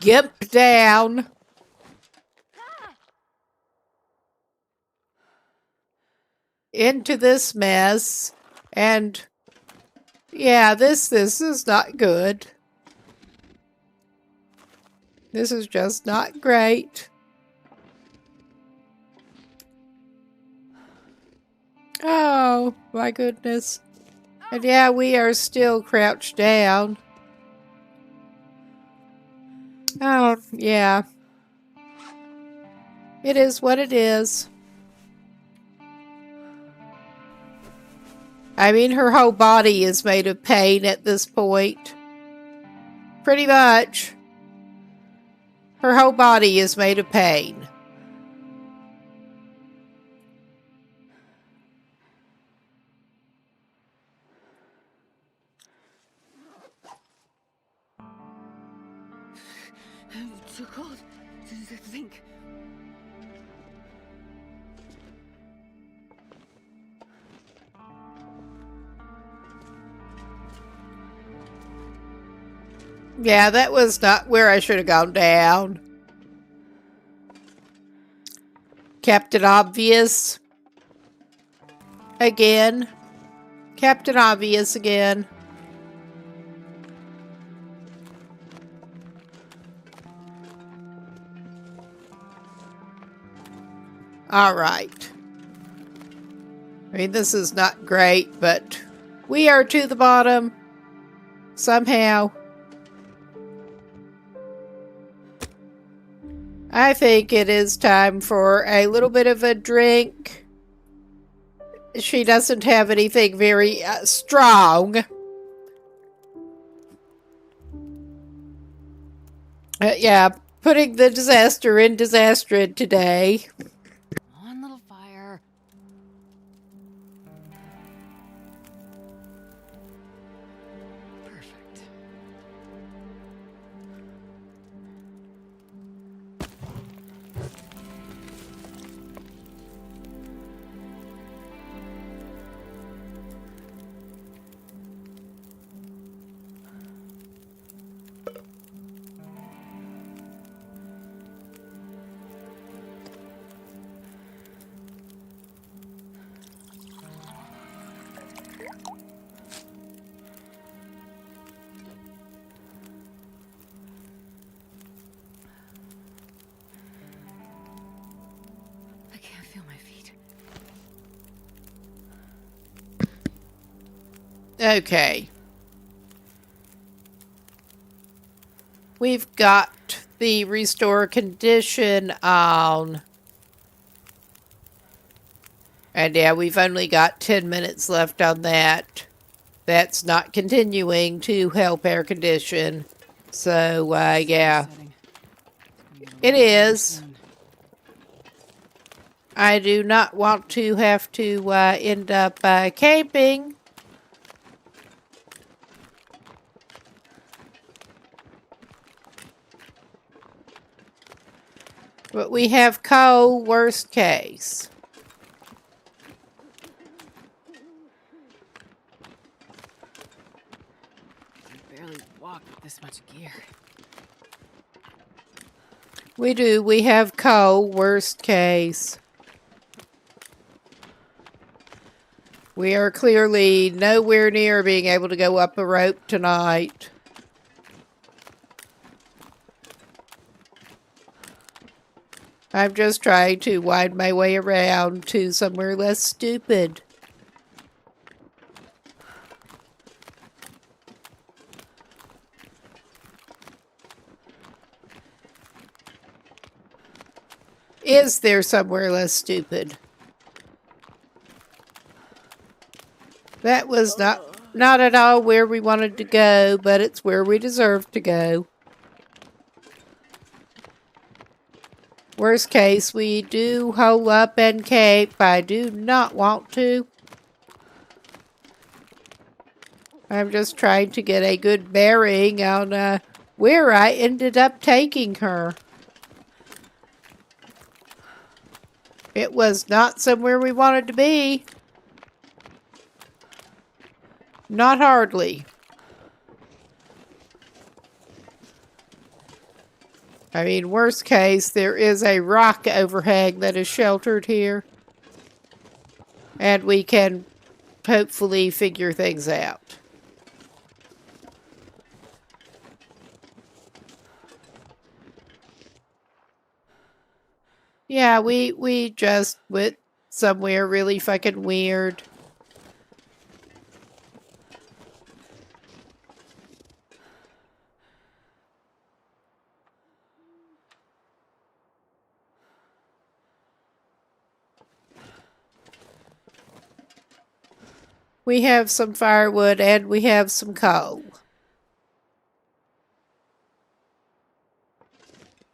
gimp down. Into this mess. And yeah, this is not good. This is just not great. Oh, my goodness. And yeah, we are still crouched down. Oh, yeah. It is what it is. I mean, her whole body is made of pain at this point. Pretty much. Her whole body is made of pain. It's too cold to think. Yeah, that was not where I should have gone down. Kept it obvious. Again. Kept it obvious again. All right. I mean, this is not great, but we are to the bottom. Somehow. I think it is time for a little bit of a drink. She doesn't have anything very strong. Yeah, putting the disaster in Disastrid today. One little fire. Perfect. I can't feel my feet. Okay. We've got the restore condition on. And yeah, we've only got 10 minutes left on that. That's not continuing to help air condition. So, yeah. Setting. It's gonna get a It little warmer is. soon. I do not want to have to end up camping. But we have coal, worst case. I barely walk with this much gear. We do. We have coal, worst case. We are clearly nowhere near being able to go up a rope tonight. I'm just trying to wind my way around to somewhere less stupid. Is there somewhere less stupid? That was not at all where we wanted to go, but it's where we deserve to go. Worst case, we do hole up and camp. I do not want to. I'm just trying to get a good bearing on where I ended up taking her. It was not somewhere we wanted to be. Not hardly. I mean, worst case, there is a rock overhang that is sheltered here. And we can hopefully figure things out. Yeah, we just went somewhere really fucking weird. We have some firewood and we have some coal.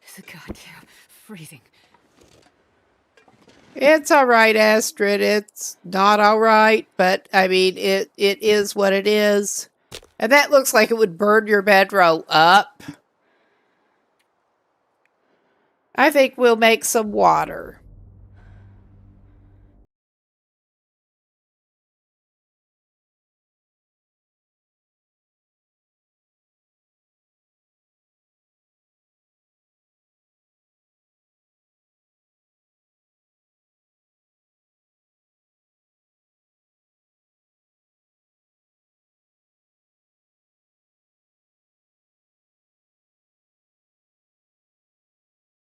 It's goddamn freezing. It's all right, Astrid. It's not all right, but I mean, it is what it is. And that looks like it would burn your bedroll up. I think we'll make some water.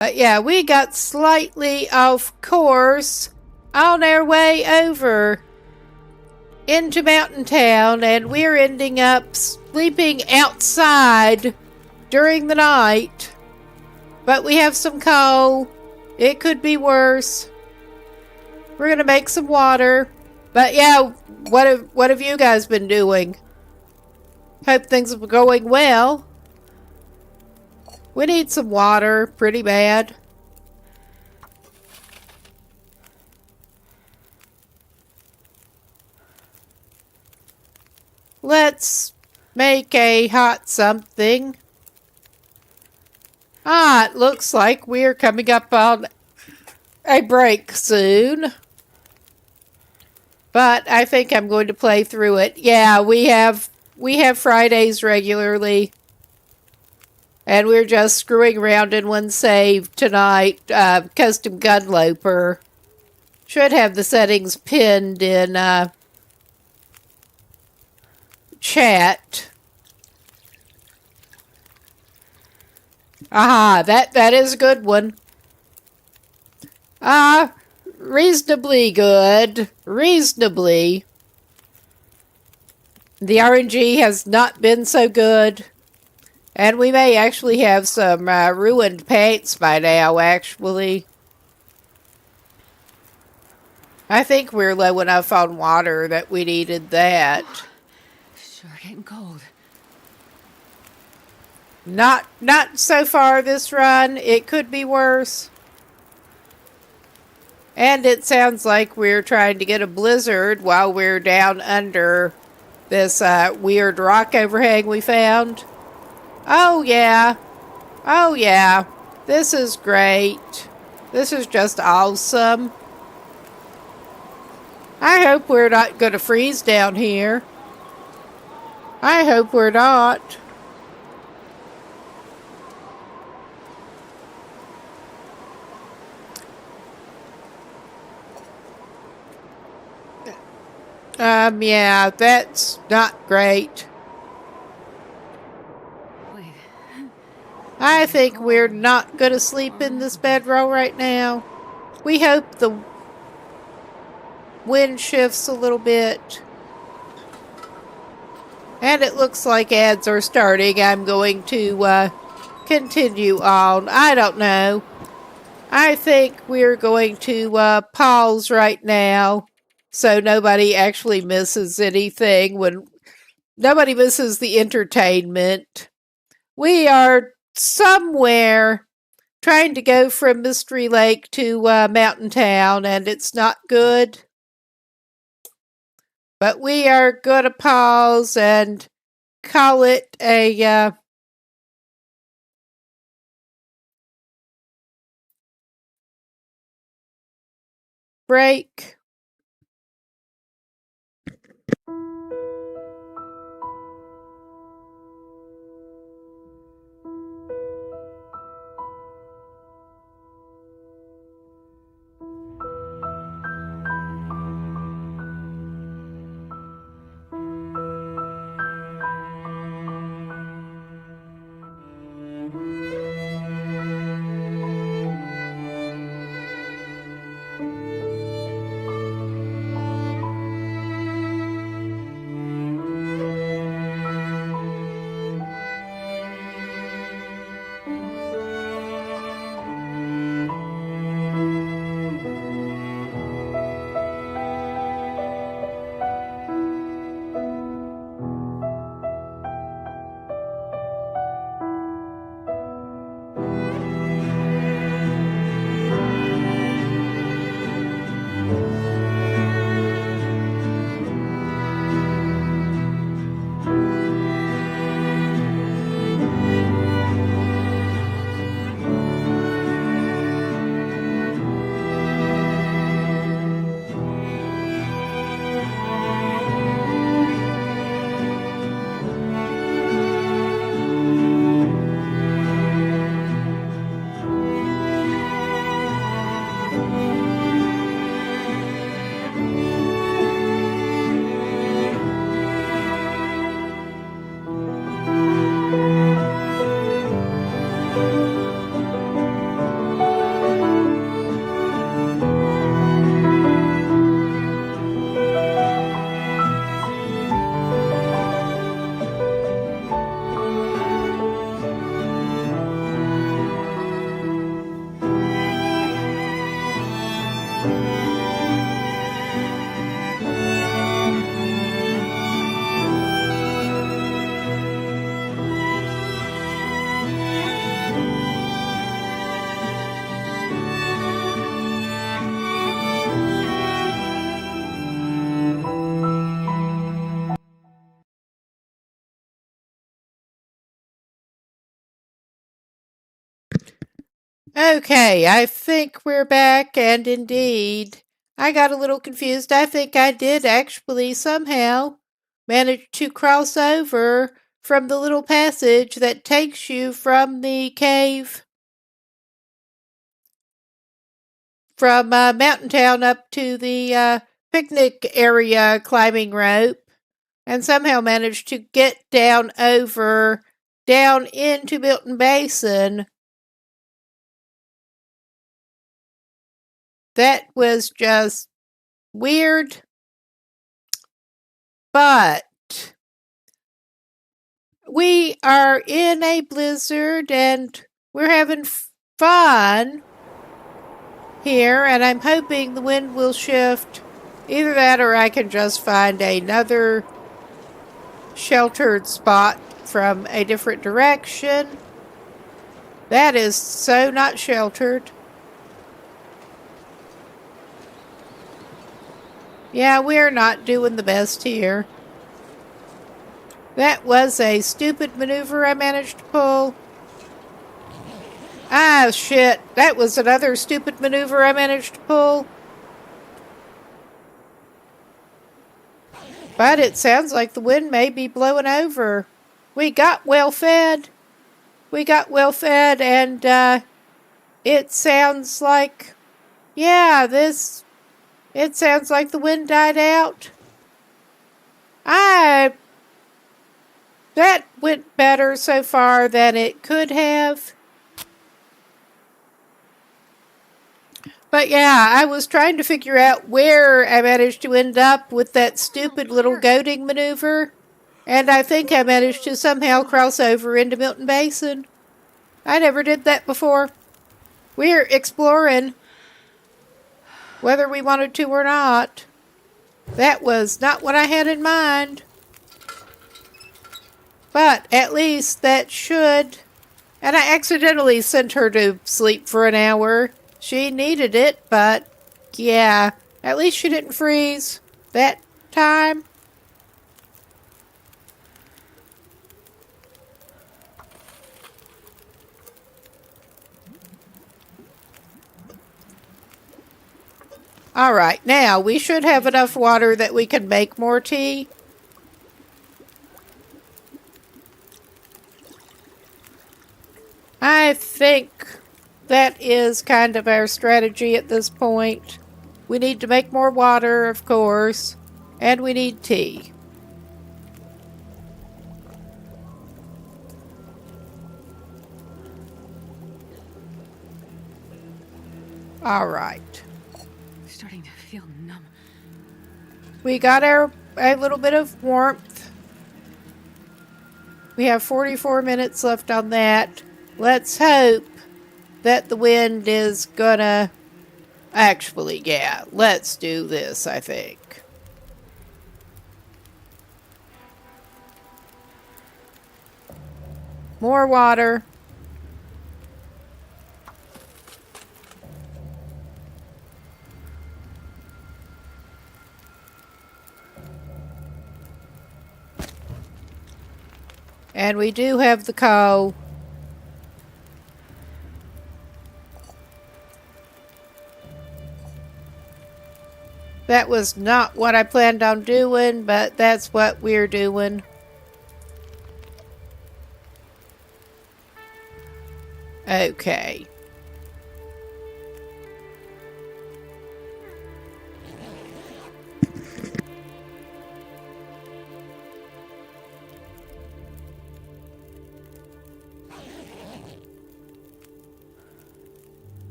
But yeah, we got slightly off course on our way over into Mountain Town, and we're ending up sleeping outside during the night. But we have some coal. It could be worse. We're gonna make some water. But yeah, what have you guys been doing? Hope things are going well. We need some water pretty bad. Let's make a hot something. It looks like we're coming up on a break soon. But I think I'm going to play through it. Yeah, we have Fridays regularly. And we're just screwing around in one save tonight. Custom Gunloper. Should have the settings pinned in chat. That is a good one. Reasonably good. Reasonably. The RNG has not been so good. And we may actually have some ruined paints by now, actually. I think we're low enough on water that we needed that. Sure getting cold. Not so far this run. It could be worse. And it sounds like we're trying to get a blizzard while we're down under this weird rock overhang we found. Oh, yeah. Oh, yeah. This is great. This is just awesome. I hope we're not going to freeze down here. I hope we're not. Yeah, that's not great. Wait. I think we're not going to sleep in this bedroll right now. We hope the wind shifts a little bit. And it looks like ads are starting. I'm going to continue on. I don't know. I think we're going to pause right now so nobody actually misses anything when nobody misses the entertainment. We are somewhere trying to go from Mystery Lake to Mountain Town, and it's not good. But we are going to pause and call it a break. Okay, I think we're back, and indeed, I got a little confused. I think I did actually somehow manage to cross over from the little passage that takes you from the cave from Mountain Town up to the picnic area climbing rope, and somehow managed to get down into Milton Basin. That was just weird, but we are in a blizzard and we're having fun here, and I'm hoping the wind will shift. Either that or I can just find another sheltered spot from a different direction. That is so not sheltered. Yeah, we're not doing the best here. That was a stupid maneuver I managed to pull. Ah, shit. That was another stupid maneuver I managed to pull. But it sounds like the wind may be blowing over. We got well fed. And it sounds like, yeah, it sounds like the wind died out. That went better so far than it could have. But yeah, I was trying to figure out where I managed to end up with that stupid little goading maneuver. And I think I managed to somehow cross over into Milton Basin. I never did that before. We're exploring, whether we wanted to or not. That was not what I had in mind. But at least that should. And I accidentally sent her to sleep for an hour. She needed it, but yeah, at least she didn't freeze that time. All right, now we should have enough water that we can make more tea. I think that is kind of our strategy at this point. We need to make more water, of course, and we need tea. All right. I'm starting to feel numb. We got a little bit of warmth. We have 44 minutes left on that. Let's hope that the wind is gonna... Actually, yeah, let's do this, I think. More water. And we do have the coal. That was not what I planned on doing, but that's what we're doing. Okay.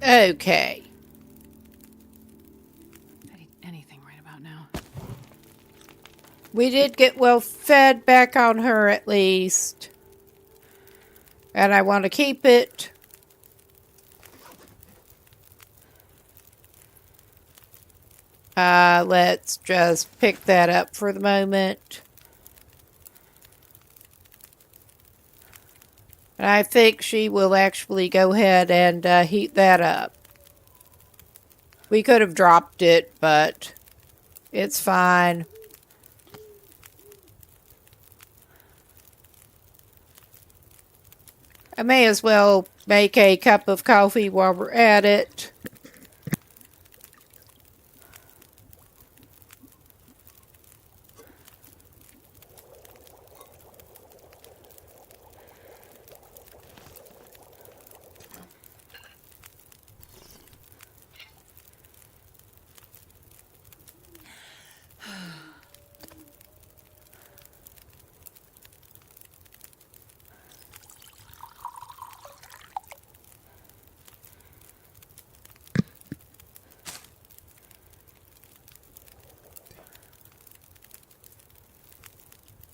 Okay. I eat anything right about now. We did get well fed back on her at least. And I want to keep it. Let's just pick that up for the moment. And I think she will actually go ahead and heat that up. We could have dropped it, but it's fine. I may as well make a cup of coffee while we're at it.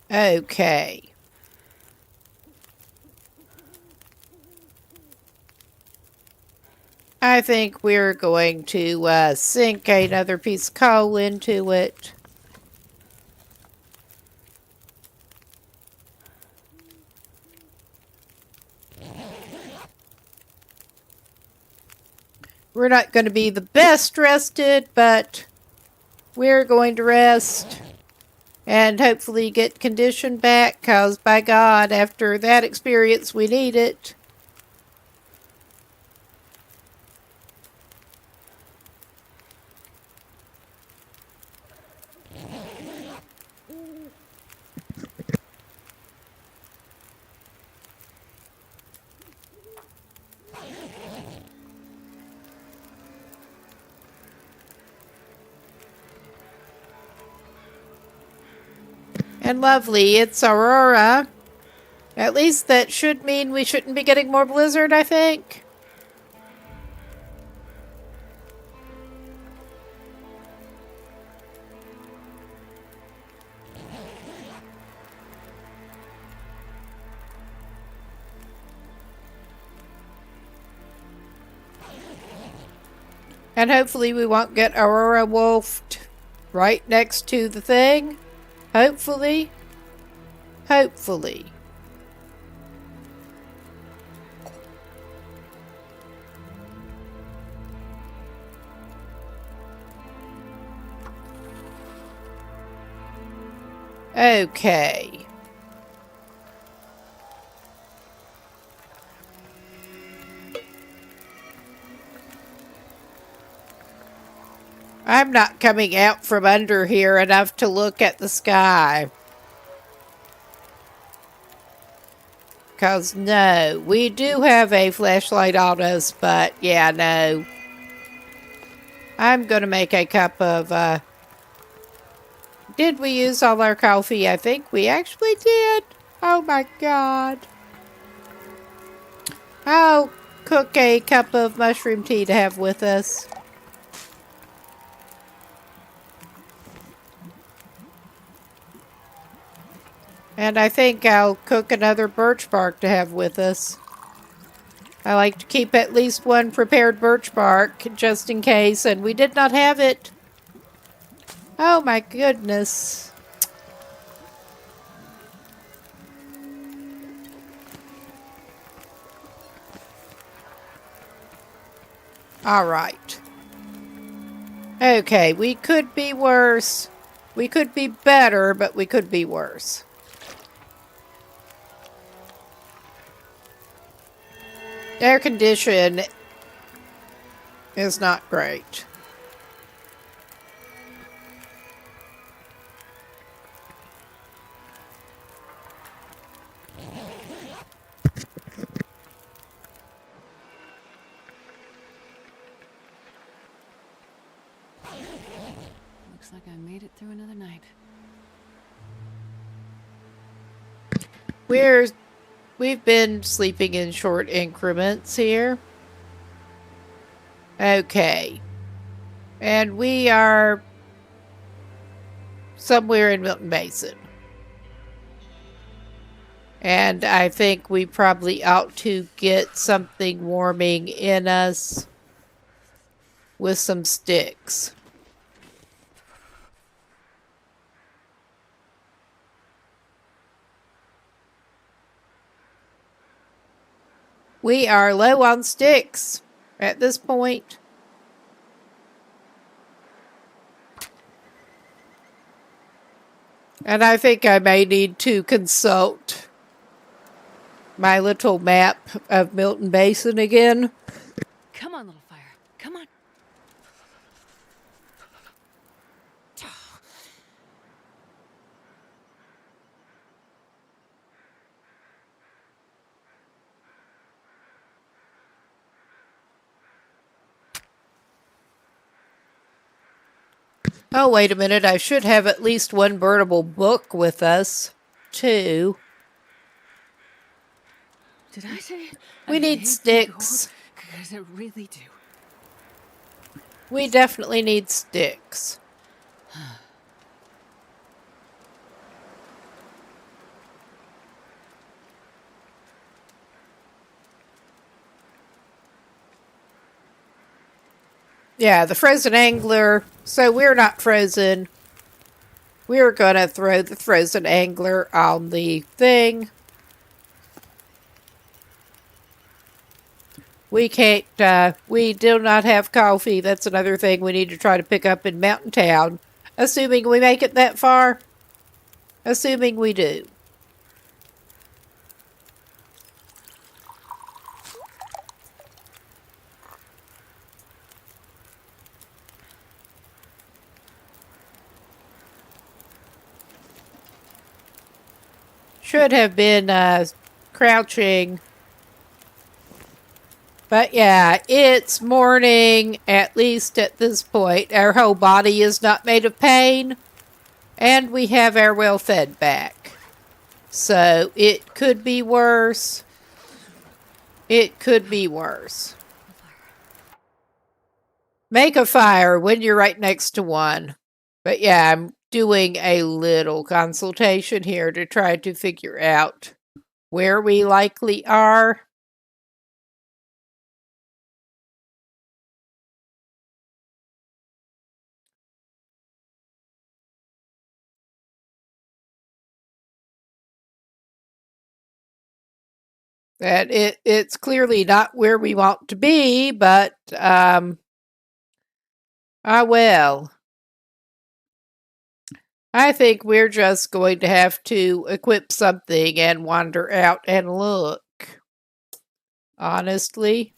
Okay. I think we're going to sink another piece of coal into it. We're not going to be the best rested, but we're going to rest and hopefully get condition back, because by God, after that experience, we need it. And lovely, it's Aurora. At least that should mean we shouldn't be getting more blizzard, I think. And hopefully we won't get Aurora wolfed right next to the thing. Hopefully. Hopefully. Okay. I'm not coming out from under here enough to look at the sky. Because, no, we do have a flashlight on us, but, yeah, no. I'm going to make a cup of, Did we use all our coffee? I think we actually did. Oh, my God. I'll cook a cup of mushroom tea to have with us. And I think I'll cook another birch bark to have with us. I like to keep at least one prepared birch bark just in case, and we did not have it. Oh my goodness. All right. Okay, we could be worse. We could be better, but we could be worse. Air condition is not great. Looks like I made it through another night. We've been sleeping in short increments here. Okay. And we are somewhere in Milton Basin. And I think we probably ought to get something warming in us with some sticks. We are low on sticks at this point. And I think I may need to consult my little map of Milton Basin again. Come on, little fire. Come on. Oh, wait a minute. I should have at least one burnable book with us, too. Did I say We I need hate sticks. Because I really do. We definitely need sticks. Yeah, the frozen angler. So we're not frozen. We're gonna throw the frozen angler on the thing. We can't, we do not have coffee. That's another thing we need to try to pick up in Mountain Town. Assuming we make it that far. Assuming we do. Should have been, crouching. But yeah, it's morning, at least at this point. Our whole body is not made of pain, and we have our well fed back. So it could be worse. It could be worse. Make a fire when you're right next to one. But yeah, I'm doing a little consultation here to try to figure out where we likely are. That it's clearly not where we want to be, but well. I think we're just going to have to equip something and wander out and look. Honestly.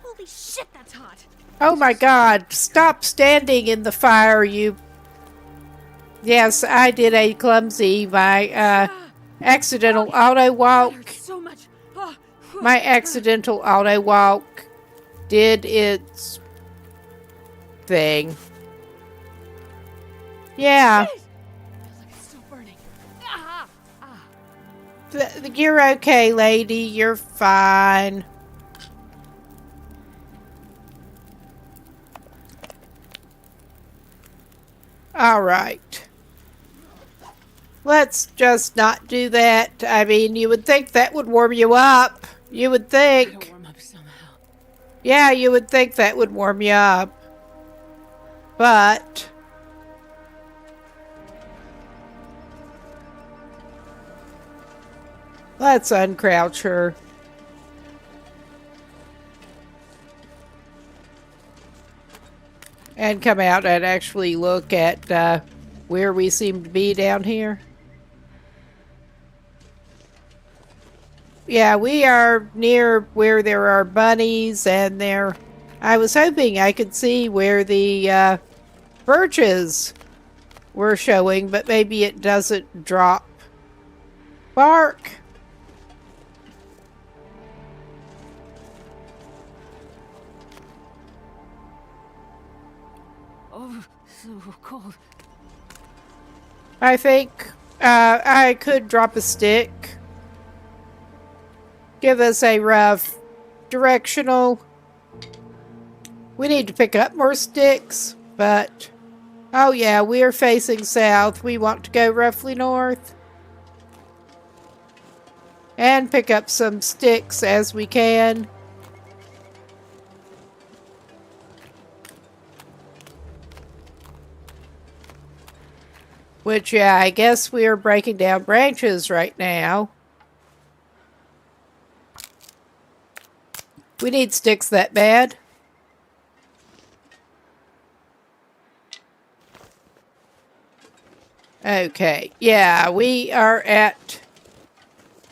Holy shit, that's hot. Oh my god, stop standing in the fire, you... Yes, I did a clumsy, my, accidental auto walk. So much. My accidental auto walk did its thing. Yeah. Feels like it's still burning. You're okay, lady. You're fine. All right. Let's just not do that. I mean, you would think that would warm you up. You would think. Warm up somehow. Yeah, you would think that would warm you up. But let's uncrouch her. And come out and actually look at where we seem to be down here. Yeah, we are near where there are bunnies, and there... I was hoping I could see where the birches were showing, but maybe it doesn't drop. Bark! Oh, so cold. I think I could drop a stick. Give us a rough directional. We need to pick up more sticks, but... Oh yeah, we are facing south. We want to go roughly north. And pick up some sticks as we can. Which, yeah, I guess we are breaking down branches right now. We need sticks that bad. Okay, yeah, we are at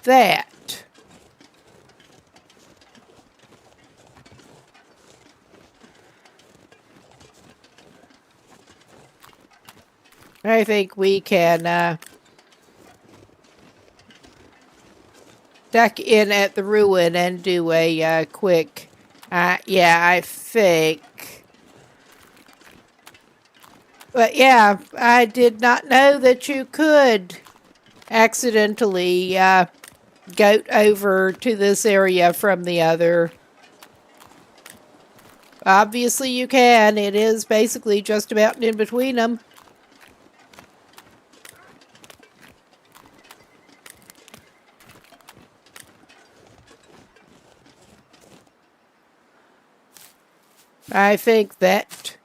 that. I think we can duck in at the ruin and do a quick... yeah, I think... But yeah, I did not know that you could accidentally goat over to this area from the other. Obviously you can. It is basically just about in between them. I think that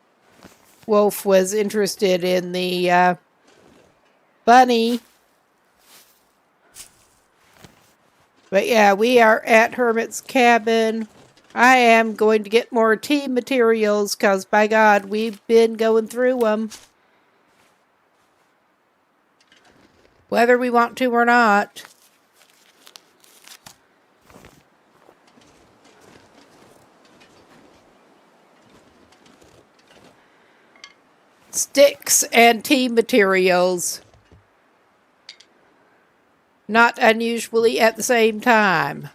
Wolf was interested in the bunny. But yeah, we are at Hermit's cabin. I am going to get more tea materials because, by God, we've been going through them. Whether we want to or not. Sticks and tea materials. Not unusually at the same time.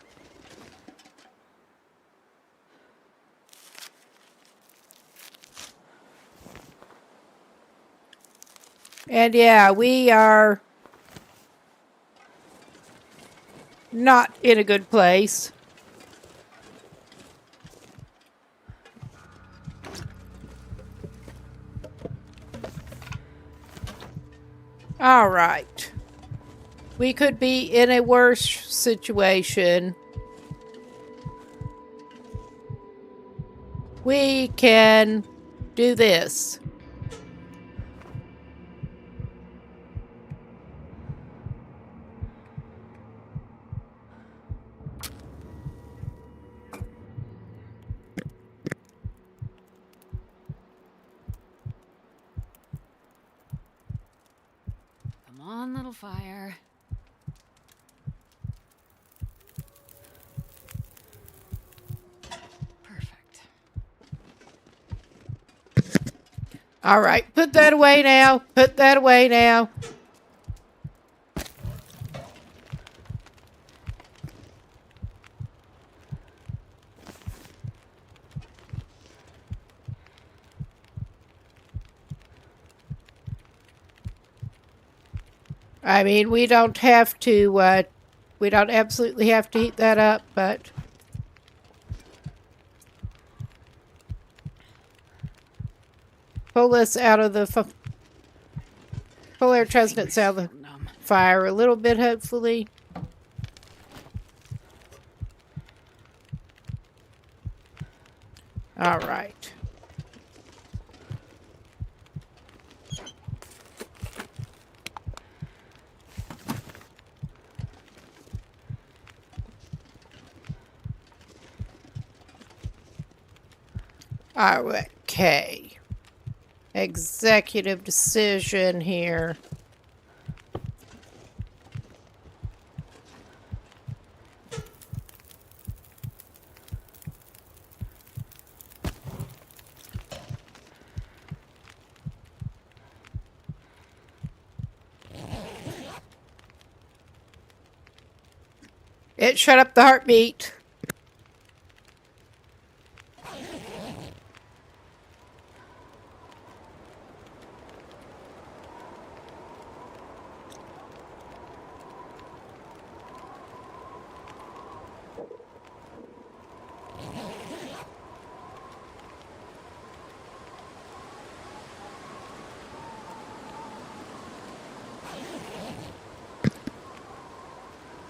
And yeah, we are not in a good place. All right. We could be in a worse situation. We can do this. Come on, little fire. Perfect. All right, put that away now. Put that away now. I mean, we don't have to, we don't absolutely have to heat that up, but pull this out of the, pull our chestnuts out of the fire a little bit, hopefully. All right. Okay. Executive decision here. It shut up the heartbeat.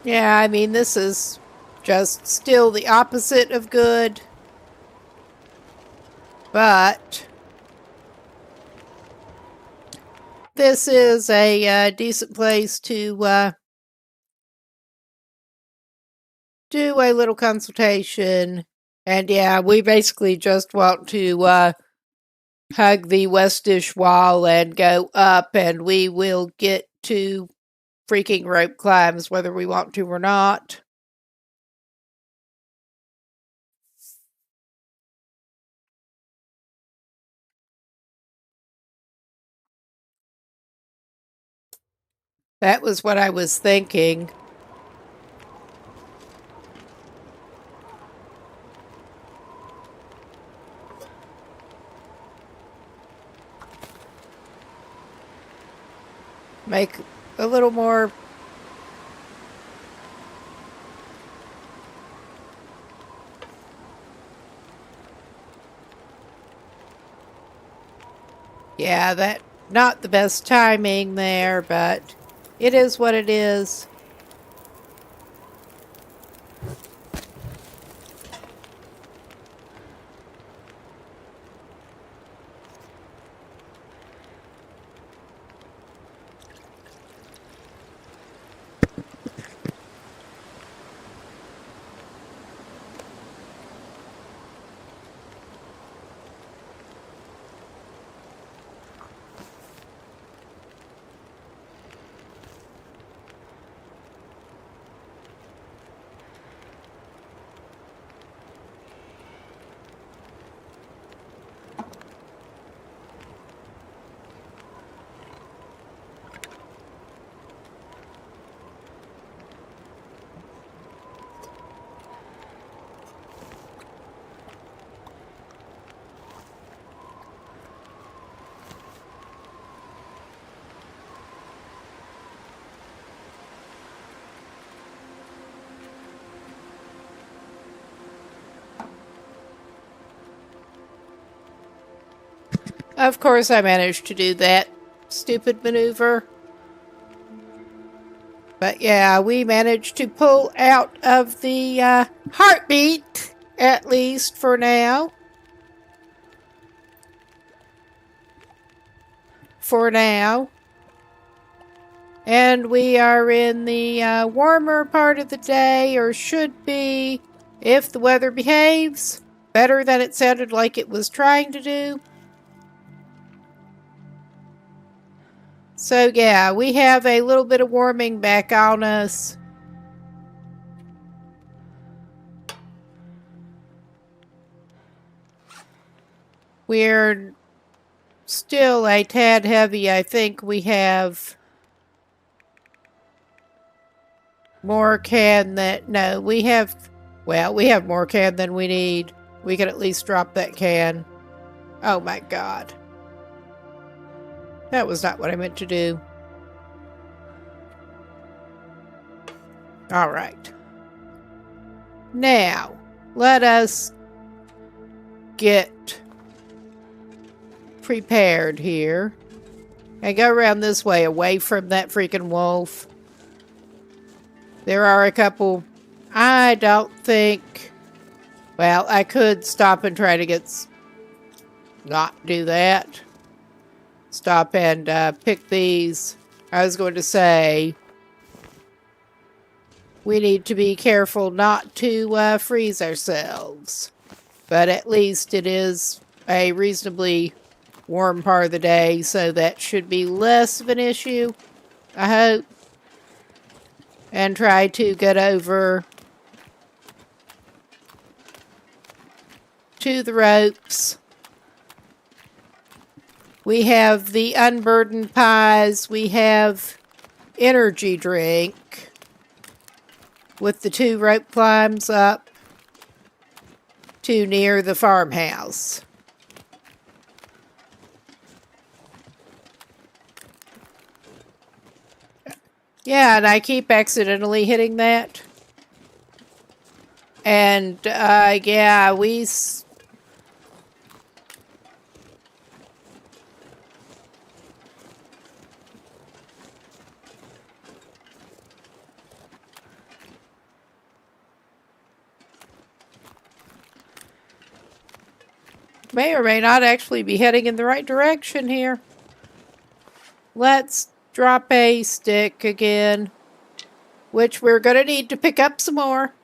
Yeah, I mean, this is just still the opposite of good. But this is a decent place to do a little consultation. And yeah, we basically just want to hug the westish wall and go up, and we will get to freaking rope climbs whether we want to or not. That was what I was thinking. Make a little more. Yeah, that not the best timing there, but it is what it is. Of course I managed to do that stupid maneuver. But yeah, we managed to pull out of the heartbeat, at least for now. And we are in the warmer part of the day, or should be, if the weather behaves, better than it sounded like it was trying to do. So yeah, we have a little bit of warming back on us. We're still a tad heavy. I think we have more can than... No, we have... Well, we have more can than we need. We can at least drop that can. Oh my god. That was not what I meant to do. Alright. Now, let us get prepared here. And go around this way, away from that freaking wolf. There are a couple... I don't think... Well, I could stop and try to get... Not do that. Stop and pick these. I was going to say... We need to be careful not to freeze ourselves. But at least it is a reasonably warm part of the day, so that should be less of an issue, I hope. And try to get over to the ropes. We have the unburdened pies. We have energy drink with the 2 rope climbs up to near the farmhouse. Yeah, and I keep accidentally hitting that. And, yeah, we... may or may not actually be heading in the right direction here. Let's drop a stick again, which we're going to need to pick up some more.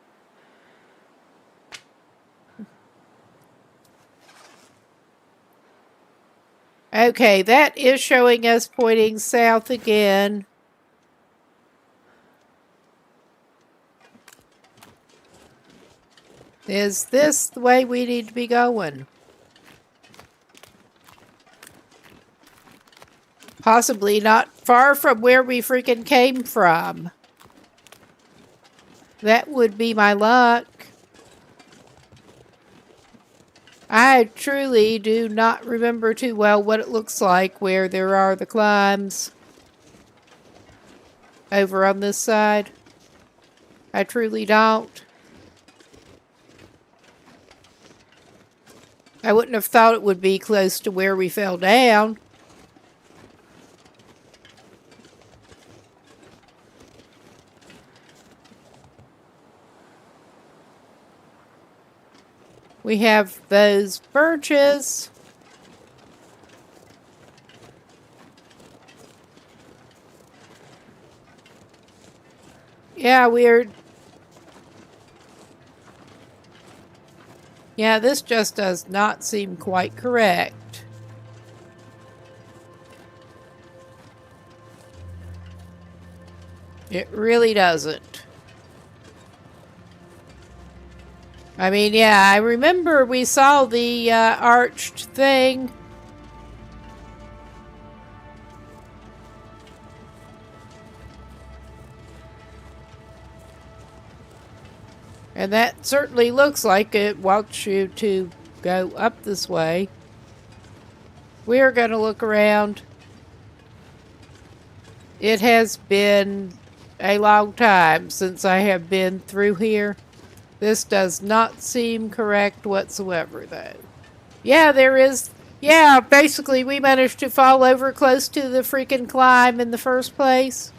Okay, that is showing us pointing south again. Is this the way we need to be going? Possibly not far from where we freaking came from. That would be my luck. I truly do not remember too well what it looks like where there are the climbs over on this side. I truly don't. I wouldn't have thought it would be close to where we fell down. We have those birches. Yeah, weird. Yeah, this just does not seem quite correct. It really doesn't. I mean, yeah, I remember we saw the arched thing. And that certainly looks like it wants you to go up this way. We're going to look around. It has been a long time since I have been through here. This does not seem correct whatsoever, though. Yeah, there is Yeah, basically, we managed to fall over close to the freaking climb in the first place.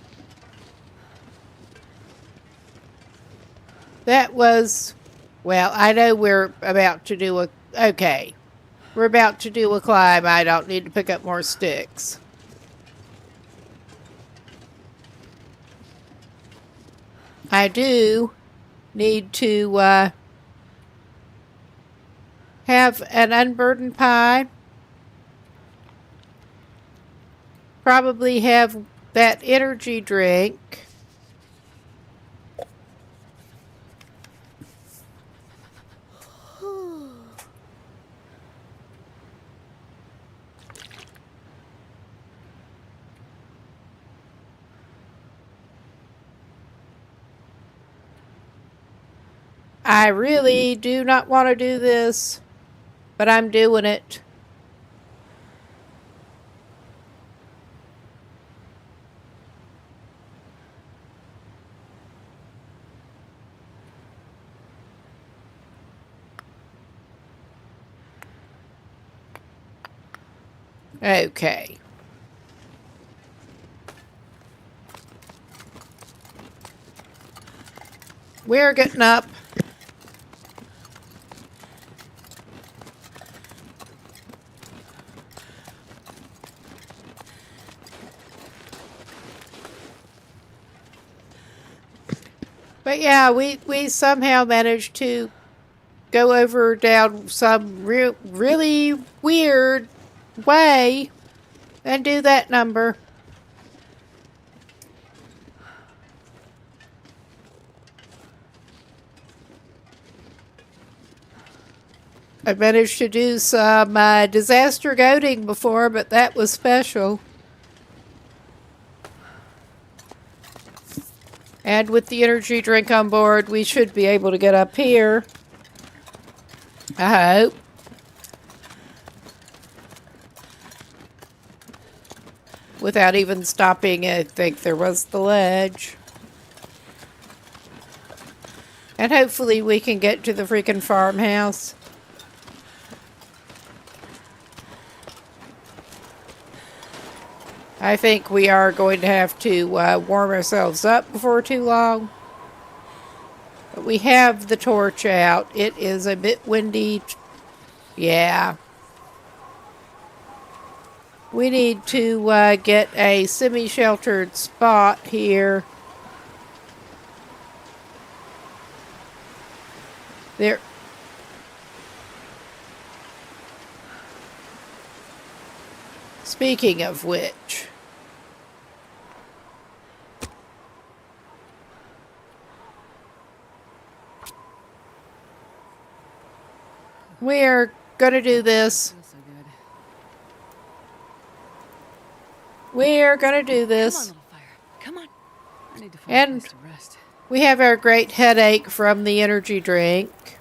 That was, well, I know we're about to do a, okay. We're about to do a climb. I don't need to pick up more sticks. I do need to have an unburdened pie. Probably have that energy drink. I really do not want to do this, but I'm doing it. Okay. We're getting up. But yeah, we somehow managed to go over down some really weird way and do that number. I managed to do some disaster goading before, but that was special. And with the energy drink on board, we should be able to get up here. I hope. Without even stopping, I think there was the ledge. And hopefully we can get to the freaking farmhouse. I think we are going to have to warm ourselves up before too long. But we have the torch out. It is a bit windy. Yeah. We need to get a semi-sheltered spot here. There. Speaking of which, we're gonna do this. Feels so good. We're gonna do Come on, this. little fire. Come on. I need to find And a place to rest. we have our great headache from the energy drink.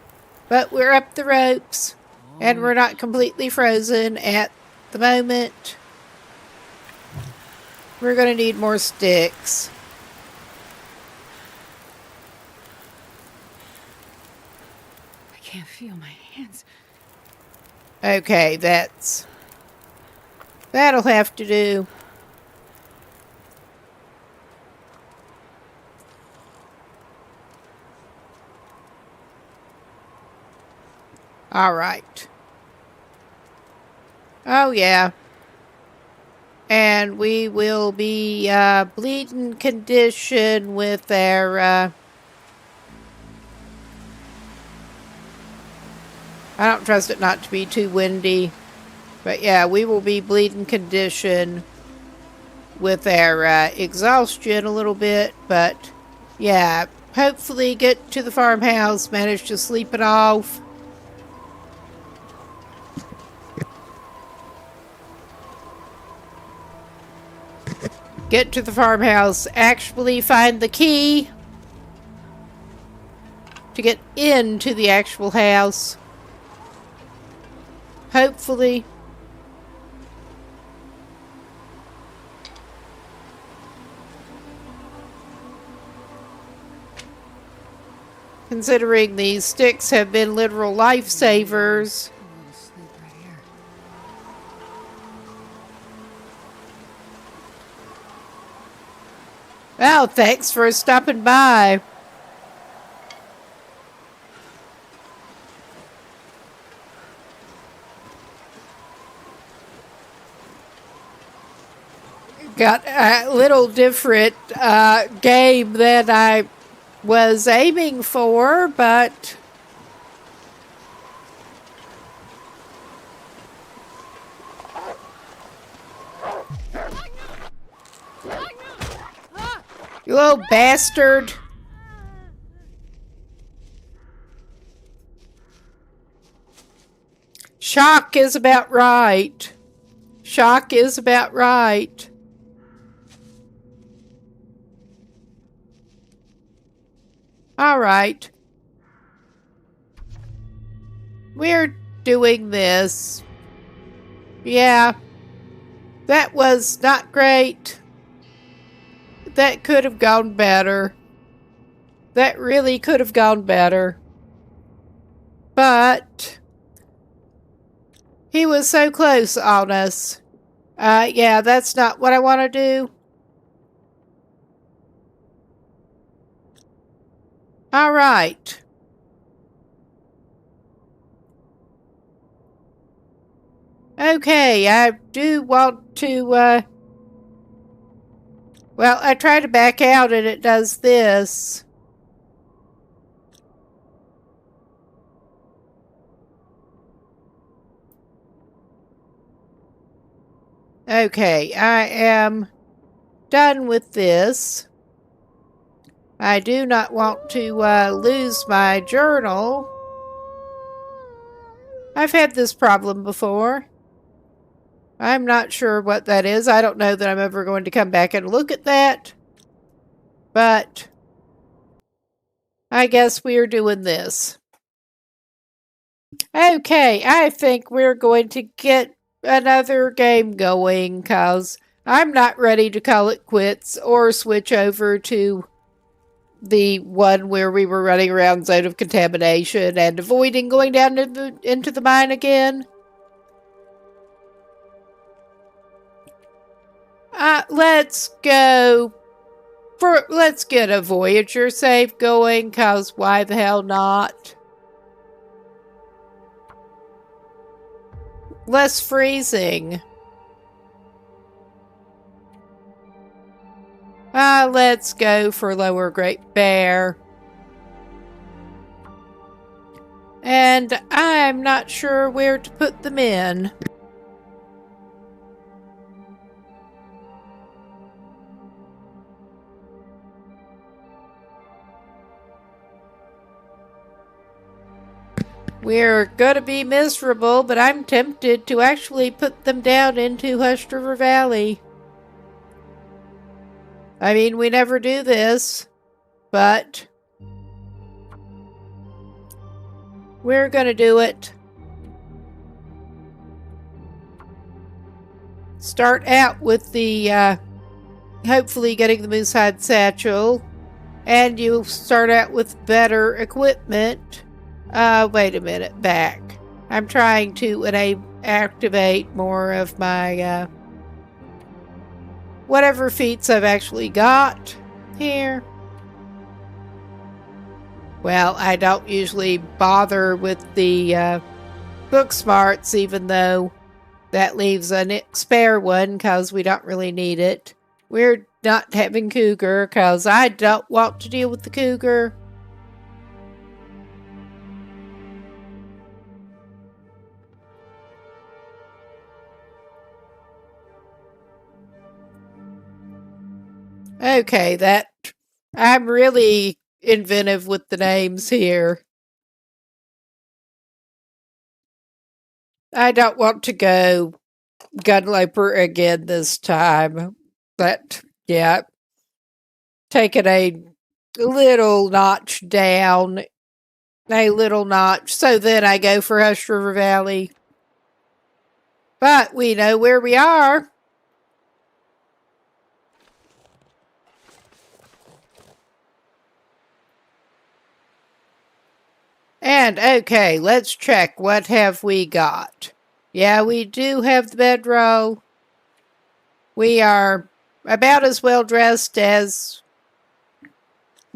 But we're up the ropes. And we're not completely frozen at the moment. We're gonna need more sticks. I can't feel my hands. Okay, that'll have to do. All right. Oh, yeah. And we will be bleeding condition with our... I don't trust it not to be too windy. But yeah, we will be bleeding condition with our exhaustion a little bit. But yeah, hopefully get to the farmhouse, manage to sleep it off. Get to the farmhouse, actually find the key to get into the actual house. Hopefully. Considering these sticks have been literal lifesavers. A little sleep right here. Oh, thanks for stopping by. Got a little different game than I was aiming for, but you little bastard. Shock is about right. Shock is about right. All right. We're doing this. Yeah. That was not great. That could have gone better. That really could have gone better. But he was so close on us. Yeah, that's not what I want to do. All right. Okay, I do want to, well, I try to back out and it does this. Okay, I am done with this. I do not want to lose my journal. I've had this problem before. I'm not sure what that is. I don't know that I'm ever going to come back and look at that. But I guess we're doing this. Okay, I think we're going to get another game going because I'm not ready to call it quits or switch over to the one where we were running around zone of contamination and avoiding going down into the mine again. Let's go let's get a Voyager save going, cause why the hell not? Less freezing. Let's go for Lower Great Bear. And I'm not sure where to put them in. We're gonna be miserable, but I'm tempted to actually put them down into Hushed River Valley. I mean, we never do this, but we're gonna do it. Start out with the, hopefully getting the Moosehide Satchel, and you start out with better equipment. Wait a minute, back. I'm trying to activate more of my, whatever feats I've actually got here. Well, I don't usually bother with the, book smarts, even though that leaves a spare one because we don't really need it. We're not having cougar because I don't want to deal with the cougar. Okay, I'm really inventive with the names here. I don't want to go Gunloper again this time. But, yeah, taking a little notch down. A little notch. So then I go for Hushed River Valley. But we know where we are. And, okay, let's check. What have we got? Yeah, we do have the bedroll. We are about as well dressed as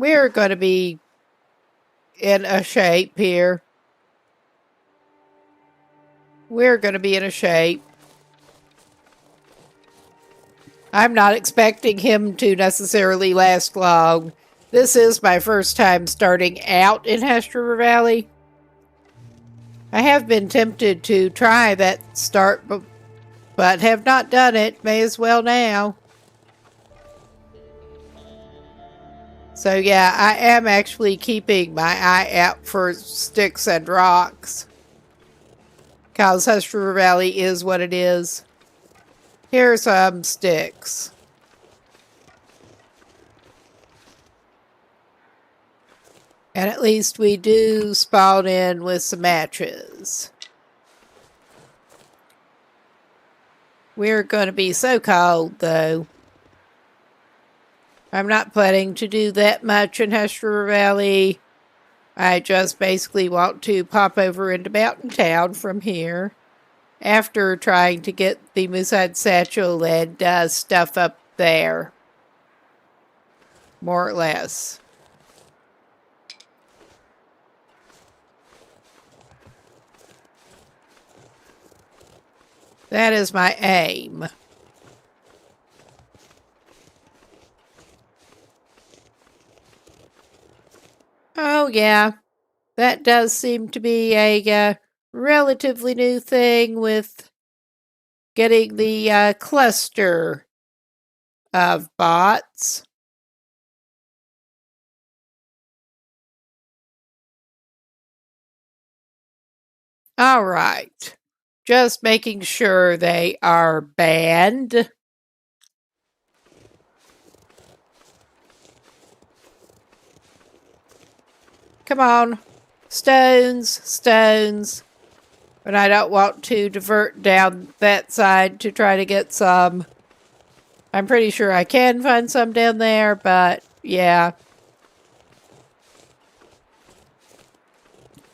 We're going to be in a shape here. We're going to be in a shape. I'm not expecting him to necessarily last long. This is my first time starting out in Hash River Valley. I have been tempted to try that start, but have not done it. May as well now. So yeah, I am actually keeping my eye out for sticks and rocks. Because Hash River Valley is what it is. Here are some sticks. And at least we do spawn in with some matches. We're going to be so cold, though. I'm not planning to do that much in Hash River Valley. I just basically want to pop over into Mountain Town from here. After trying to get the Moosehide Satchel and stuff up there. More or less. That is my aim. Oh, yeah. That does seem to be a relatively new thing with getting the cluster of bots. All right. Just making sure they are banned. Come on. Stones, stones. But I don't want to divert down that side to try to get some. I'm pretty sure I can find some down there, but yeah.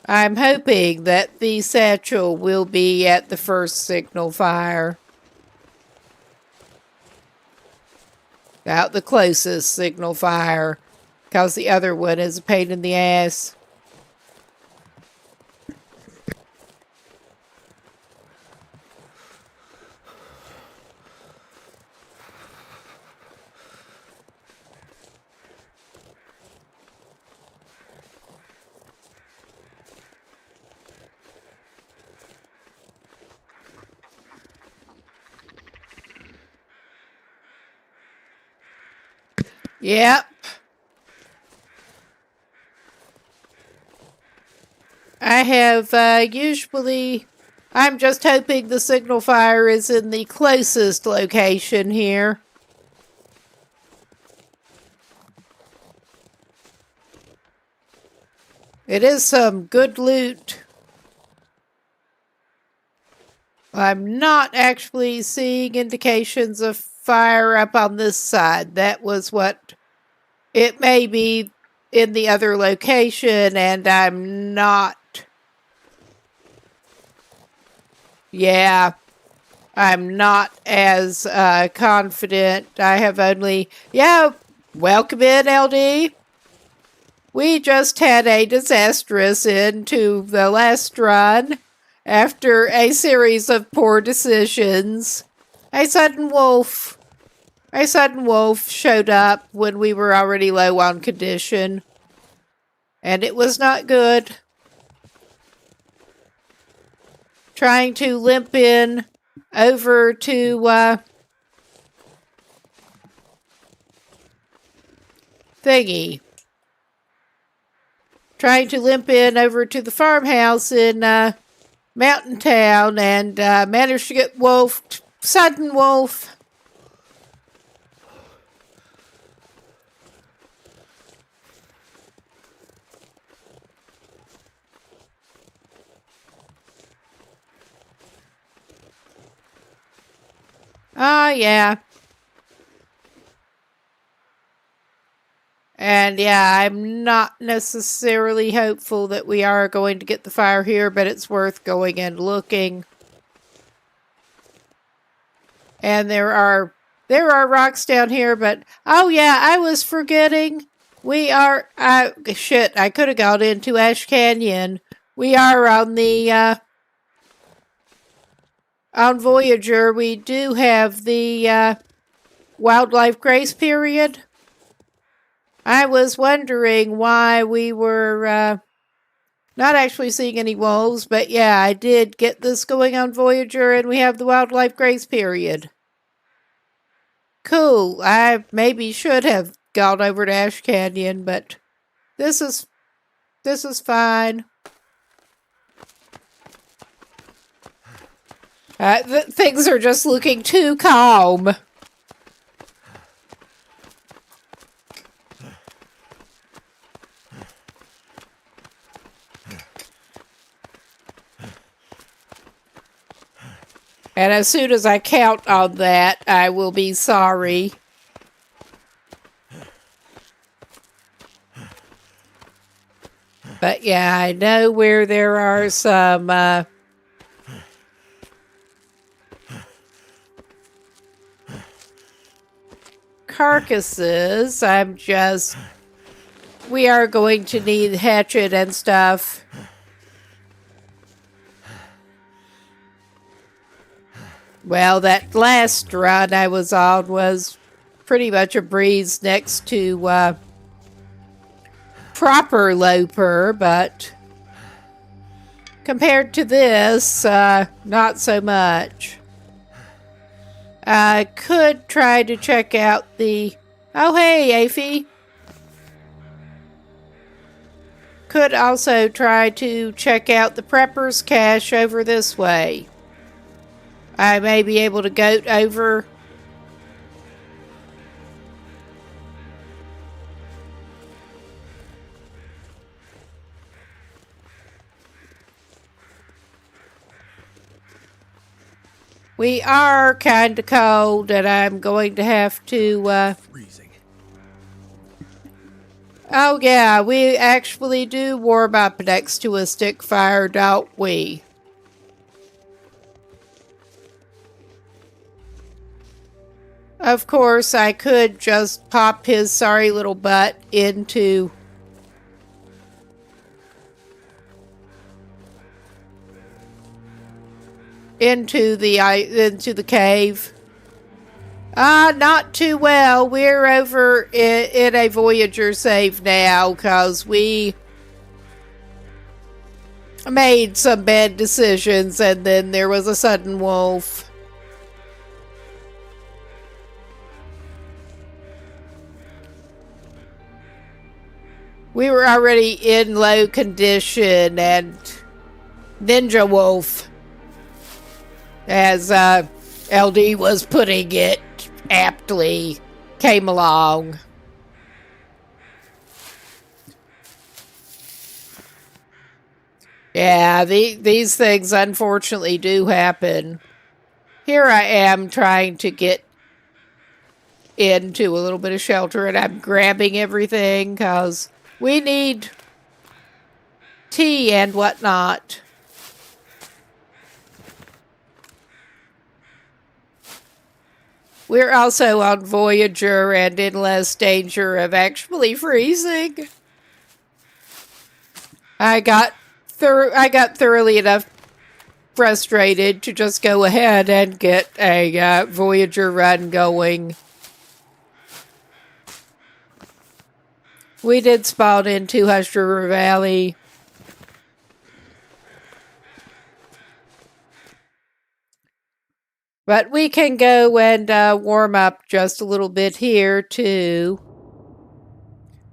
I'm hoping that the satchel will be at the first signal fire. Out the closest signal fire. Because the other one is a pain in the ass. Yep. I have usually... I'm just hoping the signal fire is in the closest location here. It is some good loot. I'm not actually seeing indications of fire up on this side. That was what... It may be in the other location, and I'm not... Yeah, I'm not as confident. I have only... Yeah, welcome in, LD. We just had a disastrous end to the last run after a series of poor decisions. A sudden wolf showed up when we were already low on condition. And it was not good. Trying to limp in over to thingy. Trying to limp in over to the farmhouse in Mountain Town and managed to get wolfed. Sudden wolf. Ah, yeah. And yeah, I'm not necessarily hopeful that we are going to get the fire here, but it's worth going and looking. And there are rocks down here, but oh yeah, I was forgetting. We are, shit, I could have gone into Ash Canyon. We are on the, on Voyager. We do have the, wildlife grace period. I was wondering why we were, not actually seeing any wolves, but yeah, I did get this going on Voyager, and we have the wildlife grace period. Cool. I maybe should have gone over to Ash Canyon, but this is fine. Things are just looking too calm. And as soon as I count on that, I will be sorry. But yeah, I know where there are some carcasses. We are going to need hatchet and stuff. Well, that last run I was on was pretty much a breeze next to proper Loper, but compared to this, not so much. I could try to check out the... Oh, hey, Afie. Could also try to check out the Prepper's cache over this way. I may be able to goat over. We are kind of cold, and I'm going to have to, Freezing. Oh, yeah, we actually do warm up next to a stick fire, don't we? Of course, I could just pop his sorry little butt into the cave. Not too well. We're over in a Voyager save now because we made some bad decisions and then there was a sudden wolf. We were already in low condition and Ninja Wolf, as LD was putting it aptly, came along. Yeah, these things unfortunately do happen. Here I am trying to get into a little bit of shelter and I'm grabbing everything because we need tea and whatnot. We're also on Voyager and in less danger of actually freezing. I got thoroughly enough frustrated to just go ahead and get a Voyager run going. We did spawn into Hush River Valley. But we can go and warm up just a little bit here, too.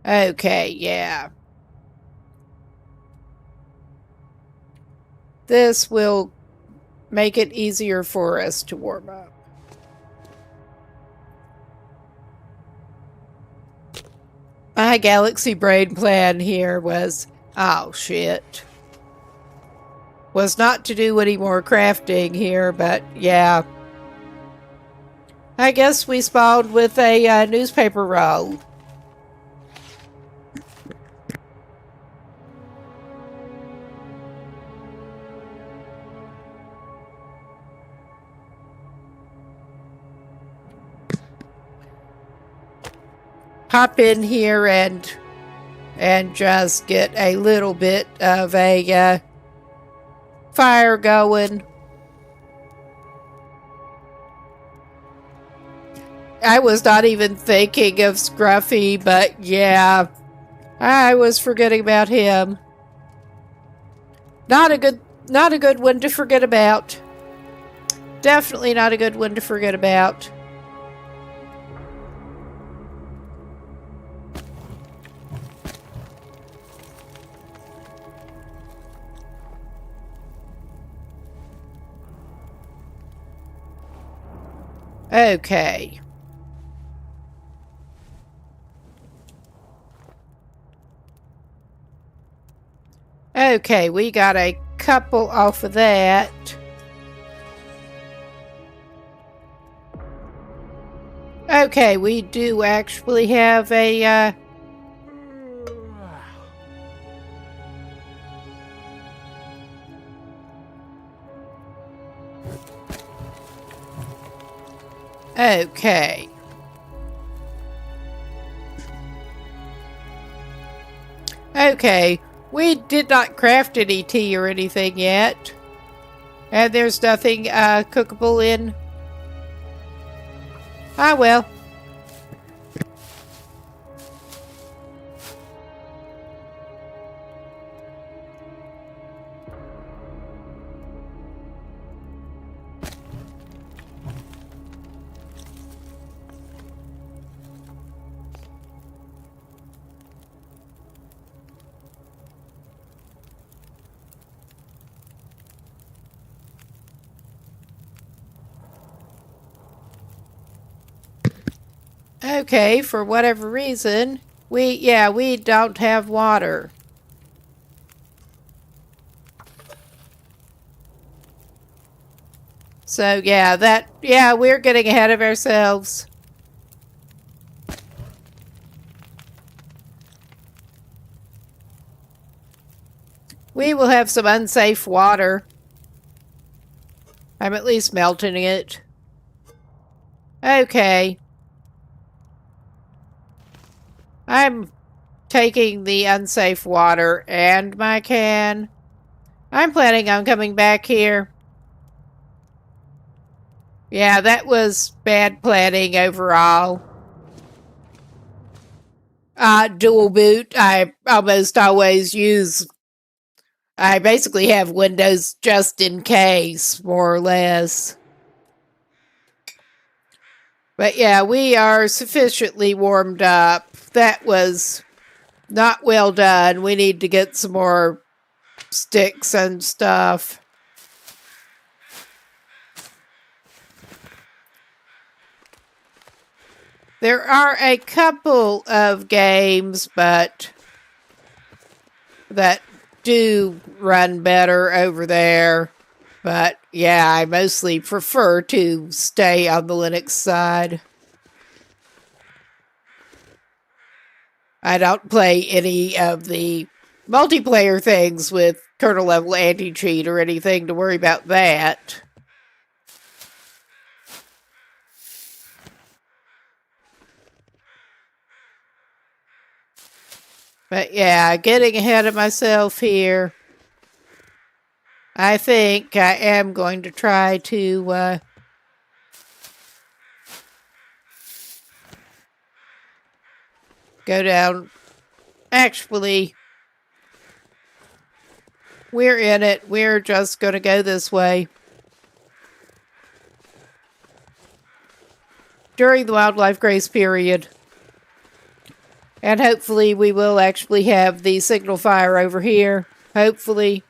Okay, yeah. This will make it easier for us to warm up. My galaxy brain plan here was, oh shit, was not to do any more crafting here, but yeah. I guess we spawned with a newspaper roll. Hop in here and and just get a little bit of a fire going. I was not even thinking of Scruffy, but yeah, I was forgetting about him. Not a good one to forget about. Definitely not a good one to forget about. Okay. Okay, we got a couple off of that. Okay, we do actually have a okay. Okay, we did not craft any tea or anything yet. And there's nothing cookable in. Ah, well. Okay, for whatever reason, we don't have water. So yeah, we're getting ahead of ourselves. We will have some unsafe water. I'm at least melting it. Okay. I'm taking the unsafe water and my can. I'm planning on coming back here. Yeah, that was bad planning overall. Dual boot. I almost always use. I basically have Windows just in case, more or less. But yeah, we are sufficiently warmed up. That was not well done. We need to get some more sticks and stuff. There are a couple of games, but that do run better over there. But yeah, I mostly prefer to stay on the Linux side. I don't play any of the multiplayer things with kernel level anti-cheat or anything to worry about that. But yeah, getting ahead of myself here. I think I am going to try to go down. Actually, we're in it. We're just going to go this way. During the wildlife grace period. And hopefully we will actually have the signal fire over here. Hopefully.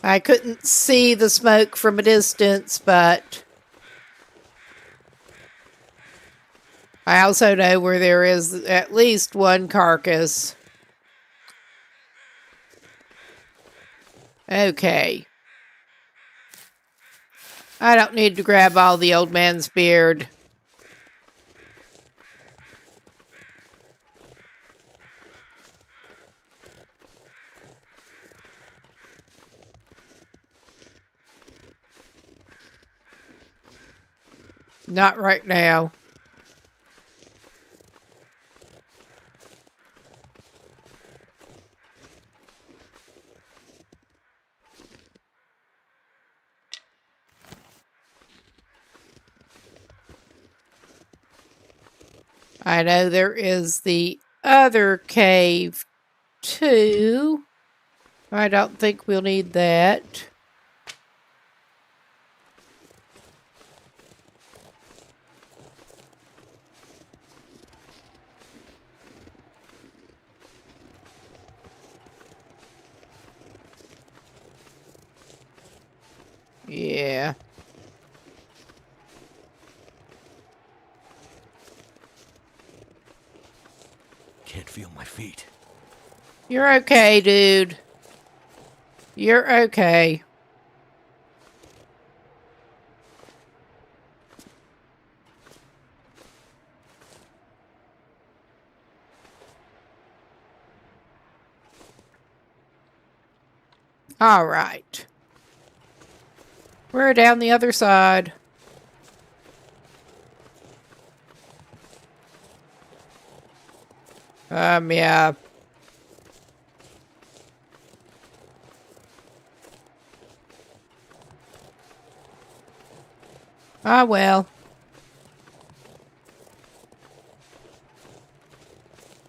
I couldn't see the smoke from a distance, but I also know where there is at least one carcass. Okay. I don't need to grab all the old man's beard. Not right now. I know there is the other cave too. I don't think we'll need that. Yeah. Can't feel my feet. You're okay, dude. You're okay. All right. We're down the other side. Yeah. Ah, well.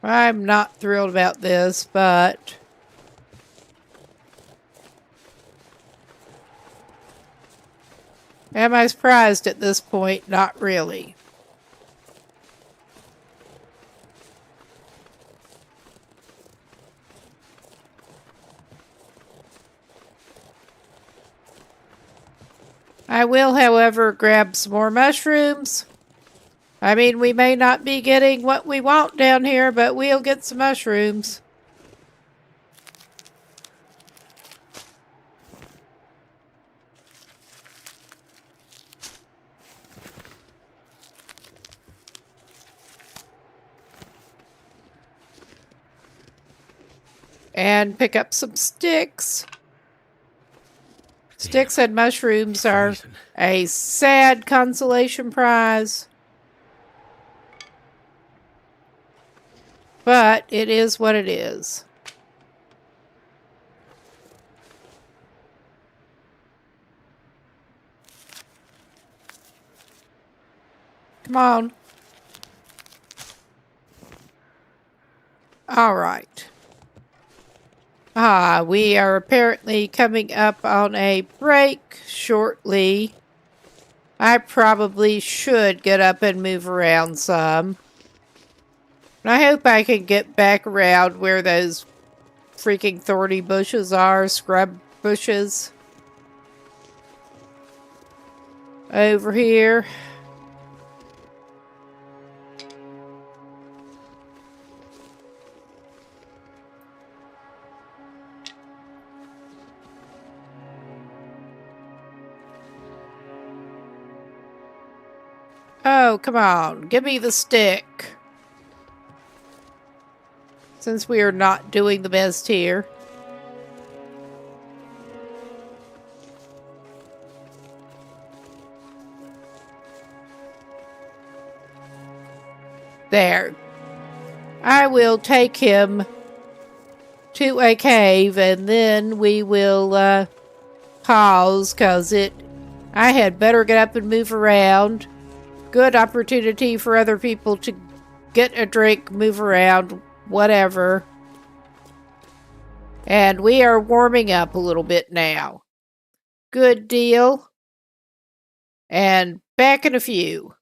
I'm not thrilled about this, but... Am I surprised at this point? Not really. I will, however, grab some more mushrooms. I mean, we may not be getting what we want down here, but we'll get some mushrooms. And pick up some sticks. Sticks and mushrooms are a sad consolation prize. But it is what it is. Come on. All right. We are apparently coming up on a break shortly. I probably should get up and move around some. I hope I can get back around where those freaking thorny bushes are, scrub bushes. Over here. Oh, come on. Give me the stick. Since we are not doing the best here. There. I will take him to a cave and then we will pause because I had better get up and move around. Good opportunity for other people to get a drink, move around, whatever. And we are warming up a little bit now. Good deal. And back in a few.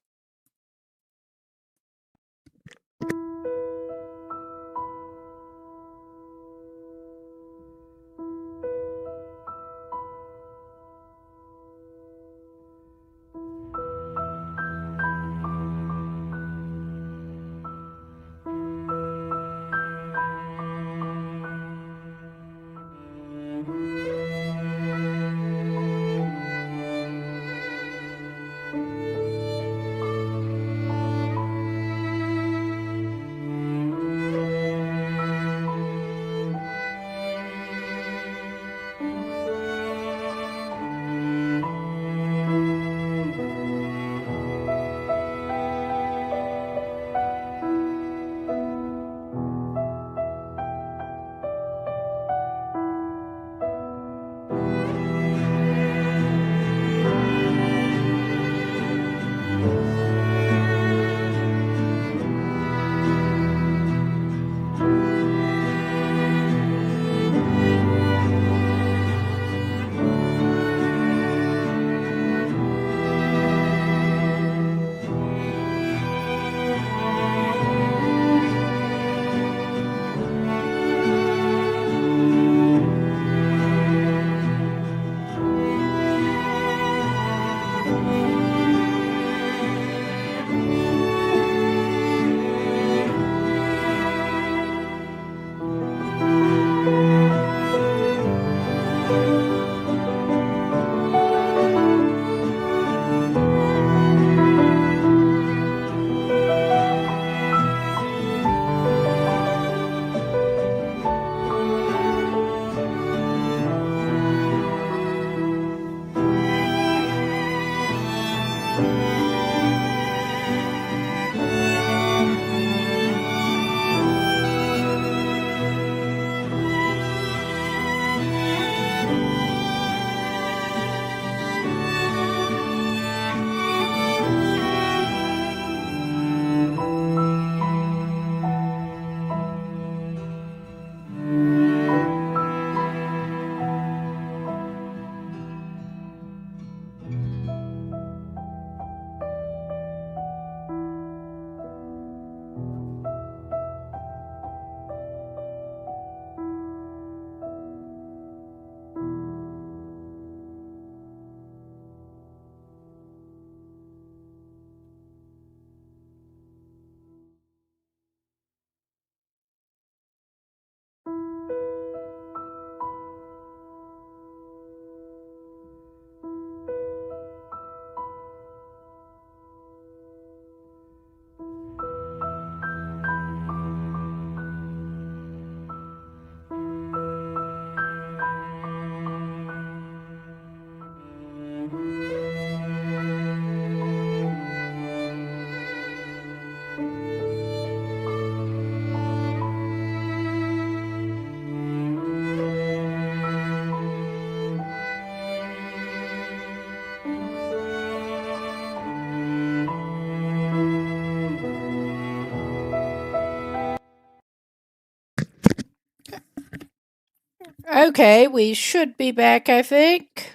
Okay, we should be back, I think.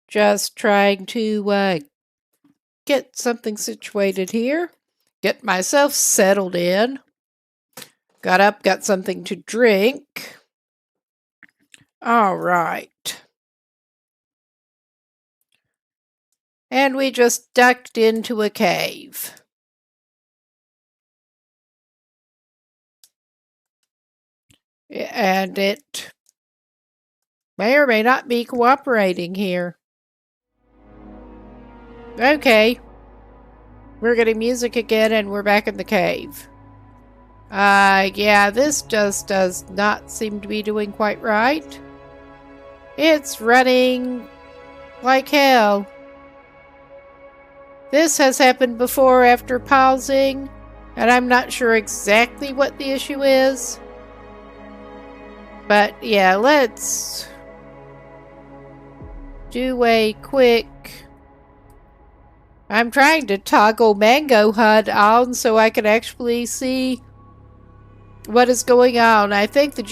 Just trying to get something situated here. Get myself settled in. Got up, got something to drink. All right. And we just ducked into a cave. And it may or may not be cooperating here. Okay. We're getting music again and we're back in the cave. Yeah, this just does not seem to be doing quite right. It's running like hell. This has happened before after pausing, and I'm not sure exactly what the issue is. But yeah, let's do a quick... I'm trying to toggle Mango HUD on so I can actually see what is going on. I think the